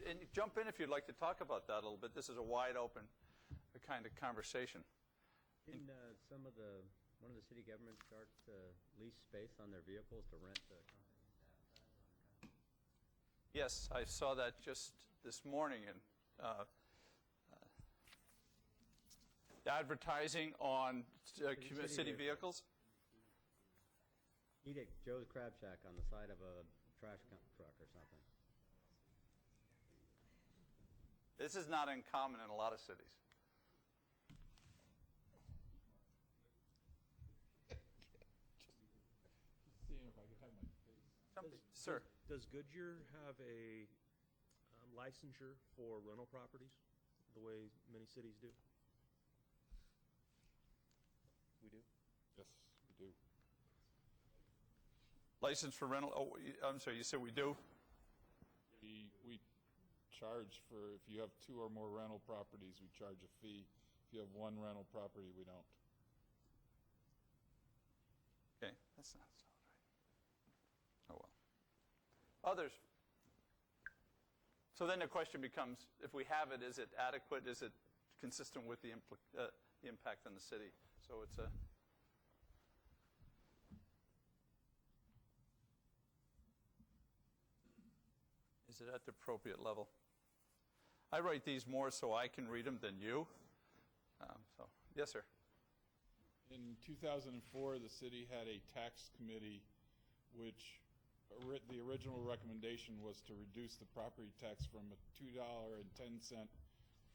A: And jump in if you'd like to talk about that a little bit. This is a wide open kind of conversation.
I: Didn't one of the city governments start to lease space on their vehicles to rent to companies?
A: Yes, I saw that just this morning in advertising on city vehicles.
I: Eat at Joe's Crab Shack on the side of a trash truck or something.
A: This is not uncommon in a lot of cities. Sir.
U: Does Goodyear have a licensure for rental properties, the way many cities do? We do?
E: Yes, we do.
A: License for rental, I'm sorry, you said we do?
E: We charge for, if you have 2 or more rental properties, we charge a fee. If you have 1 rental property, we don't.
A: Okay, that's not so right. Oh, well. Others? So then the question becomes, if we have it, is it adequate? Is it consistent with the impact on the city? So it's a... Is it at the appropriate level? I write these more so I can read them than you. Yes, sir.
E: In 2004, the city had a tax committee which the original recommendation was to reduce the property tax from a $2.10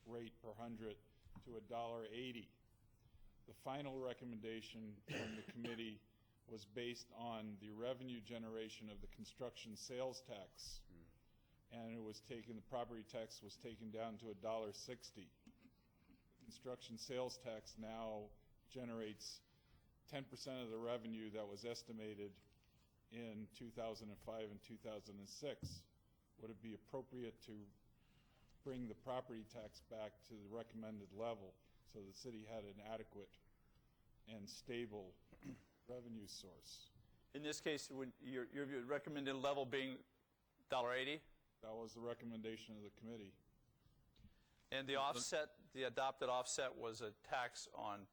E: rate per hundred to $1.80. The final recommendation from the committee was based on the revenue generation of the construction sales tax. And the property tax was taken down to $1.60. The construction sales tax now generates 10% of the revenue that was estimated in 2005 and 2006. Would it be appropriate to bring the property tax back to the recommended level so the city had an adequate and stable revenue source?
A: In this case, would your recommended level being $1.80?
E: That was the recommendation of the committee.
A: And the offset, the adopted offset was a tax on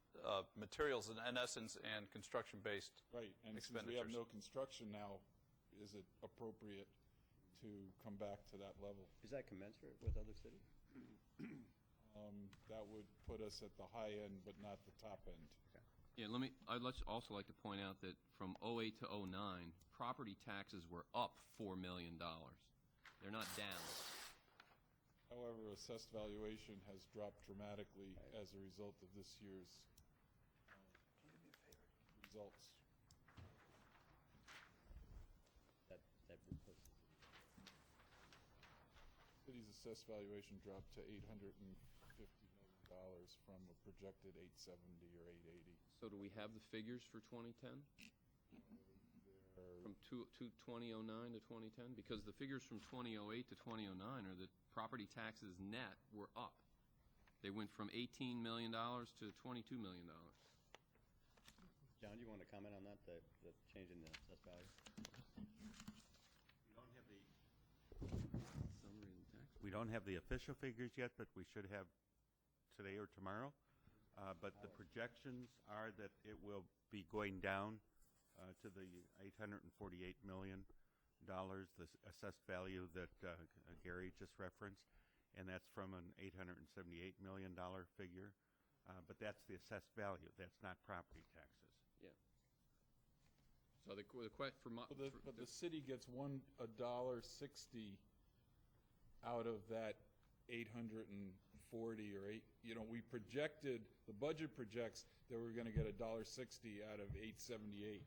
A: materials in essence and construction-based
E: right. And
A: expenditures.
E: Since we have no construction now, is it appropriate to come back to that level?
I: Is that commensurate with other cities?
E: That would put us at the high end, but not the top end.
I: Okay.
F: Yeah, I'd also like to point out that from 08 to 09, property taxes were up $4 million. They're not down.
E: However, assessed valuation has dropped dramatically as a result of this year's results. City's assessed valuation dropped to $850 million from a projected $870 or $880.
F: So do we have the figures for 2010? From 2009 to 2010? Because the figures from 2008 to 2009 are that property taxes net were up. They went from $18 million to $22 million.
I: John, do you want to comment on that, the change in the assessed value?
C: We don't have the official figures yet, but we should have today or tomorrow. But the projections are that it will be going down to the $848 million, the assessed value that Gary just referenced, and that's from an $878 million figure. But that's the assessed value. That's not property taxes.
F: Yeah. So
E: but the city gets $1.60 out of that $848 840 or we projected, the budget projects that we're going to get $1.60 out of 878.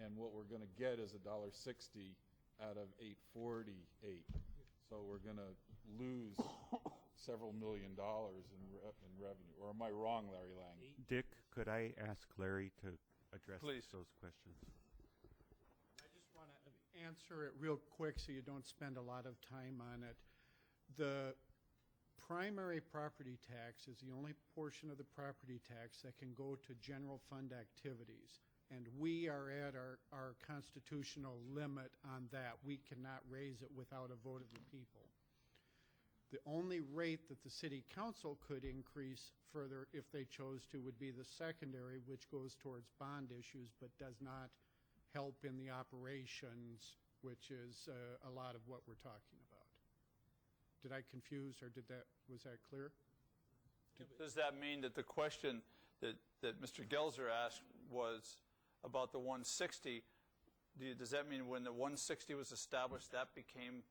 E: And what we're going to get is $1.60 out of 848. So we're going to lose several $1 million in revenue. Or am I wrong, Larry Lang?
C: Dick, could I ask Larry to address
A: Please.
C: those questions?
S: I just want to answer it real quick so you don't spend a lot of time on it. The primary property tax is the only portion of the property tax that can go to general fund activities. And we are at our constitutional limit on that. We cannot raise it without a vote of the people. The only rate that the city council could increase further if they chose to would be the secondary, which goes towards bond issues but does not help in the operations, which is a lot of what we're talking about. Did I confuse or was that clear?
A: Does that mean that the question that Mr. Gelser asked was about the 160? Does that mean when the 160 was established, that became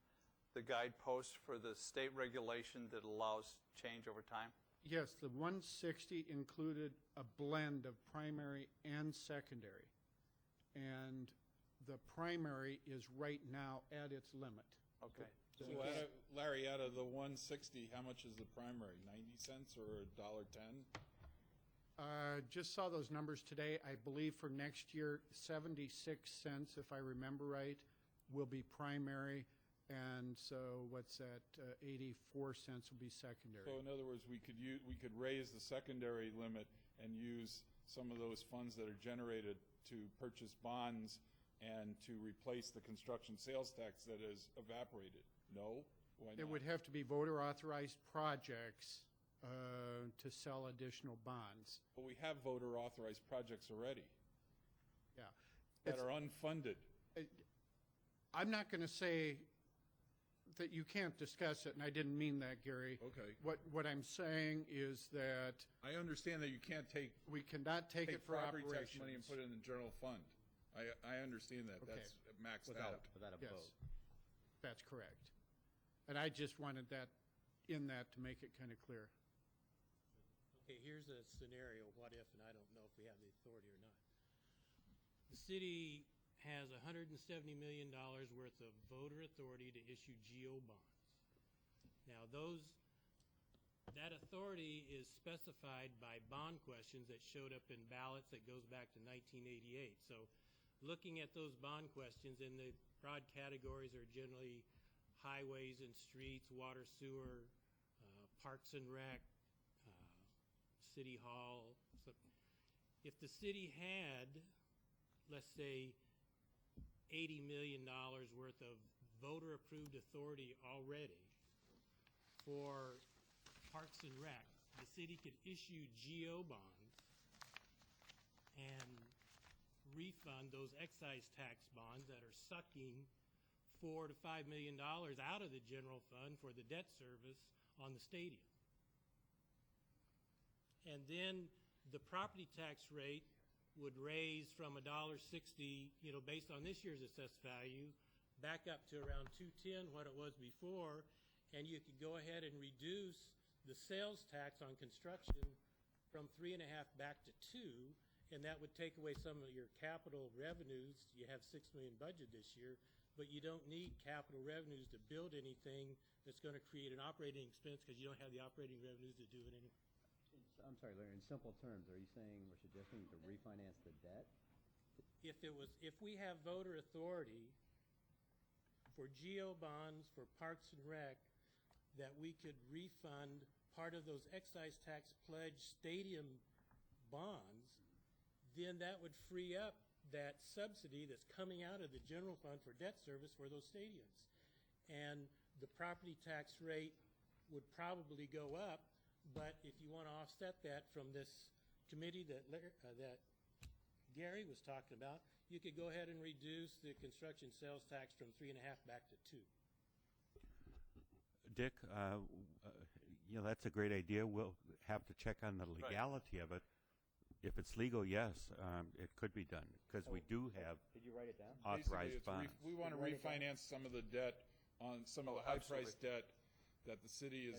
A: the guidepost for the state regulation that allows change over time?
S: Yes, the 160 included a blend of primary and secondary. And the primary is right now at its limit.
A: Okay.
E: So Larry, out of the 160, how much is the primary? 90 cents or $1.10?
S: Just saw those numbers today. I believe for next year, 76 cents, if I remember right, will be primary. And so what's that? 84 cents will be secondary.
E: So in other words, we could raise the secondary limit and use some of those funds that are generated to purchase bonds and to replace the construction sales tax that has evaporated. No? Why not?
S: It would have to be voter-authorized projects to sell additional bonds.
E: But we have voter-authorized projects already.
S: Yeah.
E: That are unfunded.
S: I'm not going to say that you can't discuss it, and I didn't mean that, Gary.
E: Okay.
S: What I'm saying is that
E: I understand that you can't take
S: we cannot take it for
E: property
S: operations.
E: tax money and put it in the general fund. I understand that.
S: Okay.
E: That's maxed
I: Without
E: out.
I: a
S: Yes,
I: vote.
S: that's correct. And I just wanted that in that to make it kind of clear.
D: Okay, here's a scenario, what if, and I don't know if we have the authority or not. The city has $170 million worth of voter authority to issue GO bonds. Now, that authority is specified by bond questions that showed up in ballots that goes back to 1988. So looking at those bond questions, and the broad categories are generally highways and streets, water, sewer, parks and rec, city hall. So if the city had, let's say, $80 million worth of voter-approved authority already for parks and rec, the city could issue GO bonds and refund those excise tax bonds that are sucking $4 to $5 million out of the general fund for the debt service on the stadium. And then the property tax rate would raise from $1.60, based on this year's assessed value, back up to around $2.10, what it was before, and you could go ahead and reduce the sales tax on construction from 3.5 back to 2, and that would take away some of your capital revenues. You have $6 million budget this year, but you don't need capital revenues to build anything that's going to create an operating expense because you don't have the operating revenues to do it anymore.
I: I'm sorry, Larry, in simple terms, are you saying we're suggesting to refinance the debt?
D: If we have voter authority for GO bonds, for parks and rec, that we could refund part of those excise tax pledge stadium bonds, then that would free up that subsidy that's coming out of the general fund for debt service for those stadiums. And the property tax rate would probably go up, but if you want to offset that from this committee that Gary was talking about, you could go ahead and reduce the construction sales tax from 3.5 back to 2.
C: Dick, that's a great idea. We'll have to check on the legality of it. If it's legal, yes, it could be done, because we do have
I: Did you write it down?
C: authorized bonds.
E: We want to refinance some of the debt on some of the high-priced debt that the city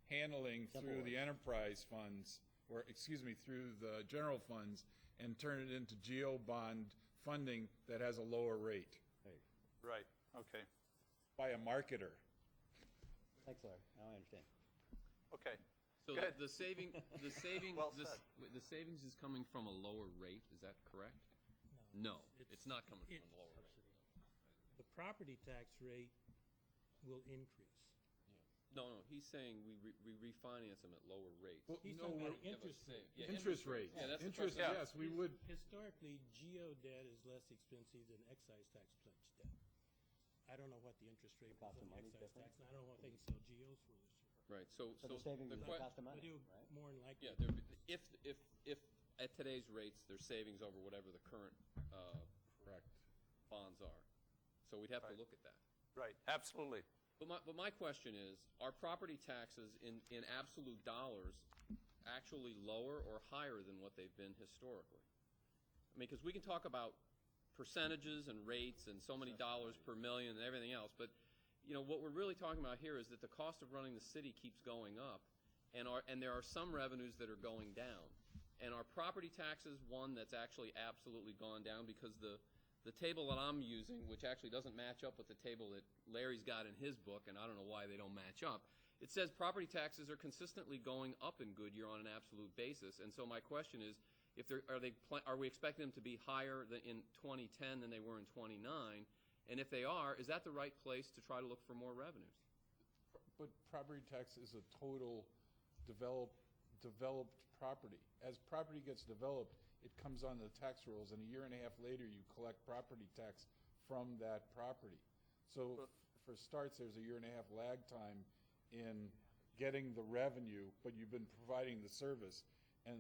E: handling through the enterprise funds, or, excuse me, through the general funds, and turn it into GEO bond funding that has a lower rate
A: Right, okay,
E: by a marketer.
I: Thanks, Larry. Now I understand.
A: okay.
F: So
A: Good.
F: the savings,
A: Well
F: the
A: said.
F: the savings is coming from a lower rate, is that correct? No, it's not coming from a lower rate.
D: The property tax rate will increase.
F: No, he's saying we refinance them at lower rates.
E: Well,
D: He's
E: no,
D: talking about
E: we're-
D: interest rate.
F: Yeah,
E: Interest rate.
F: Yeah, that's the
E: Interest,
F: question.
E: yes, we would,
D: Historically, GEO debt is less expensive than excise tax debt. I don't know what the interest rate was
I: Cost of
D: on
I: money's
D: excise
I: different.
D: tax, and I don't know what they can sell GEOs for this year.
F: Right, so
I: So the savings is the cost of money,
D: But it would
I: right?
D: more than likely.
F: yeah, if at today's rates, there's savings over whatever the current
E: correct.
F: bonds are. So we'd have to
A: Right.
F: look at that.
A: Right, absolutely.
F: But my question is, are property taxes in absolute dollars actually lower or higher than what they've been historically? I mean, because we can talk about percentages and rates and so many dollars per million and everything else, but you know what we're really talking about here is that the cost of running the city keeps going up, and there are some revenues that are going down. And our property taxes one that's actually absolutely gone down because the table that I'm using, which actually doesn't match up with the table that Larry's got in his book, and I don't know why they don't match up, it says property taxes are consistently going up in Goodyear on an absolute basis. And so my question is, if are we expecting them to be higher in 2010 than they were in 29? And if they are, is that the right place to try to look for more revenues?
E: But property tax is a total developed property. As property gets developed, it comes on the tax rolls, and a year and a half later, you collect property tax from that property. So for starts, there's a year and a half lag time in getting the revenue, but you've been providing the service. And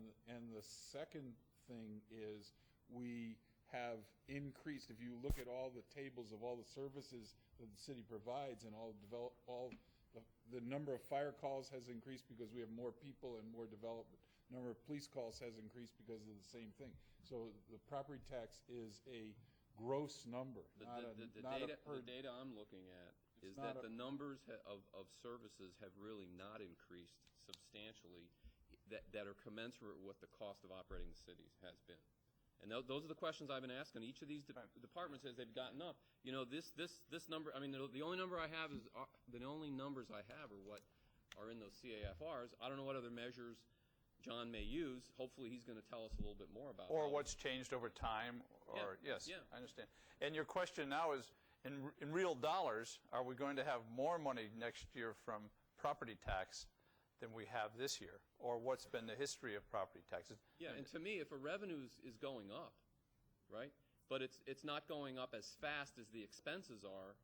E: the second thing is we have increased, if you look at all the tables of all the services that the city provides and the number of fire calls has increased because we have more people and more development. Number of police calls has increased because of the same thing. So the property tax is a gross number,
F: The
E: not a
F: data I'm looking at is
E: not
F: that
E: a-
F: the numbers of services have really not increased substantially that are commensurate with the cost of operating the cities has been. And those are the questions I've been asking each of these departments as they've gotten up. You know, this number, I mean, the only number I have is, the only numbers I have are what are in those CAFRs. I don't know what other measures John may use. Hopefully he's going to tell us a little bit more about
A: Or
F: how-
A: what's changed over time, or, yes,
F: yeah.
A: I understand. And your question now is, in real dollars, are we going to have more money next year from property tax than we have this year? Or what's been the history of property taxes?
F: Yeah, and to me, if a revenue is going up, right, but it's not going up as fast as the expenses are,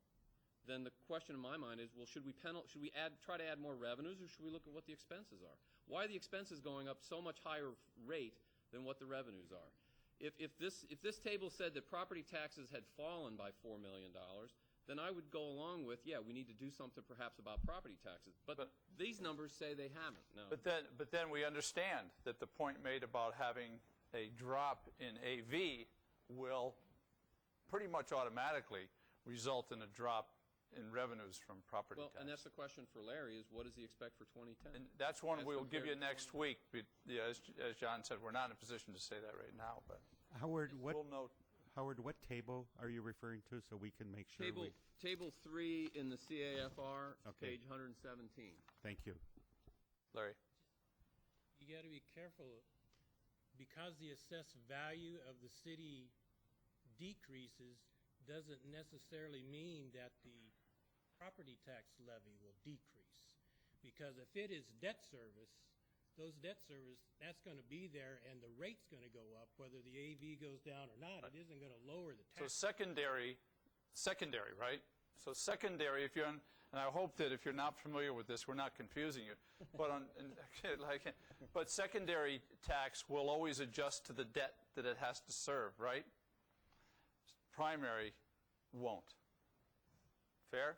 F: then the question in my mind is, well, should we try to add more revenues, or should we look at what the expenses are? Why are the expenses going up so much higher rate than what the revenues are? If this table said that property taxes had fallen by $4 million, then I would go along with, yeah, we need to do something perhaps about property taxes. But these numbers say they haven't. No.
A: But then we understand that the point made about having a drop in AV will pretty much automatically result in a drop in revenues from property
F: Well,
A: tax.
F: and that's the question for Larry, is what does he expect for 2010?
A: And that's one
F: As
A: we'll give you
F: compared to
A: next week. Yeah, as John said, we're not in a position to say that right now, but
C: Howard,
A: we'll note.
C: Howard, what table are you referring to so we can make sure
F: Table 3 in the CAFR,
C: Okay.
F: page 117.
C: Thank you.
A: Larry.
D: You got to be careful, because the assessed value of the city decreases doesn't necessarily mean that the property tax levy will decrease. Because if it is debt service, those debt service, that's going to be there, and the rate's going to go up, whether the AV goes down or not. It isn't going to lower the
A: So
D: tax.
A: secondary, right? So secondary, if you're, and I hope that if you're not familiar with this, we're not confusing you. But but secondary tax will always adjust to the debt that it has to serve, right? Primary won't. Fair?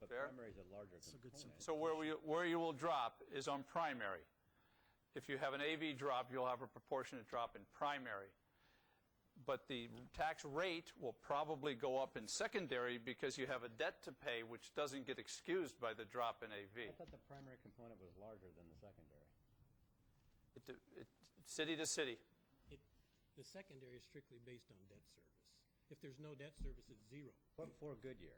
I: But
A: Fair?
I: primary is a larger component.
A: So where you will drop is on primary. If you have an AV drop, you'll have a proportionate drop in primary. but the tax rate will probably go up in secondary because you have a debt to pay, which doesn't get excused by the drop in AV.
I: I thought the primary component was larger than the secondary.
A: City to city.
D: The secondary is strictly based on debt service. If there's no debt service, it's zero.
I: For Goodyear,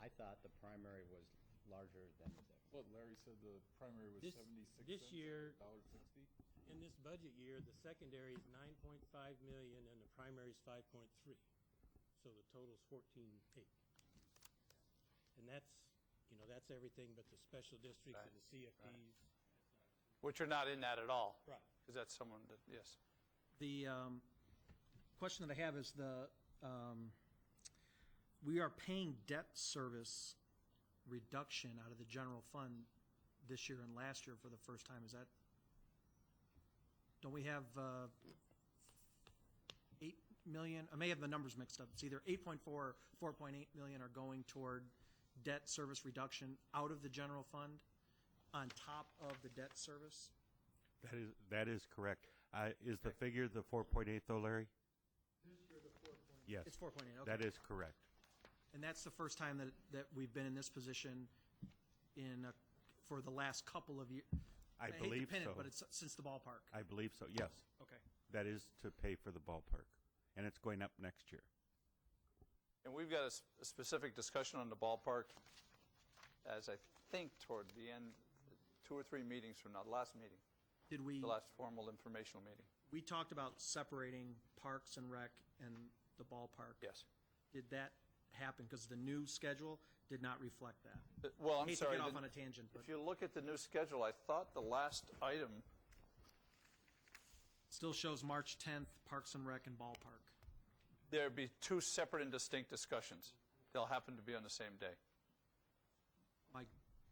I: I thought the primary was larger than the secondary.
E: What Larry said, the primary was
D: This-
E: 76
D: this
E: cents,
D: year-
E: $1.60?
D: In this budget year, the secondary is 9.5 million and the primary is 5.3. So the total's 14.8. And that's everything but the special districts and the CFDs.
A: Which are not in that at all.
D: Right.
A: Because that's someone that, yes.
H: The question that I have is we are paying debt service reduction out of the general fund this year and last year for the first time. Is that, don't we have 8 million? I may have the numbers mixed up. It's either 8.4 or 4.8 million are going toward debt service reduction out of the general fund on top of the debt service?
C: That is correct. Is the figure the 4.8 though, Larry?
H: This year, the 4.8.
C: Yes.
H: It's 4.8, okay.
C: That is correct.
H: And that's the first time that we've been in this position for the last couple of years.
C: I
H: hate to
C: believe
H: pin it,
C: so.
H: but it's since the ballpark.
C: I believe so, yes.
H: Okay.
C: That is to pay for the ballpark, and it's going up next year.
A: And we've got a specific discussion on the ballpark as I think toward the end, 2 or 3 meetings from now, the last meeting.
H: Did we?
A: The last formal informational meeting.
H: We talked about separating Parks and Rec and the ballpark.
A: Yes.
H: Did that happen? Because the new schedule did not reflect that.
A: Well, I'm
H: Hate
A: sorry.
H: to get off on a tangent, but
A: If you look at the new schedule, I thought the last item,
H: still shows March 10th, Parks and Rec and ballpark.
A: there'd be 2 separate and distinct discussions. They'll happen to be on the same day.
H: My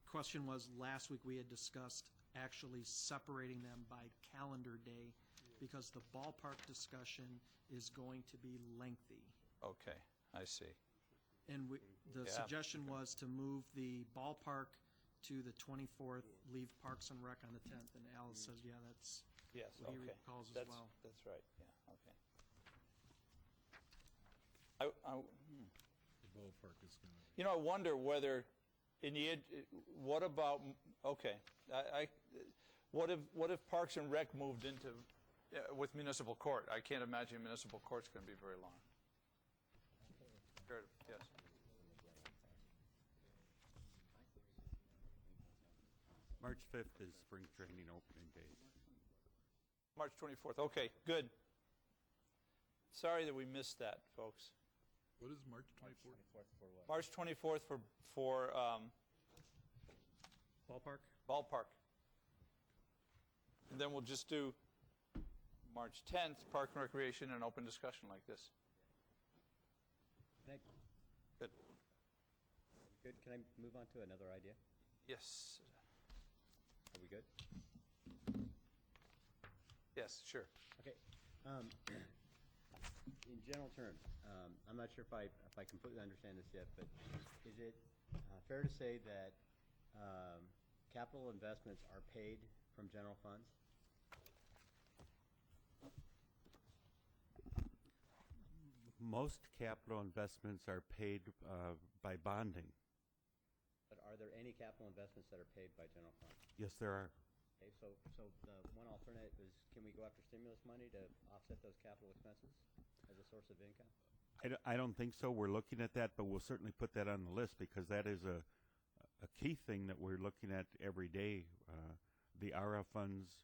H: question was, last week we had discussed actually separating them by calendar day because the ballpark discussion is going to be lengthy.
A: Okay, I see.
H: And the
A: Yeah.
H: suggestion was to move the ballpark to the 24th, leave Parks and Rec on the 10th. And Alice says, yeah, that's
A: Yes,
H: what he
A: okay.
H: recalls as
A: That's,
H: well.
A: that's right, yeah, okay.
E: The ballpark is going to.
A: You know, I wonder whether, what about, okay, what if Parks and Rec moved into, with municipal court? I can't imagine municipal court's going to be very long. Yes.
C: March 5th is spring training opening day.
A: March 24th, okay, good. Sorry that we missed that, folks.
E: What is March 24th?
A: March 24th for
H: Ballpark?
A: Ballpark. And then we'll just do March 10th, Park and Recreation, and open discussion like this. Good.
I: Good. Can I move on to another idea?
A: Yes.
I: Are we good?
A: Yes, sure.
I: Okay. In general terms, I'm not sure if I completely understand this yet, but is it fair to say that capital investments are paid from general funds?
C: Most capital investments are paid by bonding.
I: But are there any capital investments that are paid by general funds?
C: Yes, there are.
I: Okay, so the one alternative is, can we go after stimulus money to offset those capital expenses as a source of income?
C: I don't think so. We're looking at that, but we'll certainly put that on the list because that is a key thing that we're looking at every day, the ARA funds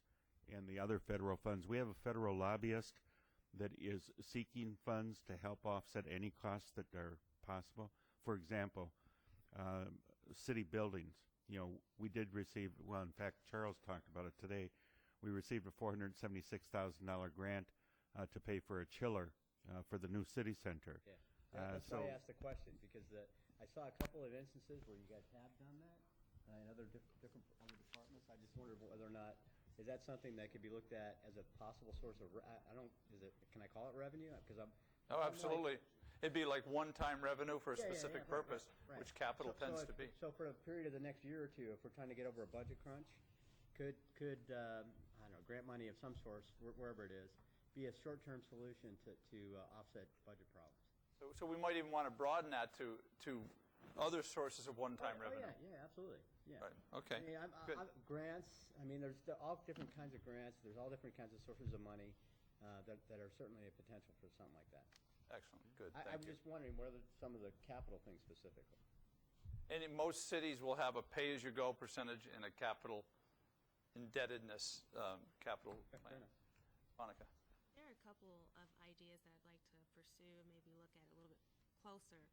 C: and the other federal funds. We have a federal lobbyist that is seeking funds to help offset any costs that are possible. For example, city buildings. You know, we did receive, well, in fact, Charles talked about it today. We received a $476,000 grant to pay for a chiller for the new city center.
I: Yeah. That's why I asked the question, because I saw a couple of instances where you guys have done that in other different other departments. I just wondered whether or not, is that something that could be looked at as a possible source of, can I call it revenue? Because
A: Oh, absolutely. It'd be like one-time revenue for a specific purpose,
I: right.
A: which capital tends to be.
I: So for a period of the next year or two, if we're trying to get over a budget crunch, could I don't know, grant money of some source, wherever it is, be a short-term solution to offset budget problems.
A: So we might even want to broaden that to other sources of one-time
I: Oh,
A: revenue.
I: yeah, absolutely, yeah.
A: Right, okay,
I: I mean,
A: good.
I: grants, I mean, there's all different kinds of grants, there's all different kinds of sources of money that are certainly a potential for something like that.
A: Excellent, good,
I: I'm
A: thank you.
I: just wondering, what are some of the capital things specifically?
A: And in most cities will have a pay-as-you-go percentage and a capital indebtedness capital plan. Monica?
L: There are a couple of ideas that I'd like to pursue, maybe look at a little bit closer.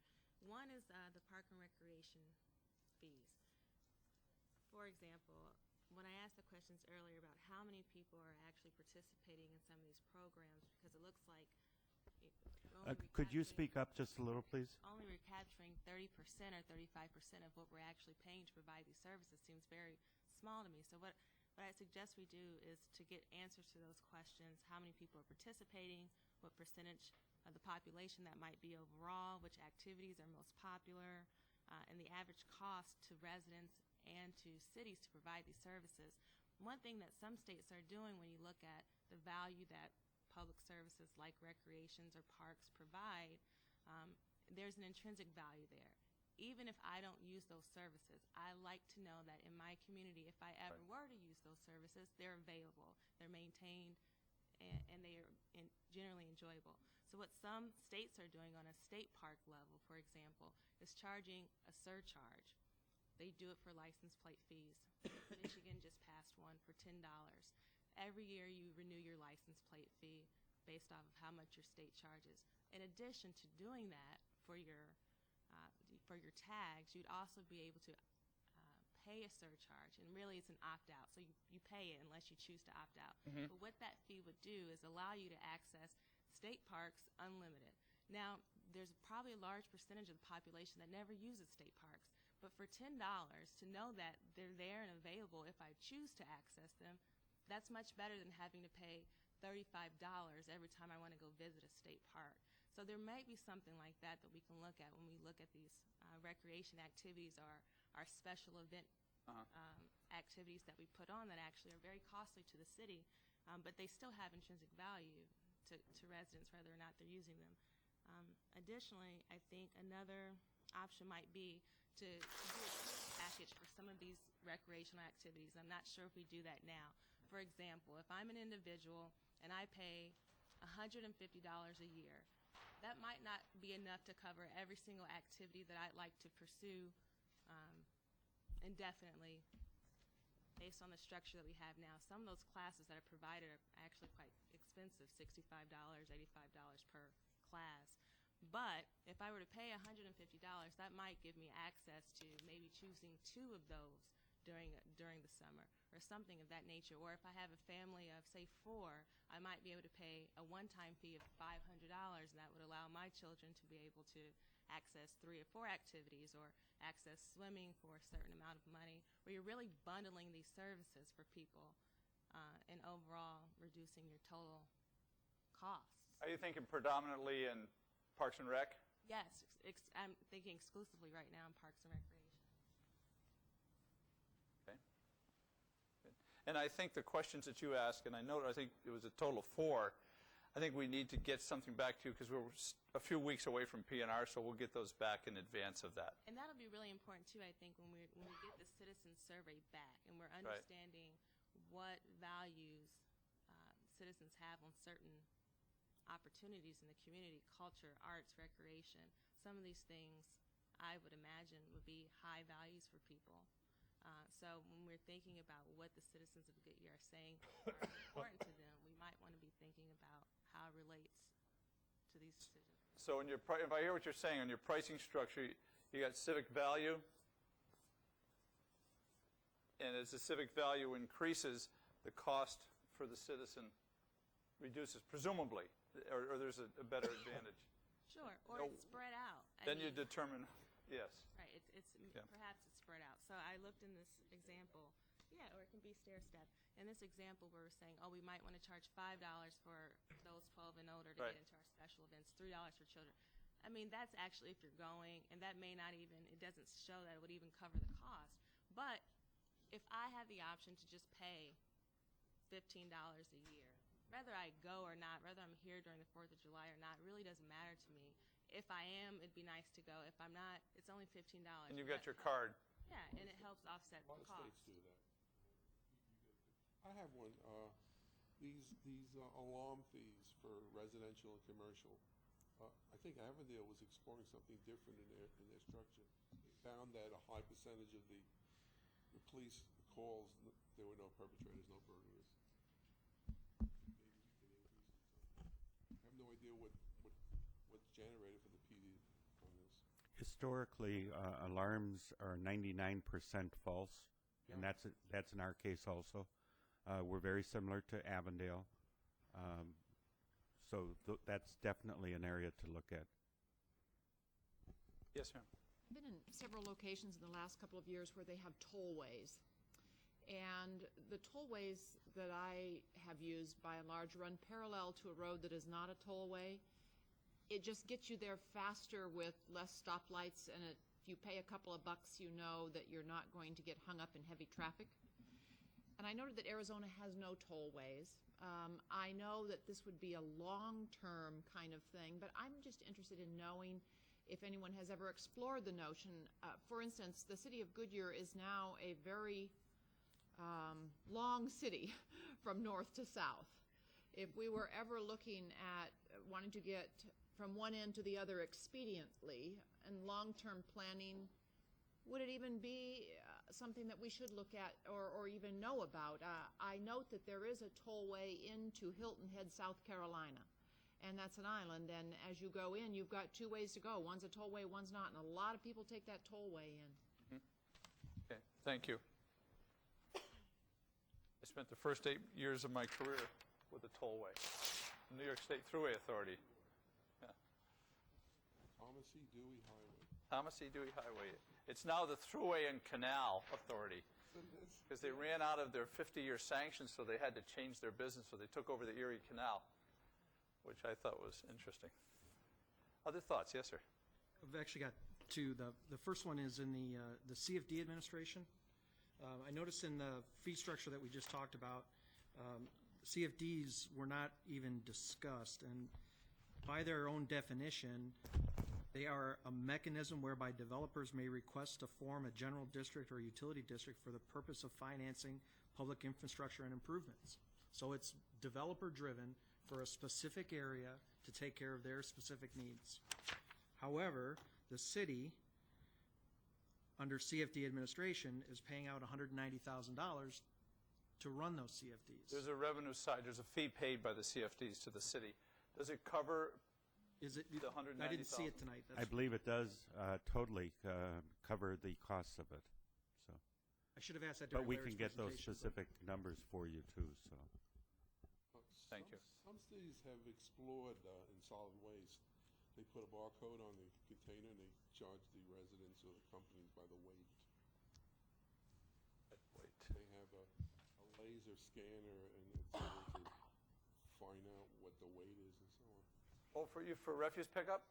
L: One is the park and recreation fees. For example, when I asked the questions earlier about how many people are actually participating in some of these programs, because it looks like
C: Could you speak up just a little, please?
L: only recapturing 30% or 35% of what we're actually paying to provide these services seems very small to me. So what I suggest we do is to get answers to those questions: how many people are participating, what percentage of the population that might be overall, which activities are most popular, and the average cost to residents and to cities to provide these services. One thing that some states are doing, when you look at the value that public services like recreations or parks provide, there's an intrinsic value there. Even if I don't use those services, I like to know that in my community, if I ever were to use those services, they're available, they're maintained, and they are generally enjoyable. So what some states are doing on a state park level, for example, is charging a surcharge. They do it for license plate fees. Michigan just passed one for $10. Every year you renew your license plate fee based off of how much your state charges. In addition to doing that for your tags, you'd also be able to pay a surcharge, and really it's an opt-out. So you pay it unless you choose to opt out.
A: Mhm.
L: But what that fee would do is allow you to access state parks unlimited. Now, there's probably a large percentage of the population that never uses state parks, but for $10, to know that they're there and available if I choose to access them, that's much better than having to pay $35 every time I want to go visit a state park. So there might be something like that that we can look at when we look at these recreation activities or our special event activities that we put on that actually are very costly to the city, but they still have intrinsic value to residents whether or not they're using them. Additionally, I think another option might be to do a package for some of these recreational activities. I'm not sure if we do that now. For example, if I'm an individual and I pay $150 a year, that might not be enough to cover every single activity that I'd like to pursue indefinitely based on the structure that we have now. Some of those classes that are provided are actually quite expensive, $65, $85 per class. But if I were to pay $150, that might give me access to maybe choosing 2 of those during the summer or something of that nature. Or if I have a family of, say, 4, I might be able to pay a one-time fee of $500, and that would allow my children to be able to access 3 or 4 activities or access swimming for a certain amount of money, where you're really bundling these services for people and overall reducing your total costs.
A: Are you thinking predominantly in Parks and Rec?
L: Yes, I'm thinking exclusively right now in Parks and Recreation.
A: Okay. Good. And I think the questions that you asked, and I think it was a total of 4, I think we need to get something back to you because we're a few weeks away from P&R, so we'll get those back in advance of that.
L: And that'll be really important too, I think, when we get the citizen survey back and we're understanding what values citizens have on certain opportunities in the community: culture, arts, recreation. Some of these things I would imagine would be high values for people. So when we're thinking about what the citizens of Goodyear are saying are important to them, we might want to be thinking about how it relates to these decisions.
A: So if I hear what you're saying, on your pricing structure, you got civic value, and as the civic value increases, the cost for the citizen reduces, presumably, or there's a better advantage.
L: Sure, or it's spread out.
A: Then you determine, yes.
L: Right, perhaps it's spread out. So I looked in this example, or it can be stair-step. In this example, where we're saying, we might want to charge $5 for those 12 and older to get into our special events, $3 for children. I mean, that's actually if you're going, and that may not even, it doesn't show that it would even cover the cost. But if I have the option to just pay $15 a year whether I go or not, whether I'm here during the 4th of July or not, really doesn't matter to me. If I am, it'd be nice to go. If I'm not, it's only $15.
A: And you've got your card.
L: Yeah, and it helps offset the
K: A lot of
L: cost.
K: states do that. I have one. These alarm fees for residential and commercial. I think Avondale was exploring something different in their structure. They found that a high percentage of the police calls, there were no perpetrators, no burglars. Maybe we can increase it. I have no idea what's generated for the PD on this.
C: Historically, alarms are 99% false, and that's in our case also. We're very similar to Avondale, so that's definitely an area to look at.
A: Yes, ma'am.
N: I've been in several locations in the last couple of years where they have tollways. And the tollways that I have used, by and large, run parallel to a road that is not a tollway. It just gets you there faster with less stoplights, and if you pay a couple of bucks, you know that you're not going to get hung up in heavy traffic. And I noted that Arizona has no tollways. I know that this would be a long-term kind of thing, but I'm just interested in knowing if anyone has ever explored the notion. For instance, the city of Goodyear is now a very long city from north to south. If we were ever looking at wanting to get from one end to the other expediently and long-term planning, would it even be something that we should look at or even know about? I note that there is a tollway into Hilton Head, South Carolina, and that's an island, and as you go in, you've got two ways to go. One's a tollway, one's not, and a lot of people take that tollway in.
A: Okay, thank you. I spent the first 8 years of my career with a tollway, New York State Thruway Authority. Yeah.
K: Thomas E. Dewey Highway.
A: Thomas E. Dewey Highway. It's now the Thruway and Canal Authority, because they ran out of their 50-year sanctions, so they had to change their business, so they took over the Erie Canal, which I thought was interesting. Other thoughts? Yes, sir.
H: I've actually got two. The first one is in the CFD administration. I noticed in the fee structure that we just talked about, CFDs were not even discussed, and by their own definition, they are a mechanism whereby developers may request to form a general district or utility district for the purpose of financing public infrastructure and improvements. So it's developer-driven for a specific area to take care of their specific needs. However, the city, under CFD administration, is paying out $190,000 to run those CFDs.
A: There's a revenue side. There's a fee paid by the CFDs to the city. Does it cover the $190,000?
H: I didn't see it tonight.
C: I believe it does totally cover the costs of it. So,
H: I should have asked that
C: but
H: during
C: we
H: Larry's
C: can get those
H: presentation,
C: specific numbers for you too. So,
A: thank you.
K: Some cities have explored in solid waste. They put a barcode on the container and they charge the residents or the companies by the weight. They have a laser scanner and it's able to find out what the weight is and so on.
A: Oh, for refuse pickup?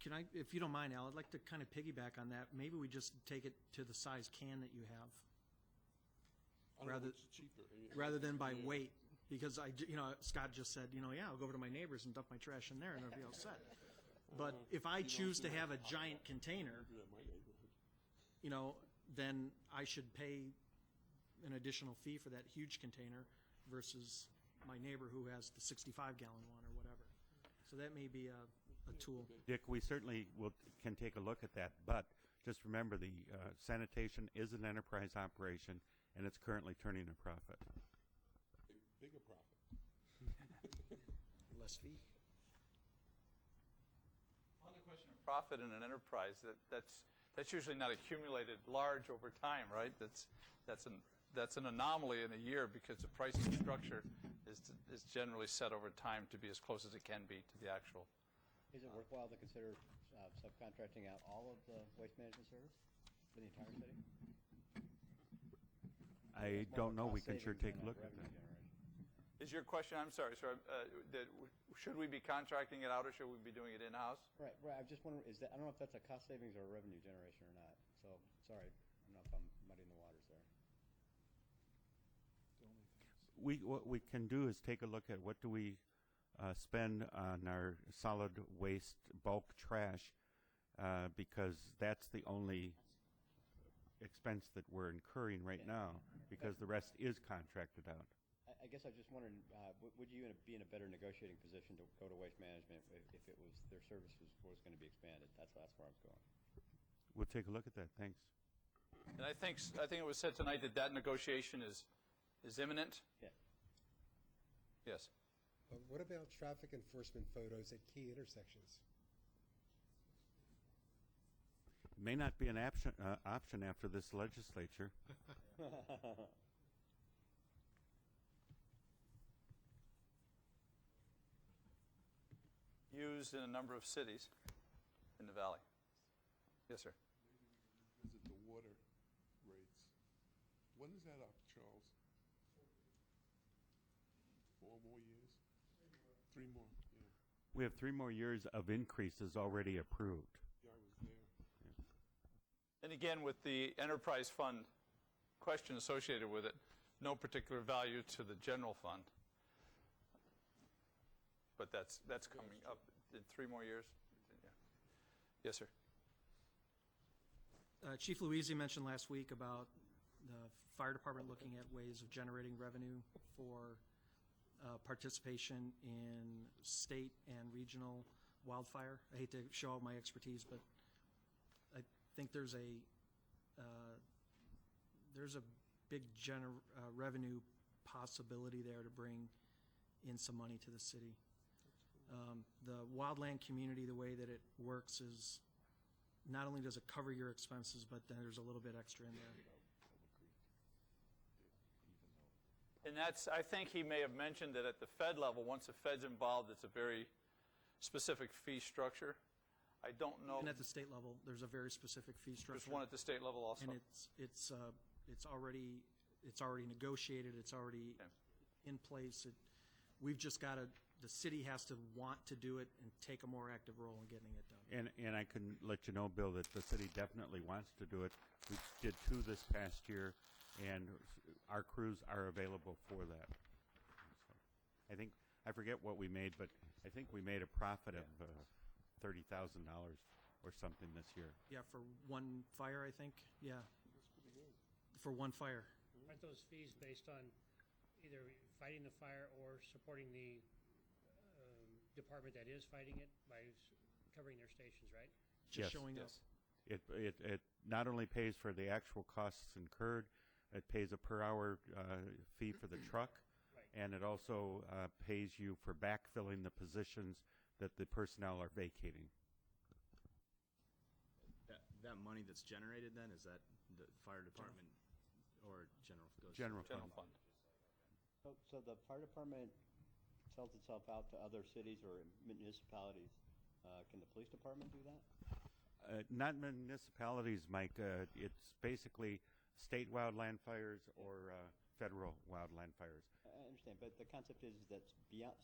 H: Can I, if you don't mind, Al, I'd like to kind of piggyback on that. Maybe we just take it to the size can that you have.
K: I don't know which is cheaper.
H: Rather than by weight, because Scott just said, yeah, I'll go over to my neighbors and dump my trash in there and it'll be all set. But if I choose to have a giant container, then I should pay an additional fee for that huge container versus my neighbor who has the 65-gallon one or whatever. So that may be a tool.
C: Dick, we certainly can take a look at that, but just remember the sanitation is an enterprise operation, and it's currently turning a profit.
K: Bigger profit.
H: Less fee.
A: On the question of profit in an enterprise, that's usually not accumulated large over time, right? That's an anomaly in a year because the pricing structure is generally set over time to be as close as it can be to the actual.
I: Is it worthwhile to consider subcontracting out all of the waste management service for the entire city?
C: I don't know. We can sure take a look at that.
A: Is your question, I'm sorry, sir, should we be contracting it out or should we be doing it in-house?
I: Right. I'm just wondering, I don't know if that's a cost savings or a revenue generation or not. So, sorry, I don't know if I'm muddying the waters there.
C: what we can do is take a look at what do we spend on our solid waste bulk trash, because that's the only expense that we're incurring right now, because the rest is contracted out.
I: I guess I was just wondering, would you be in a better negotiating position to go to Waste Management if it was, their services was going to be expanded? That's where I was going.
C: We'll take a look at that. Thanks.
A: And I think it was said tonight that negotiation is imminent?
I: Yeah.
A: Yes.
J: What about traffic enforcement photos at key intersections?
C: It may not be an option after this legislature.
A: Used in a number of cities in the valley. Yes, sir.
K: Visit the water rates. When is that up, Charles? 4 more years? 3 more, yeah.
C: We have 3 more years of increases already approved.
K: Yeah, I was there.
A: And again, with the enterprise fund question associated with it, no particular value to the general fund. But that's coming up in 3 more years. Yeah. Yes, sir.
H: Chief Louisi mentioned last week about the fire department looking at ways of generating revenue for participation in state and regional wildfire. I hate to show out my expertise, but I think there's a big revenue possibility there to bring in some money to the city. The wildland community, the way that it works is not only does it cover your expenses, but then there's a little bit extra in there.
A: And I think he may have mentioned that at the Fed level, once the Fed's involved, it's a very specific fee structure. I don't know.
H: And at the state level, there's a very specific fee structure.
A: There's one at the state level also.
H: And it's already negotiated. It's already in place. We've just got to. The city has to want to do it and take a more active role in getting it done.
C: And I can let you know, Bill, that the city definitely wants to do it. We did 2 this past year, and our crews are available for that. So I forget what we made, but I think we made a profit of $30,000 or something this year.
H: Yeah, for one fire, I think. Yeah. For one fire.
R: Aren't those fees based on either fighting the fire or supporting the department that is fighting it by covering their stations, right?
H: Just showing up.
C: It not only pays for the actual costs incurred, it pays a per hour fee for the truck, and it also pays you for backfilling the positions that the personnel are vacating.
G: That money that's generated then, is that the fire department or general?
C: General
A: fund.
I: So the fire department sells itself out to other cities or municipalities. Can the police department do that?
C: Not municipalities, Mike. It's basically state wildland fires or federal wildland fires.
I: I understand, but the concept is that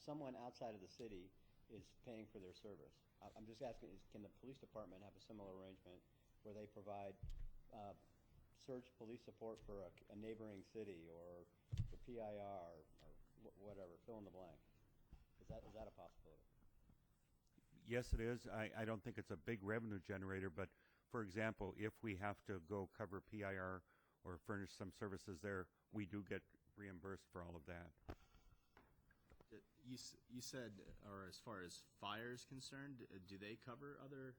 I: someone outside of the city is paying for their service. I'm just asking, can the police department have a similar arrangement where they provide surge police support for a neighboring city or for PIR or whatever, fill in the blank? Is that a possibility?
C: Yes, it is. I don't think it's a big revenue generator, but for example, if we have to go cover PIR or furnish some services there, we do get reimbursed for all of that.
G: You said, or as far as fire is concerned, do they cover other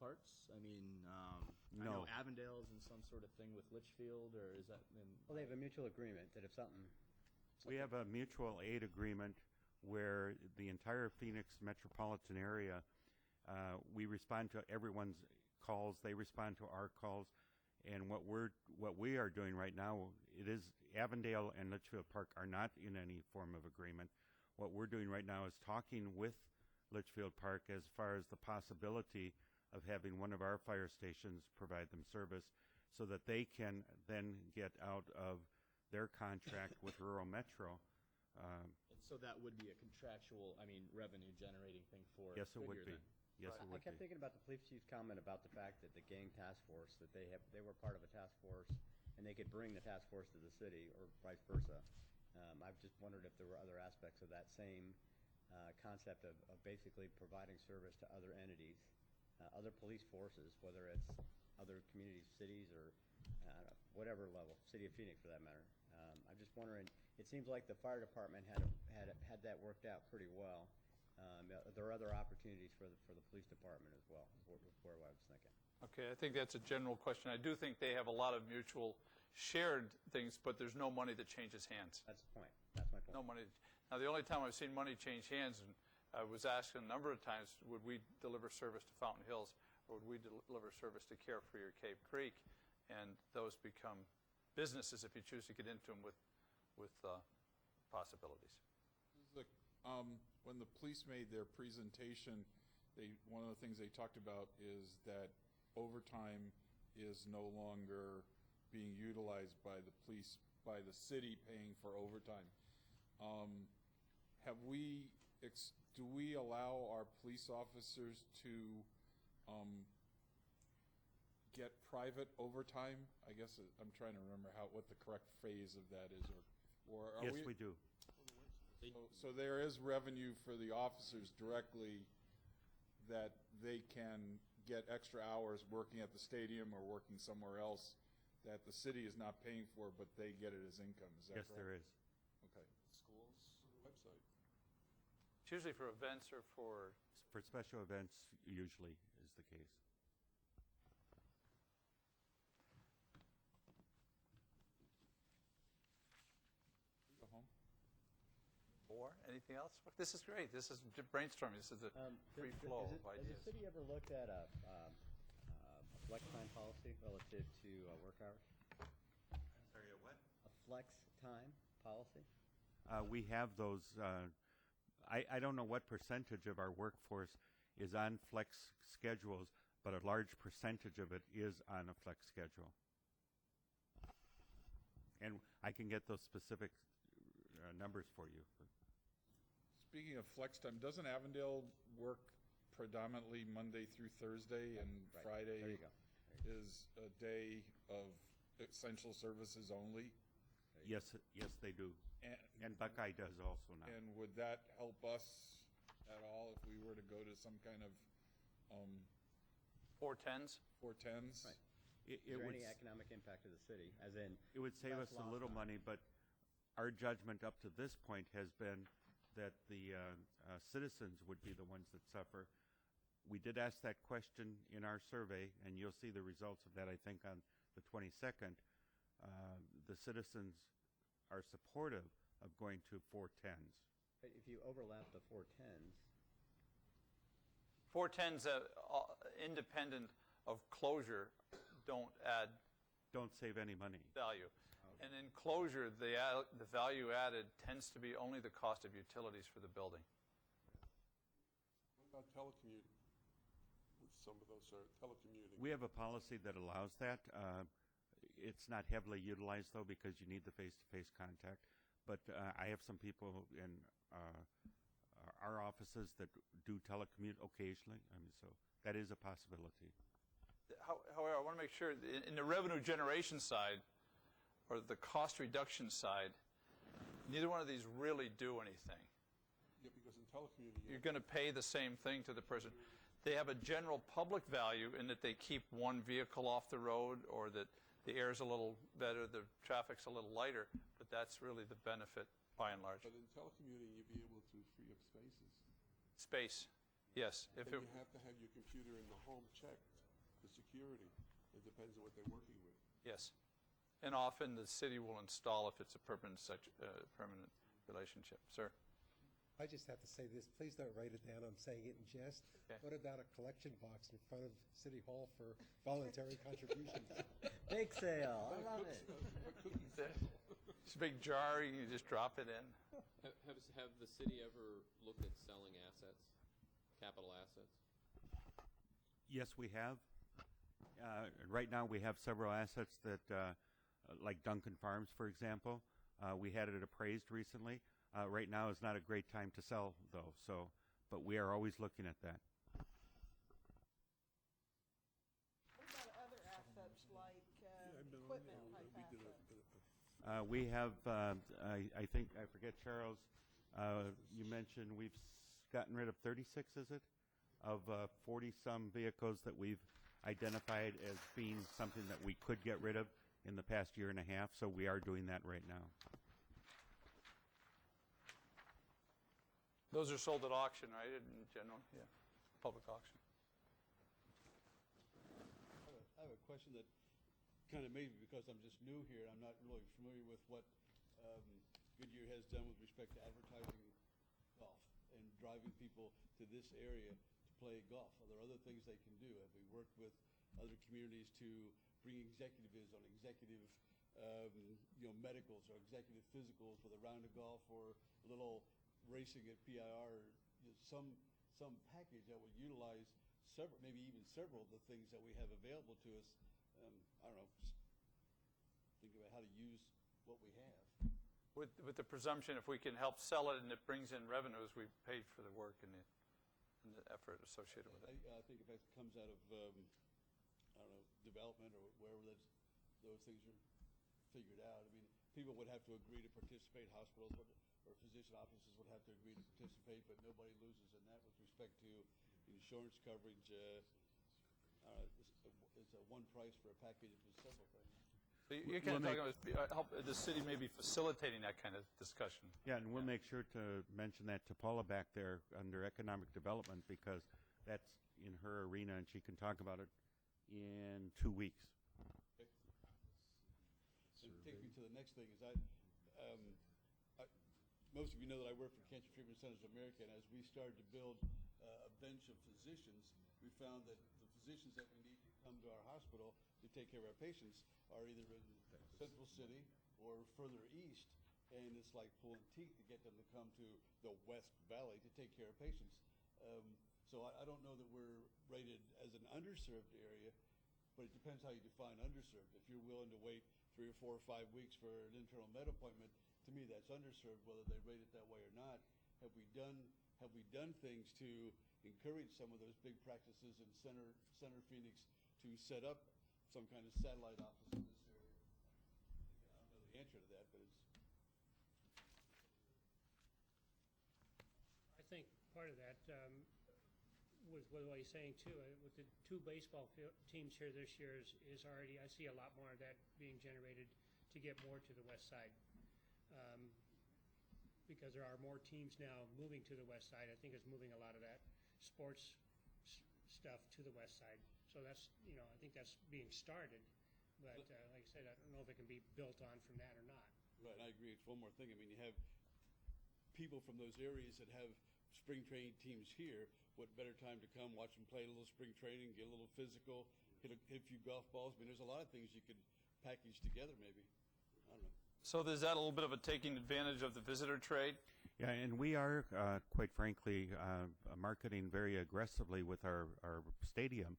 G: parts? I mean, I know
C: No.
G: Avondale's in some sort of thing with Litchfield, or is that in?
I: Well, they have a mutual agreement that if something.
C: We have a mutual aid agreement where the entire Phoenix metropolitan area, we respond to everyone's calls, they respond to our calls, and what we are doing right now, it is Avondale and Litchfield Park are not in any form of agreement. What we're doing right now is talking with Litchfield Park as far as the possibility of having one of our fire stations provide them service so that they can then get out of their contract with Rural Metro.
G: So that would be a contractual, revenue generating thing for
C: Yes, it would
G: Goodyear
C: be.
G: then?
C: Yes, it
I: I
C: would
I: kept
C: be.
I: thinking about the police chief's comment about the fact that the gang task force, that they were part of a task force, and they could bring the task force to the city, or vice versa. I've just wondered if there were other aspects of that same concept of basically providing service to other entities, other police forces, whether it's other communities, cities, or whatever level, City of Phoenix for that matter. I'm just wondering, it seems like the fire department had that worked out pretty well. There are other opportunities for the police department as well, is where I was thinking.
A: Okay, I think that's a general question. I do think they have a lot of mutual shared things, but there's no money that changes hands.
I: That's the point. That's my point.
A: No money. Now, the only time I've seen money change hands, and I was asked a number of times, would we deliver service to Fountain Hills, or would we deliver service to Carefree or Cave Creek? And those become businesses if you choose to get into them with possibilities.
E: When the police made their presentation, one of the things they talked about is that overtime is no longer being utilized by the police, by the city paying for overtime. Do we allow our police officers to get private overtime? I guess I'm trying to remember what the correct phrase of that is, or are
C: Yes, we do.
E: So there is revenue for the officers directly that they can get extra hours working at the stadium or working somewhere else that the city is not paying for, but they get it as income. Is that
C: Yes,
E: correct?
C: there is.
E: Okay.
K: Schools, website.
A: It's usually for events or for...
C: For special events, usually is the case.
E: Go home.
A: Or anything else? This is great. This is brainstorming. This is a free flow of
I: Has
A: ideas.
I: the city ever looked at a flex time policy relative to work hours?
C: Sorry, a what?
I: A flex time policy?
C: We have those. I don't know what percentage of our workforce is on flex schedules, but a large percentage of it is on a flex schedule. And I can get those specific numbers for you.
E: Speaking of flex time, doesn't Avondale work predominantly Monday through Thursday, and
I: Right.
E: Friday
I: There you go.
E: is a day of essential services only?
C: Yes, they do. And Buckeye does also now.
E: And would that help us at all if we were to go to some kind of
A: 410s?
E: 410s?
I: Right.
C: It
I: Is there
C: would
I: any
C: s-
I: economic impact to the city, as in?
C: It would save
I: less
C: us a
I: lost
C: little
I: time?
C: money, but our judgment up to this point has been that the citizens would be the ones that suffer. We did ask that question in our survey, and you'll see the results of that, I think, on the 22nd. The citizens are supportive of going to 410s.
I: But if you overlap the 410s,
A: 410s, independent of closure, don't add
C: Don't save any money.
A: value. And in closure, the value added tends to be only the cost of utilities for the building.
K: What about telecommuting? With some of those are telecommuting.
C: We have a policy that allows that. It's not heavily utilized, though, because you need the face-to-face contact. But I have some people in our offices that do telecommute occasionally. I mean, so that is a possibility.
A: However, I want to make sure, in the revenue generation side, or the cost reduction side, neither one of these really do anything.
K: Yeah, because in telecommuting,
A: You're going to pay the same thing to the person. They have a general public value in that they keep one vehicle off the road, or that the air's a little better, the traffic's a little lighter, but that's really the benefit by and large.
K: but in telecommuting, you'd be able to free up spaces.
A: Space, yes.
K: Then you have to have your computer in the home checked for security. It depends on what they're working with.
A: Yes. And often the city will install if it's a permanent relationship. Sir?
J: I just have to say this, please don't write it down, I'm saying it in jest.
A: Okay.
J: What about a collection box in front of City Hall for voluntary contributions?
I: bake sale, I love it.
A: It's a big jar, you just drop it in.
F: Have the city ever looked at selling assets, capital assets?
C: Yes, we have. Right now, we have several assets that, like Duncan Farms, for example. We had it appraised recently. Right now is not a great time to sell, though. So, but we are always looking at that.
B: What about other assets like equipment type assets?
C: We have, I think, I forget, Charles, you mentioned we've gotten rid of 36, is it? Of 40-some vehicles that we've identified as being something that we could get rid of in the past year and a half, so we are doing that right now.
A: Those are sold at auction, right, in general? Yeah, public auction.
P: I have a question that kind of made me, because I'm just new here, I'm not really familiar with what Goodyear has done with respect to advertising golf and driving people to this area to play golf. Are there other things they can do? Have we worked with other communities to bring executives on executive medicals or executive physicals with a round of golf or a little racing at PIR, some package that would utilize several, maybe even several of the things that we have available to us. I don't know, just think about how to use what we have.
A: With the presumption if we can help sell it and it brings in revenues, we paid for the work and the effort associated with it.
P: I think if that comes out of, I don't know, development or wherever those things are figured out. I mean, people would have to agree to participate, hospitals or physician offices would have to agree to participate, but nobody loses in that with respect to insurance coverage. It's a one price for a package with several things.
A: So you're kind of talking about help the city maybe facilitating that kind of discussion.
C: Yeah, and we'll make sure to mention that to Paula back there under economic development, because that's in her arena and she can talk about it in 2 weeks.
P: Okay. And take me to the next thing is most of you know that I work for Cancer Treatment Centers of America, and as we started to build a bench of physicians, we found that the physicians that we need to come to our hospital to take care of our patients are either in Central City or further east, and it's like pulling teeth to get them to come to the West Valley to take care of patients. So I don't know that we're rated as an underserved area, but it depends how you define underserved. If you're willing to wait 3 or 4 or 5 weeks for an internal med appointment, to me that's underserved, whether they rate it that way or not. Have we done things to encourage some of those big practices in Center Phoenix to set up some kind of satellite office in this area? I don't know the answer to that, but it's...
R: I think part of that was what he's saying too. With the 2 baseball teams here this year is already, I see a lot more of that being generated to get more to the west side. Because there are more teams now moving to the west side. I think it's moving a lot of that sports stuff to the west side. So that's, I think that's being started. But like I said, I don't know if it can be built on from that or not.
P: Right, I agree. It's one more thing. I mean, you have people from those areas that have spring training teams here. What better time to come watch them play a little spring training, get a little physical, hit a few golf balls. I mean, there's a lot of things you could package together maybe. I don't know.
A: So there's that a little bit of a taking advantage of the visitor trade?
C: Yeah, and we are, quite frankly, marketing very aggressively with our stadium.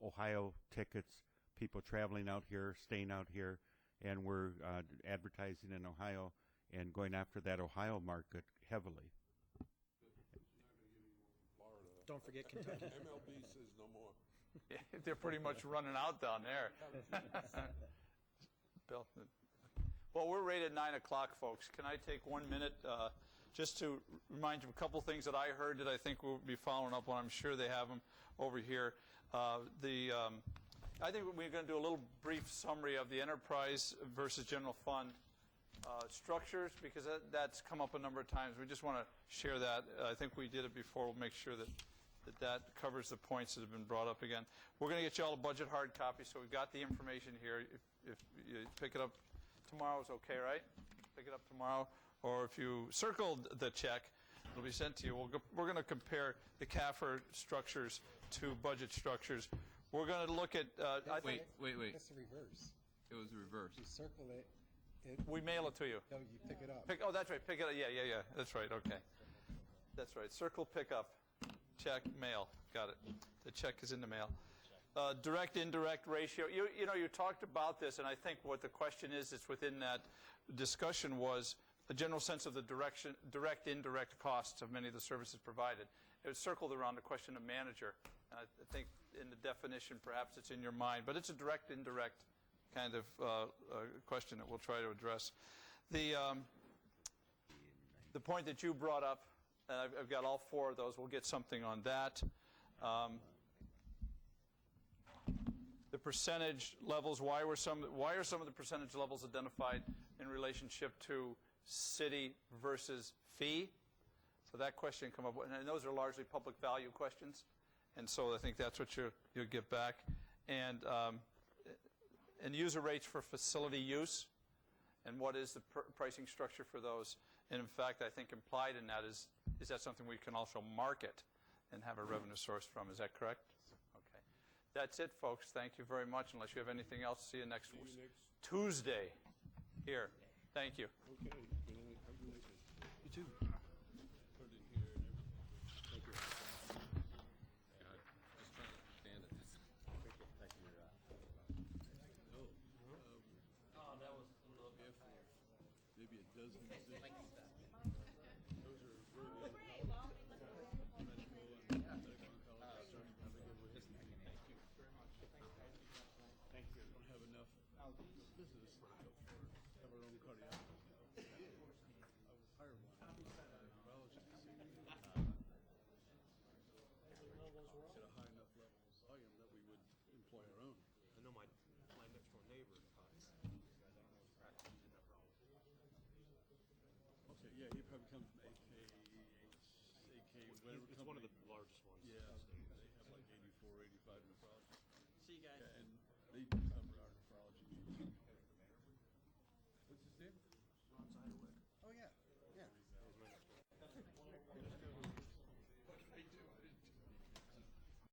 C: Ohio tickets, people traveling out here, staying out here, and we're advertising in Ohio and going after that Ohio market heavily.
J: Don't forget Kentucky.
K: MLB says no more.
A: Yeah, they're pretty much running out down there. Bill. Well, we're rated 9 o'clock, folks. Can I take 1 minute just to remind you of a couple things that I heard that I think we'll be following up on. I'm sure they have them over here. I think we're going to do a little brief summary of the enterprise versus general fund structures, because that's come up a number of times. We just want to share that. I think we did it before. We'll make sure that covers the points that have been brought up again. We're going to get you all a budget hard copy, so we've got the information here. If you pick it up tomorrow is okay, right? Pick it up tomorrow. Or if you circled the check, it'll be sent to you. We're going to compare the CAFR structures to budget structures. We're going to look at...
F: Wait.
J: It's the reverse.
F: It was reversed.
J: You circle it.
A: We mail it to you.
J: No, you pick it up.
A: Oh, that's right. Pick it up. Yeah. That's right. Okay. That's right. Circle, pick up. Check, mail. Got it. The check is in the mail. Direct, indirect ratio. You talked about this, and I think what the question is within that discussion was a general sense of the direct, indirect costs of many of the services provided. It was circled around the question of manager. And I think in the definition, perhaps it's in your mind, but it's a direct, indirect kind of question that we'll try to address. The point that you brought up, and I've got all 4 of those. We'll get something on that. The percentage levels. Why are some of the percentage levels identified in relationship to city versus fee? So that question come up, and those are largely public value questions. And so I think that's what you'll get back. And user rates for facility use, and what is the pricing structure for those? And in fact, I think implied in that is that something we can also market and have a revenue source from? Is that correct? Okay. That's it, folks. Thank you very much. Unless you have anything else, see you next Tuesday here. Thank you.
K: Okay. Good night. Have a good night.
H: You too.
K: Put it here and everything.
G: Thank you.
F: Just trying to understand it.
G: Thank you.
P: Oh, that was a little bit for maybe a dozen positions. Those are really Thank you. Don't have enough business to have our own cardiologist now. I would hire one. Nephrologist. At a high enough level of volume that we would employ our own.
U: I know my next door neighbor
P: Okay, yeah, he probably comes from AK, whatever
U: It's one of the largest ones.
P: Yeah, they have like 84, 85 nephrologists.
G: See you guys.